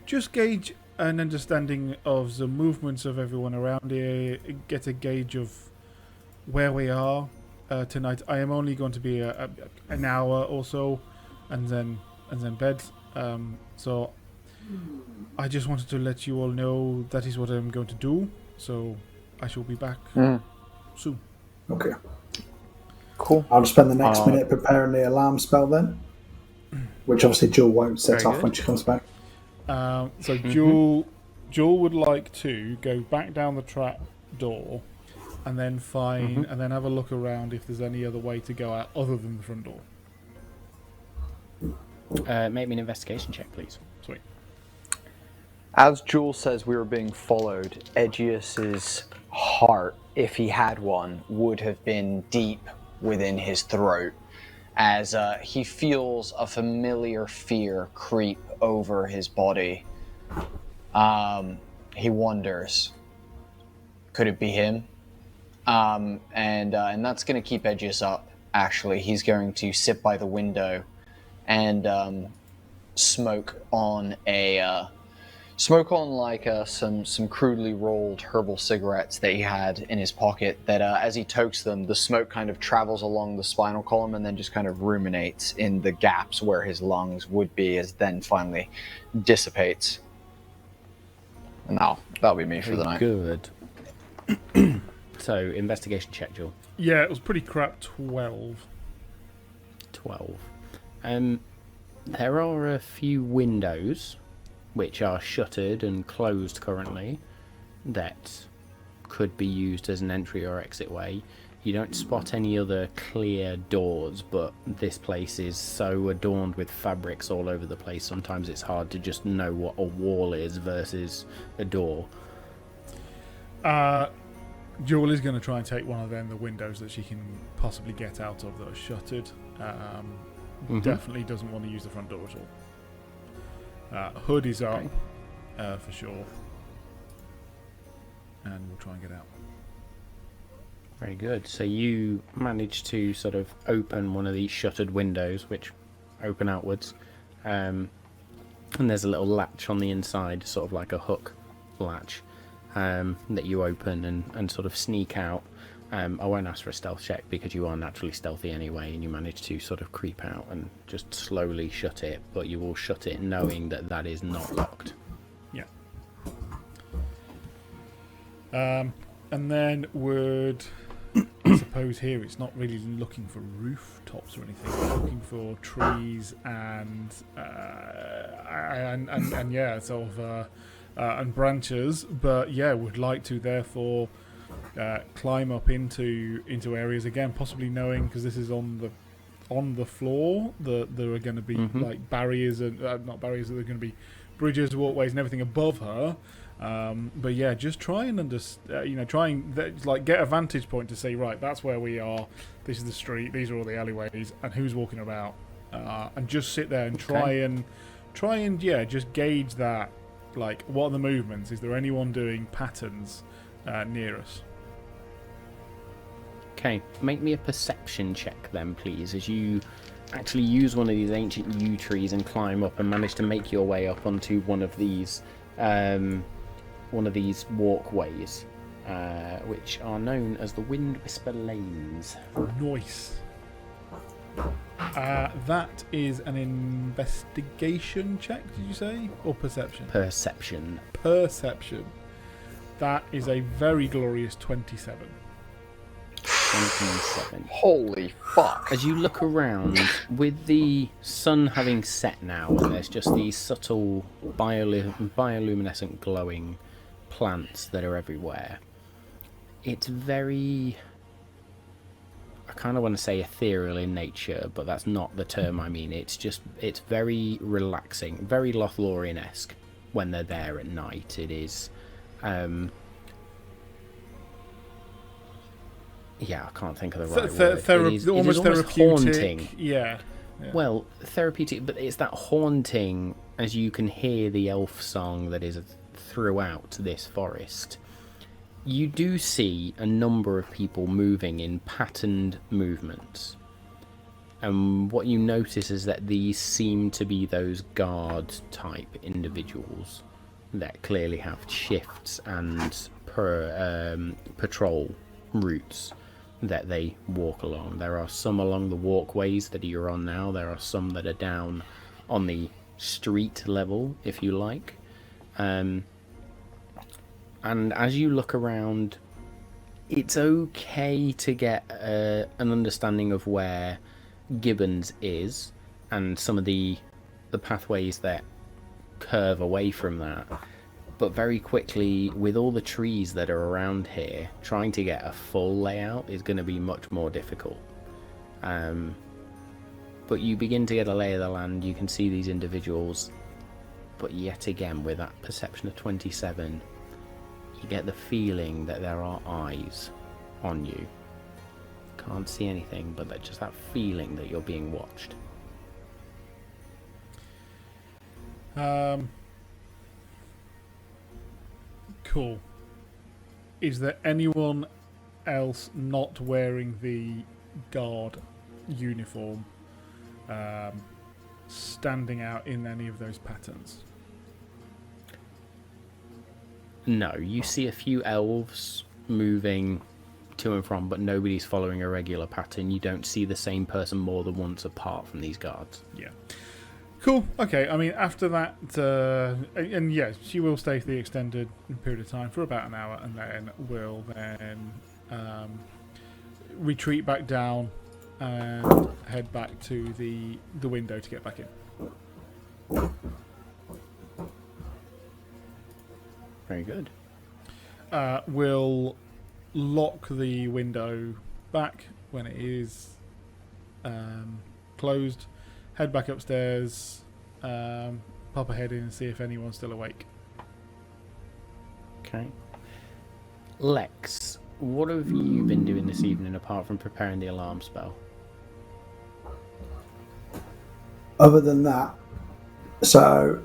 Speaker 2: just gauge an understanding of the movements of everyone around here, get a gauge of where we are tonight. I am only going to be an hour or so, and then bed. So I just wanted to let you all know that is what I'm going to do. So I shall be back soon.
Speaker 3: Okay.
Speaker 4: Cool.
Speaker 3: I'll spend the next minute preparing the alarm spell then. which obviously Jewel won't set
Speaker 1: Very
Speaker 3: off
Speaker 1: good.
Speaker 3: when she comes back.
Speaker 2: So Jewel would like to go back down the trap door, and then find and then have a look around if there's any other way to go out other than the front door.
Speaker 1: Make me an investigation check, please.
Speaker 2: Sweet.
Speaker 4: As Jules says we were being followed, Aegeus's heart, if he had one, would have been deep within his throat as he feels a familiar fear creep over his body. He wonders, could it be him? And that's going to keep Aegeus up, actually. He's going to sit by the window and smoke on some crudely rolled herbal cigarettes that he had in his pocket, that as he tokes them, the smoke kind of travels along the spinal column and then just kind of ruminates in the gaps where his lungs would be, as then finally dissipates. And that'll be me for the night.
Speaker 1: Good. So, investigation check, Joel.
Speaker 2: Yeah, it was pretty crap. 12.
Speaker 1: 12. There are a few windows which are shuttered and closed currently that could be used as an entry or exit way. You don't spot any other clear doors, but this place is so adorned with fabrics all over the place, sometimes it's hard to just know what a wall is versus a door.
Speaker 2: Jewel is going to try and take one of the windows that she can possibly get out of that are shuttered. Definitely doesn't want to use the front door at all. Hood is up, for sure. And we'll try and get out.
Speaker 1: Very good. So you manage to sort of open one of these shuttered windows, which open outwards. And there's a little latch on the inside, sort of like a hook latch, that you open and sort of sneak out. I won't ask for a stealth check because you are naturally stealthy anyway, and you manage to sort of creep out and just slowly shut it, but you will shut it knowing that that is not locked.
Speaker 2: Yeah. And then would... I suppose here it's not really looking for rooftops or anything. It's looking for trees and yeah, sort of and branches. But yeah, would like to therefore climb up into areas again, possibly knowing, because this is on the floor, that there are going to be like barriers and not barriers. There are going to be bridges, walkways, and everything above her. But yeah, just try and get a vantage point to say, right, that's where we are. This is the street. These are all the alleyways, and who's walking about, and just sit there and try and just gauge that. Like, what are the movements? Is there anyone doing patterns near us?
Speaker 1: Okay, make me a perception check then, please, as you actually use one of these ancient yew trees and climb up and manage to make your way up onto one of these walkways, which are known as the Wind Whisper Lanes.
Speaker 2: Nice. That is an investigation check, did you say? Or perception?
Speaker 1: Perception.
Speaker 2: Perception. That is a very glorious 27.
Speaker 1: 27.
Speaker 4: Holy fuck.
Speaker 1: As you look around, with the sun having set now, and there's just these subtle bioluminescent glowing plants that are everywhere, it's very... I kind of want to say ethereal in nature, but that's not the term I mean. It's very relaxing, very Lothlorien-esque when they're there at night. It is... yeah, I can't think of the right word. It is almost haunting.
Speaker 2: Yeah.
Speaker 1: Well, therapeutic, but it's that haunting as you can hear the elf song that is throughout this forest. You do see a number of people moving in patterned movements. And what you notice is that these seem to be those guard-type individuals that clearly have shifts and patrol routes that they walk along. There are some along the walkways that you're on now. There are some that are down on the street level, if you like. And as you look around, it's okay to get an understanding of where Gibbon's is and some of the the pathways that curve away from that. But very quickly, with all the trees that are around here, trying to get a full layout is going to be much more difficult. But you begin to get a lay of the land. You can see these individuals, but yet again, with that perception of 27, you get the feeling that there are eyes on you. Can't see anything, but just that feeling that you're being watched.
Speaker 2: Cool. Is there anyone else not wearing the guard uniform standing out in any of those patterns?
Speaker 1: No, you see a few elves moving to and from, but nobody's following a regular pattern. You don't see the same person more than once apart from these guards.
Speaker 2: Yeah. Cool. Okay. I mean, after that, and yes, she will stay for the extended period of time for about an hour, and then will then retreat back down and head back to the window to get back in.
Speaker 1: Very good.
Speaker 2: We'll lock the window back when it is closed. Head back upstairs, pop a head in and see if anyone's still awake.
Speaker 1: Okay. Lex, what have you been doing this evening apart from preparing the alarm spell?
Speaker 3: Other than that, so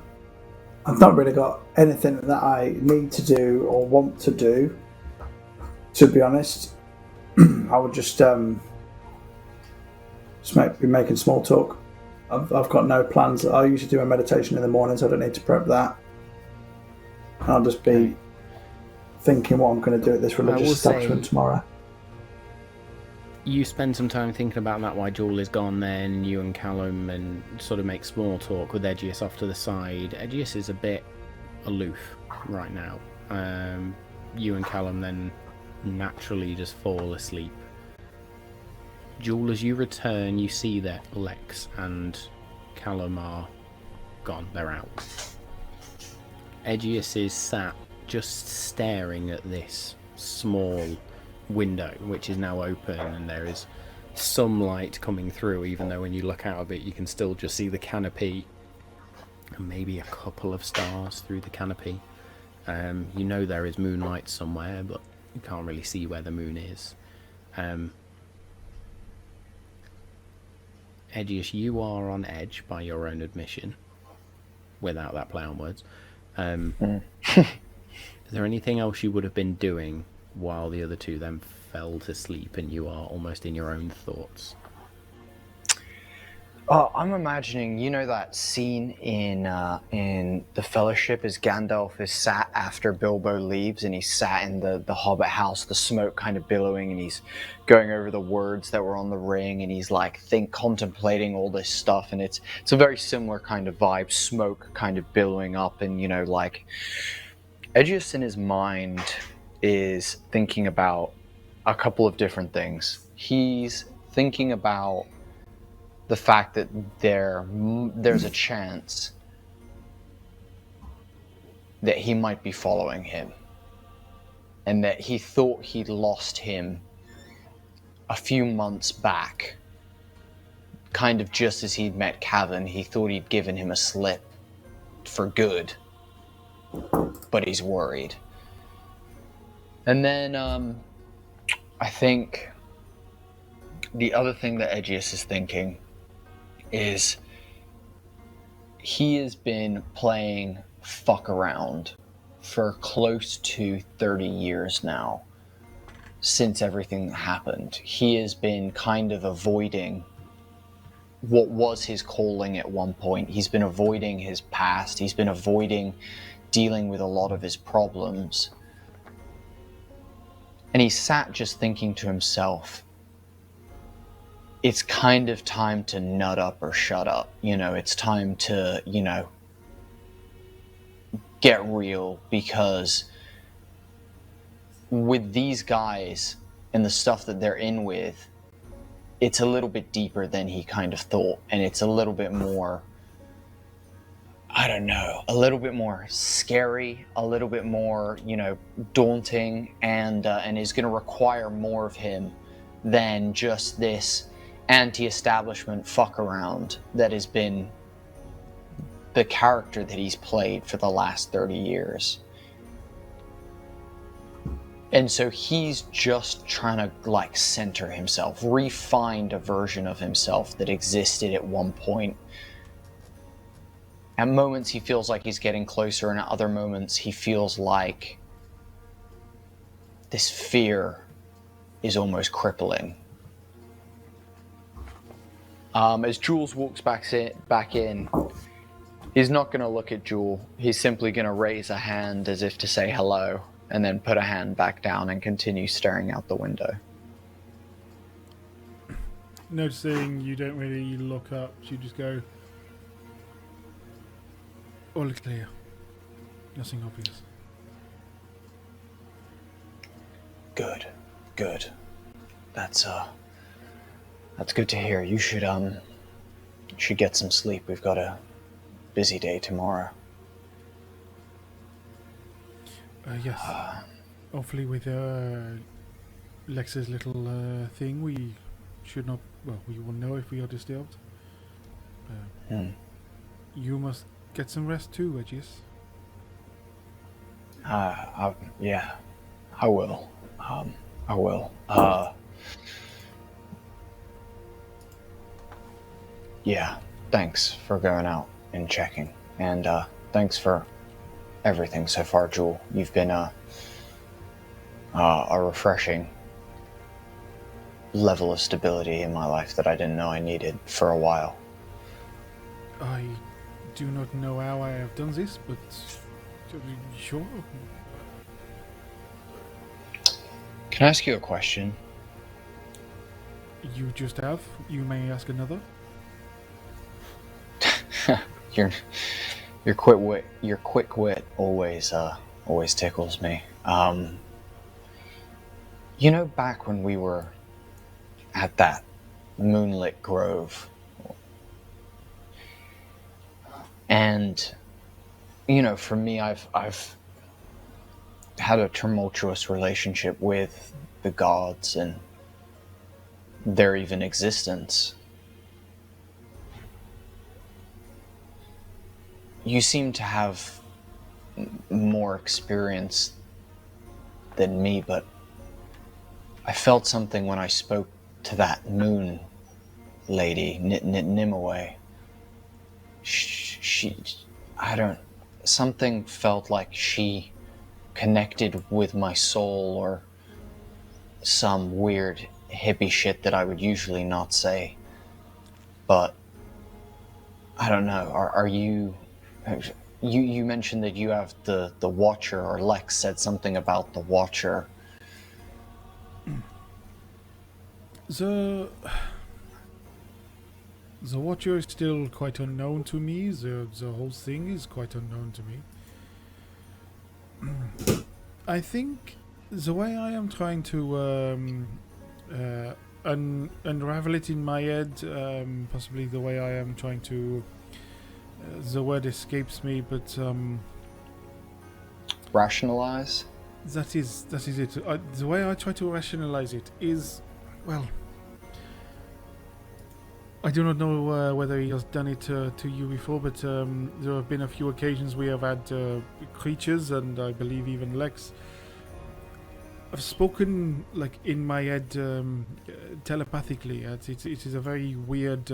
Speaker 3: I've not really got anything that I need to do or want to do, to be honest. I would just be making small talk. I've got no plans. I usually do a meditation in the morning, so I don't need to prep that. I'll just be thinking what I'm going to do at this religious establishment tomorrow.
Speaker 1: You spend some time thinking about that while Jewel is gone, then you and Callum and sort of make small talk with Edgius off to the side. Edgius is a bit aloof right now. You and Callum then naturally just fall asleep. Jewel, as you return, you see that Lex and Callum are gone. They're out. Edgius is sat just staring at this small window, which is now open, and there is some light coming through, even though when you look out of it, you can still just see the canopy and maybe a couple of stars through the canopy. You know there is moonlight somewhere, but you can't really see where the moon is. Edgius, you are on edge by your own admission, without that play on words. Is there anything else you would have been doing while the other two then fell to sleep and you are almost in your own thoughts?
Speaker 4: I'm imagining, you know, that scene in The Fellowship as Gandalf is sat after Bilbo leaves, and he's sat in the Hobbit house, the smoke kind of billowing, and he's going over the words that were on the ring, and he's like contemplating all this stuff, and it's a very similar kind of vibe, smoke kind of billowing up, and, you know, like Edgius in his mind is thinking about a couple of different things. He's thinking about the fact that there's a chance that he might be following him, and that he thought he'd lost him a few months back, kind of just as he'd met Cavan. He thought he'd given him a slip for good, but he's worried. And then I think the other thing that Edgius is thinking is he has been playing fuck around for close to 30 years now, since everything happened. He has been kind of avoiding what was his calling at one point. He's been avoiding his past. He's been avoiding dealing with a lot of his problems. And he sat just thinking to himself, it's kind of time to nut up or shut up. You know, it's time to, you know, get real, because with these guys and the stuff that they're in with, it's a little bit deeper than he kind of thought, and it's a little bit more I don't know, a little bit more scary, a little bit more, daunting, and is going to require more of him than just this anti-establishment fuck around that has been the character that he's played for the last 30 years. And so he's just trying to center himself, re-find a version of himself that existed at one point. At moments he feels like he's getting closer, and at other moments he feels like this fear is almost crippling. As Jules walks back in, he's not going to look at Jewel. He's simply going to raise a hand as if to say hello, and then put a hand back down and continue staring out the window.
Speaker 2: Noticing you don't really look up, you just go, all clear. Nothing obvious.
Speaker 4: Good. That's good to hear. You should get some sleep. We've got a busy day tomorrow.
Speaker 2: Yes. Hopefully with Lex's little thing, we should not... Well, we will know if we are disturbed. You must get some rest too, Regis.
Speaker 4: Yeah, I will. I will. Yeah, thanks for going out and checking. And thanks for everything so far, Jewel. You've been a refreshing level of stability in my life that I didn't know I needed for a while.
Speaker 2: I do not know how I have done this, but sure.
Speaker 4: Can I ask you a question?
Speaker 2: You just have. You may ask another.
Speaker 4: Your quick wit always tickles me. Back when we were at that moonlit grove, and for me, I've had a tumultuous relationship with the gods and their even existence. You seem to have more experience than me, but I felt something when I spoke to that moon lady, Nimue. Something felt like she connected with my soul, or some weird hippie shit that I would usually not say. But I don't know, are you... You mentioned that you have the Watcher, or Lex said something about the Watcher.
Speaker 2: The Watcher is still quite unknown to me. The whole thing is quite unknown to me. I think the way I am trying to unravel it in my head, possibly the way I am trying to... the word escapes me, but...
Speaker 4: rationalize?
Speaker 2: That is it. The way I try to rationalize it is... Well... I do not know whether he has done it to you before, but there have been a few occasions we have had creatures, and I believe even Lex. I've spoken in my head telepathically. It is a very weird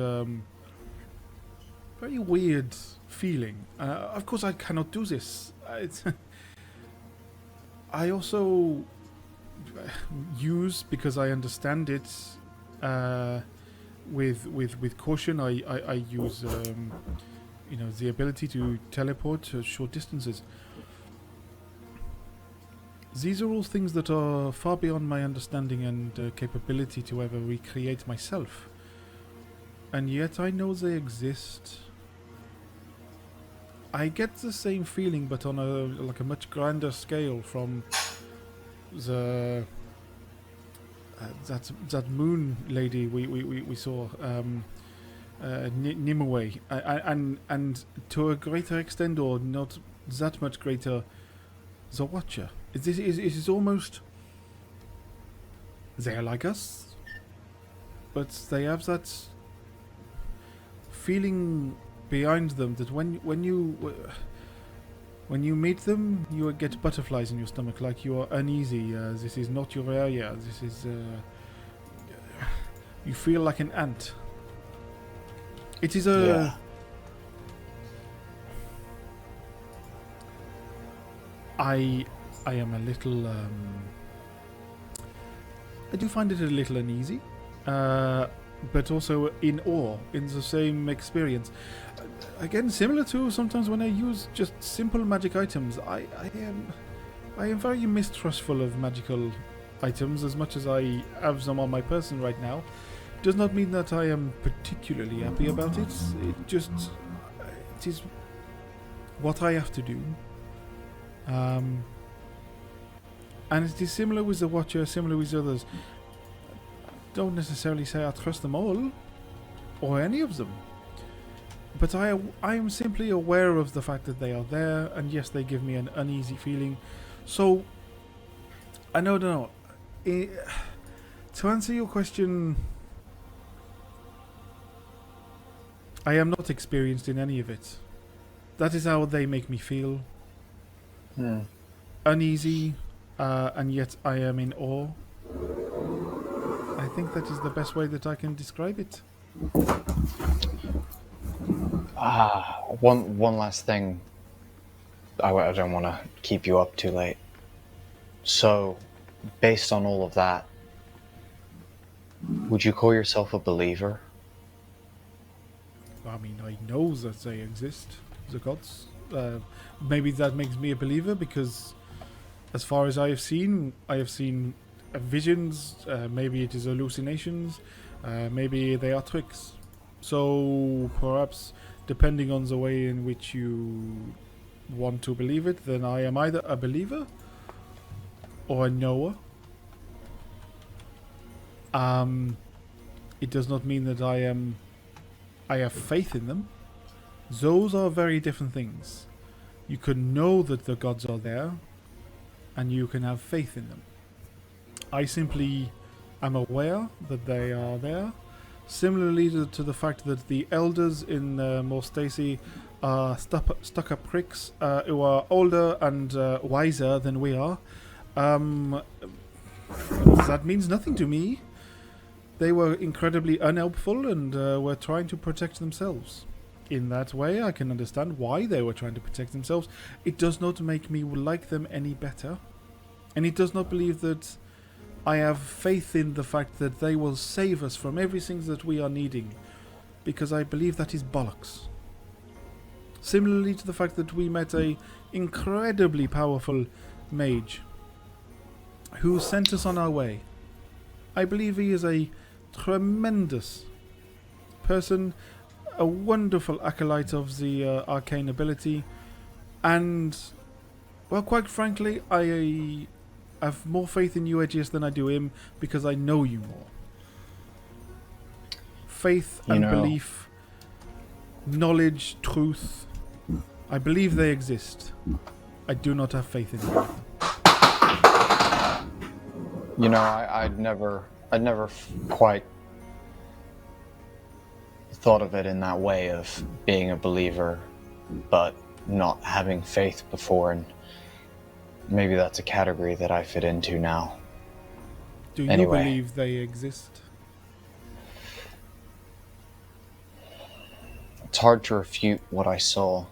Speaker 2: feeling. Of course, I cannot do this. I also use, because I understand it, with caution. I use the ability to teleport short distances. These are all things that are far beyond my understanding and capability to ever recreate myself. And yet I know they exist. I get the same feeling, but on a much grander scale, from the that moon lady we saw. Nimue, and to a greater extent, or not that much greater, the Watcher. It is almost. They are like us, but they have that feeling behind them that when you meet them, you get butterflies in your stomach, like you are uneasy. This is not your area. This is. You feel like an ant. It is a.
Speaker 4: Yeah.
Speaker 2: I am a little. I do find it a little uneasy, but also in awe in the same experience. Again, similar to sometimes when I use just simple magic items, I am very mistrustful of magical items as much as I have them on my person right now. Does not mean that I am particularly happy about it. It is what I have to do. And it is similar with the Watcher, similar with others. Don't necessarily say I trust them all, or any of them. But I am simply aware of the fact that they are there, and yes, they give me an uneasy feeling. So, I don't know. To answer your question, I am not experienced in any of it. That is how they make me feel. Uneasy, and yet I am in awe. I think that is the best way that I can describe it.
Speaker 4: One last thing. I don't want to keep you up too late. So, based on all of that, would you call yourself a believer?
Speaker 2: I mean, I know that they exist, the gods. Maybe that makes me a believer because, as far as I have seen visions. Maybe it is hallucinations. Maybe they are tricks. So perhaps, depending on the way in which you want to believe it, then I am either a believer or a knower. It does not mean that I have faith in them. Those are very different things. You can know that the gods are there, and you can have faith in them. I simply am aware that they are there. Similarly to the fact that the elders in Morstacy are stuck-up pricks who are older and wiser than we are. That means nothing to me. They were incredibly unhelpful and were trying to protect themselves. In that way, I can understand why they were trying to protect themselves. It does not make me like them any better. And it does not believe that I have faith in the fact that they will save us from everything that we are needing. Because I believe that is bollocks. Similarly to the fact that we met a incredibly powerful mage who sent us on our way. I believe he is a tremendous person, a wonderful acolyte of the arcane ability, and, well, quite frankly, I have more faith in you, Aegeus, than I do him, because I know you more. Faith and belief, knowledge, truth, I believe they exist. I do not have faith in them.
Speaker 4: You know, I'd never quite thought of it in that way of being a believer, but not having faith before, and maybe that's a category that I fit into now.
Speaker 2: Do you
Speaker 4: Anyway.
Speaker 2: believe they exist?
Speaker 4: It's hard to refute what I saw.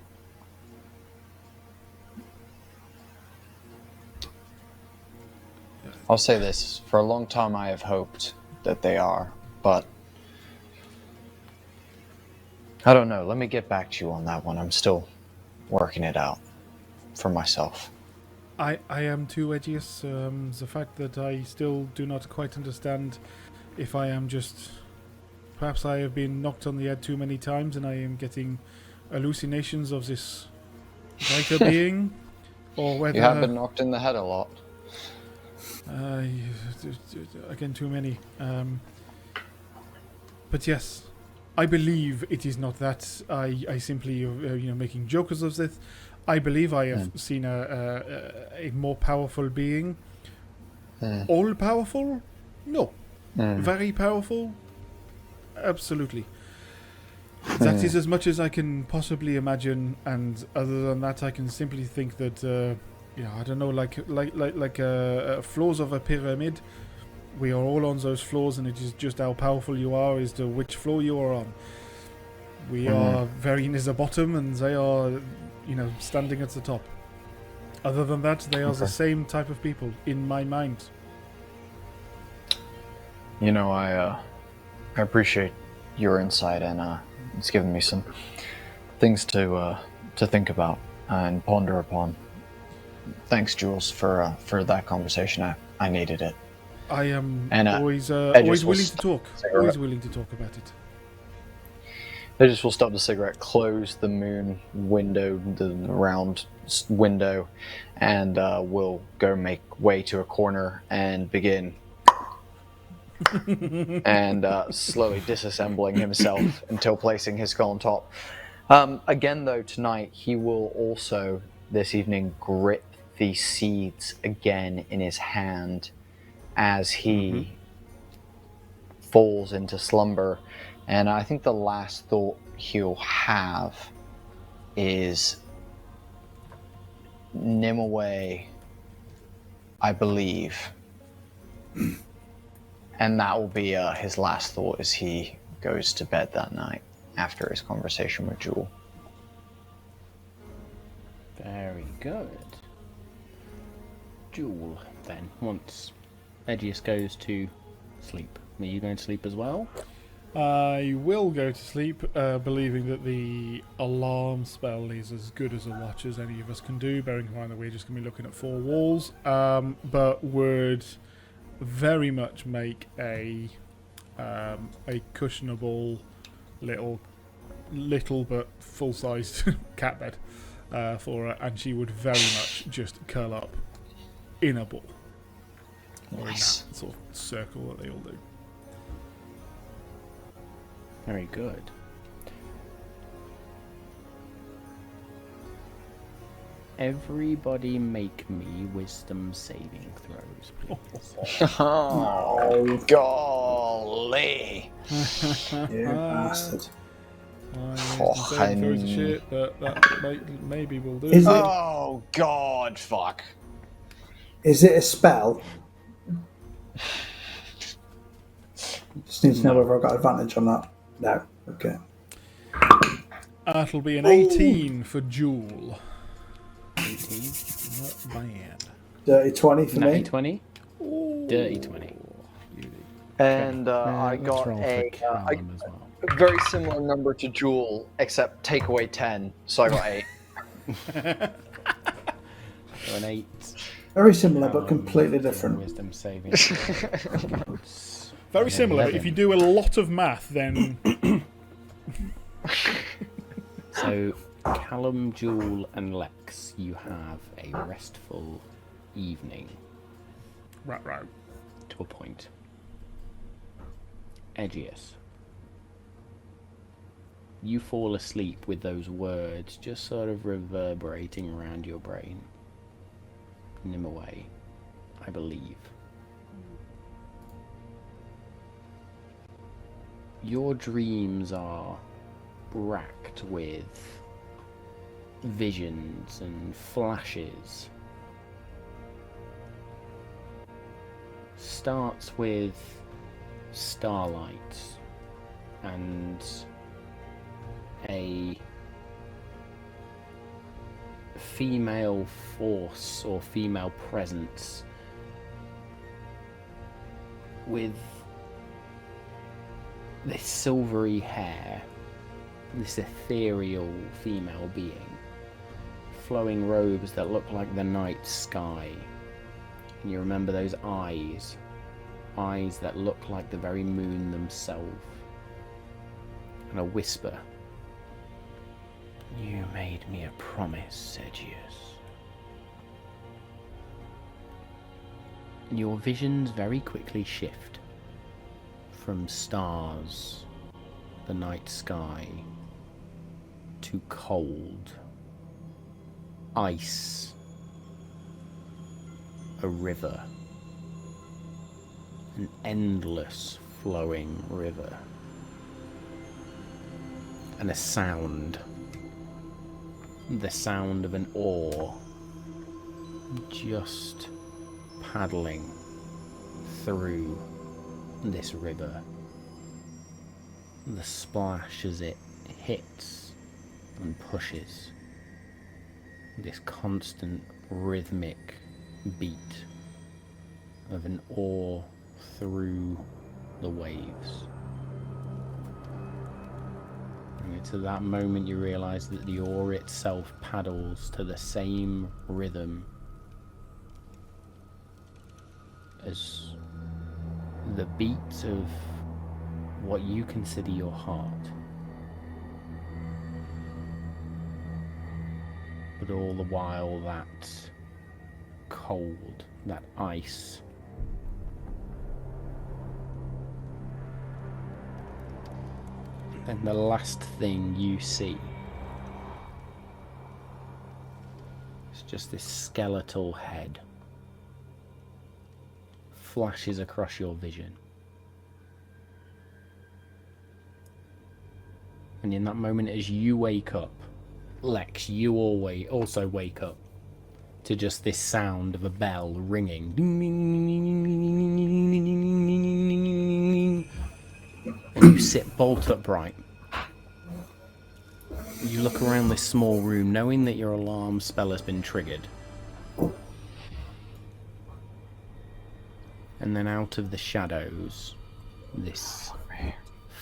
Speaker 4: I'll say this, for a long time I have hoped that they are, but I don't know. Let me get back to you on that one. I'm still working it out for myself.
Speaker 2: I am too, Aegeus. The fact that I still do not quite understand if I am just... Perhaps I have been knocked on the head too many times and I am getting hallucinations of this greater being, or whether...
Speaker 4: You have been knocked in the head a lot.
Speaker 2: Again, too many. But yes, I believe it is not that. I simply, making jokes of this. I believe I have seen a more powerful being. All powerful? No. Very powerful? Absolutely. That is as much as I can possibly imagine, and other than that, I can simply think that, I don't know, like floors of a pyramid. We are all on those floors, and it is just how powerful you are as to which floor you are on. We are very near the bottom, and they are, standing at the top. Other than that, they are the same type of people in my mind.
Speaker 4: I appreciate your insight, and it's given me some things to think about and ponder upon. Thanks, Jules, for that conversation. I needed it.
Speaker 2: I am always willing to talk. Always willing to talk about it.
Speaker 4: Edges will stop the cigarette, close the moon window, the round window, and will go make way to a corner and begin and slowly disassembling himself until placing his skull on top. Again, though, tonight he will also, this evening, grip the seeds again in his hand as he falls into slumber. And I think the last thought he'll have is Nimue, I believe. And that will be his last thought as he goes to bed that night after his conversation with Jewel.
Speaker 1: Very good. Jewel, then, once Edgius goes to sleep. Are you going to sleep as well?
Speaker 2: I will go to sleep, believing that the alarm spell is as good as a watch as any of us can do, bearing in mind that we're just going to be looking at 4 walls, but would very much make a cushionable little but full-sized cat bed for her, and she would very much just curl up in a ball. Or
Speaker 4: Nice.
Speaker 2: in that sort of circle that they all do.
Speaker 1: Very good. Everybody make me wisdom saving throws, please.
Speaker 4: Oh, golly.
Speaker 3: You bastard.
Speaker 2: Saving throws are shit, but that maybe will do.
Speaker 3: Is it?
Speaker 4: Oh, God, fuck.
Speaker 3: Is it a spell? Just need to know whether I got advantage on that. No. Okay.
Speaker 2: That'll be an 18 for Jewel.
Speaker 1: 18.
Speaker 2: Not bad.
Speaker 3: Dirty 20 for
Speaker 1: Natty
Speaker 3: me.
Speaker 1: 20. Dirty 20.
Speaker 4: And I
Speaker 1: Let's
Speaker 4: got
Speaker 1: roll for Callum as well.
Speaker 4: a very similar number to Jewel, except take away 10, so I got 8.
Speaker 1: So an 8.
Speaker 3: Very similar, but completely different.
Speaker 1: Wisdom saving.
Speaker 2: Very similar, but if you do a lot of math, then...
Speaker 1: So, Callum, Jewel, and Lex, you have a restful evening
Speaker 2: Right.
Speaker 1: to a point. Edgius, you fall asleep with those words just sort of reverberating around your brain. Nimue, I believe. Your dreams are racked with visions and flashes. Starts with starlight and a female force or female presence with this silvery hair, this ethereal female being, flowing robes that look like the night sky. And you remember those eyes that look like the very moon themselves. And a whisper. You made me a promise, Sergius. Your visions very quickly shift from stars the night sky to cold, ice, a river, an endless flowing river, and a sound, the sound of an oar just paddling through this river. The splash as it hits and pushes, this constant rhythmic beat of an oar through the waves. And it's at that moment you realise that the oar itself paddles to the same rhythm as the beat of what you consider your heart. But all the while that cold, that ice, and the last thing you see is just this skeletal head flashes across your vision. And in that moment, as you wake up, Lex, you also wake up to just this sound of a bell ringing. And you sit bolt upright. You look around this small room, knowing that your alarm spell has been triggered. And then out of the shadows, this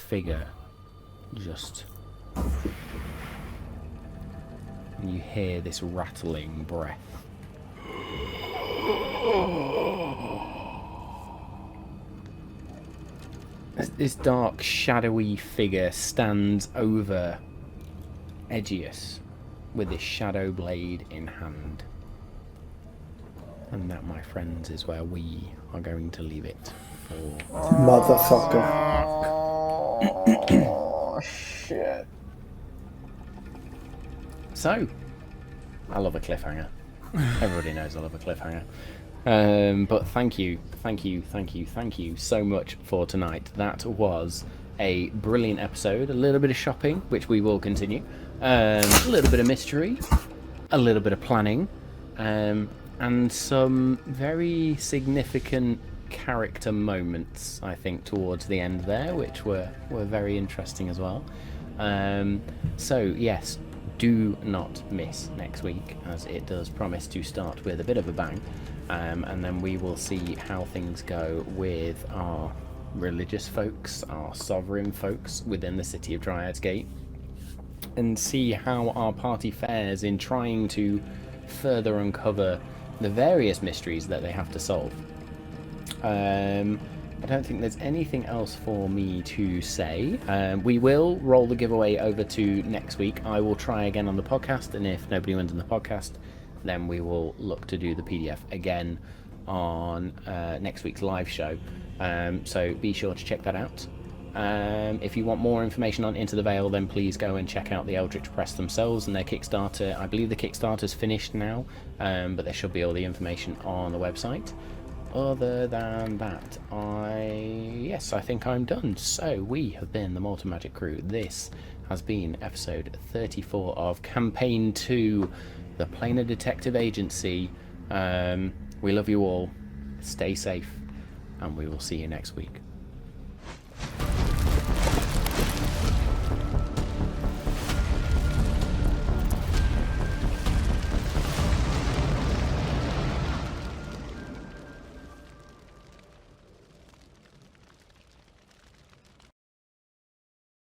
Speaker 1: figure just... and you hear this rattling breath. This dark, shadowy figure stands over Aegeus with his shadow blade in hand. And that, my friends, is where we are going to leave it for...
Speaker 3: Motherfucker.
Speaker 4: Oh, shit.
Speaker 1: So, I love a cliffhanger. Everybody knows I love a cliffhanger. But thank you so much for tonight. That was a brilliant episode. A little bit of shopping, which we will continue. A little bit of mystery. A little bit of planning. And some very significant character moments, I think, towards the end there, which were very interesting as well. So, yes, do not miss next week, as it does promise to start with a bit of a bang. And then we will see how things go with our religious folks, our sovereign folks within the city of Dryad's Gate, and see how our party fares in trying to further uncover the various mysteries that they have to solve. I don't think there's anything else for me to say. We will roll the giveaway over to next week. I will try again on the podcast, and if nobody wins on the podcast, then we will look to do the PDF again on next week's live show. So be sure to check that out. If you want more information on Into the Veil, then please go and check out the Eldritch Press themselves and their Kickstarter. I believe the Kickstarter's finished now, but there should be all the information on the website. Other than that, I think I'm done. So we have been the Malt and Magic crew. This has been episode 34 of Campaign 2, the Planar Detective Agency. We love you all. Stay safe, and we will see you next week.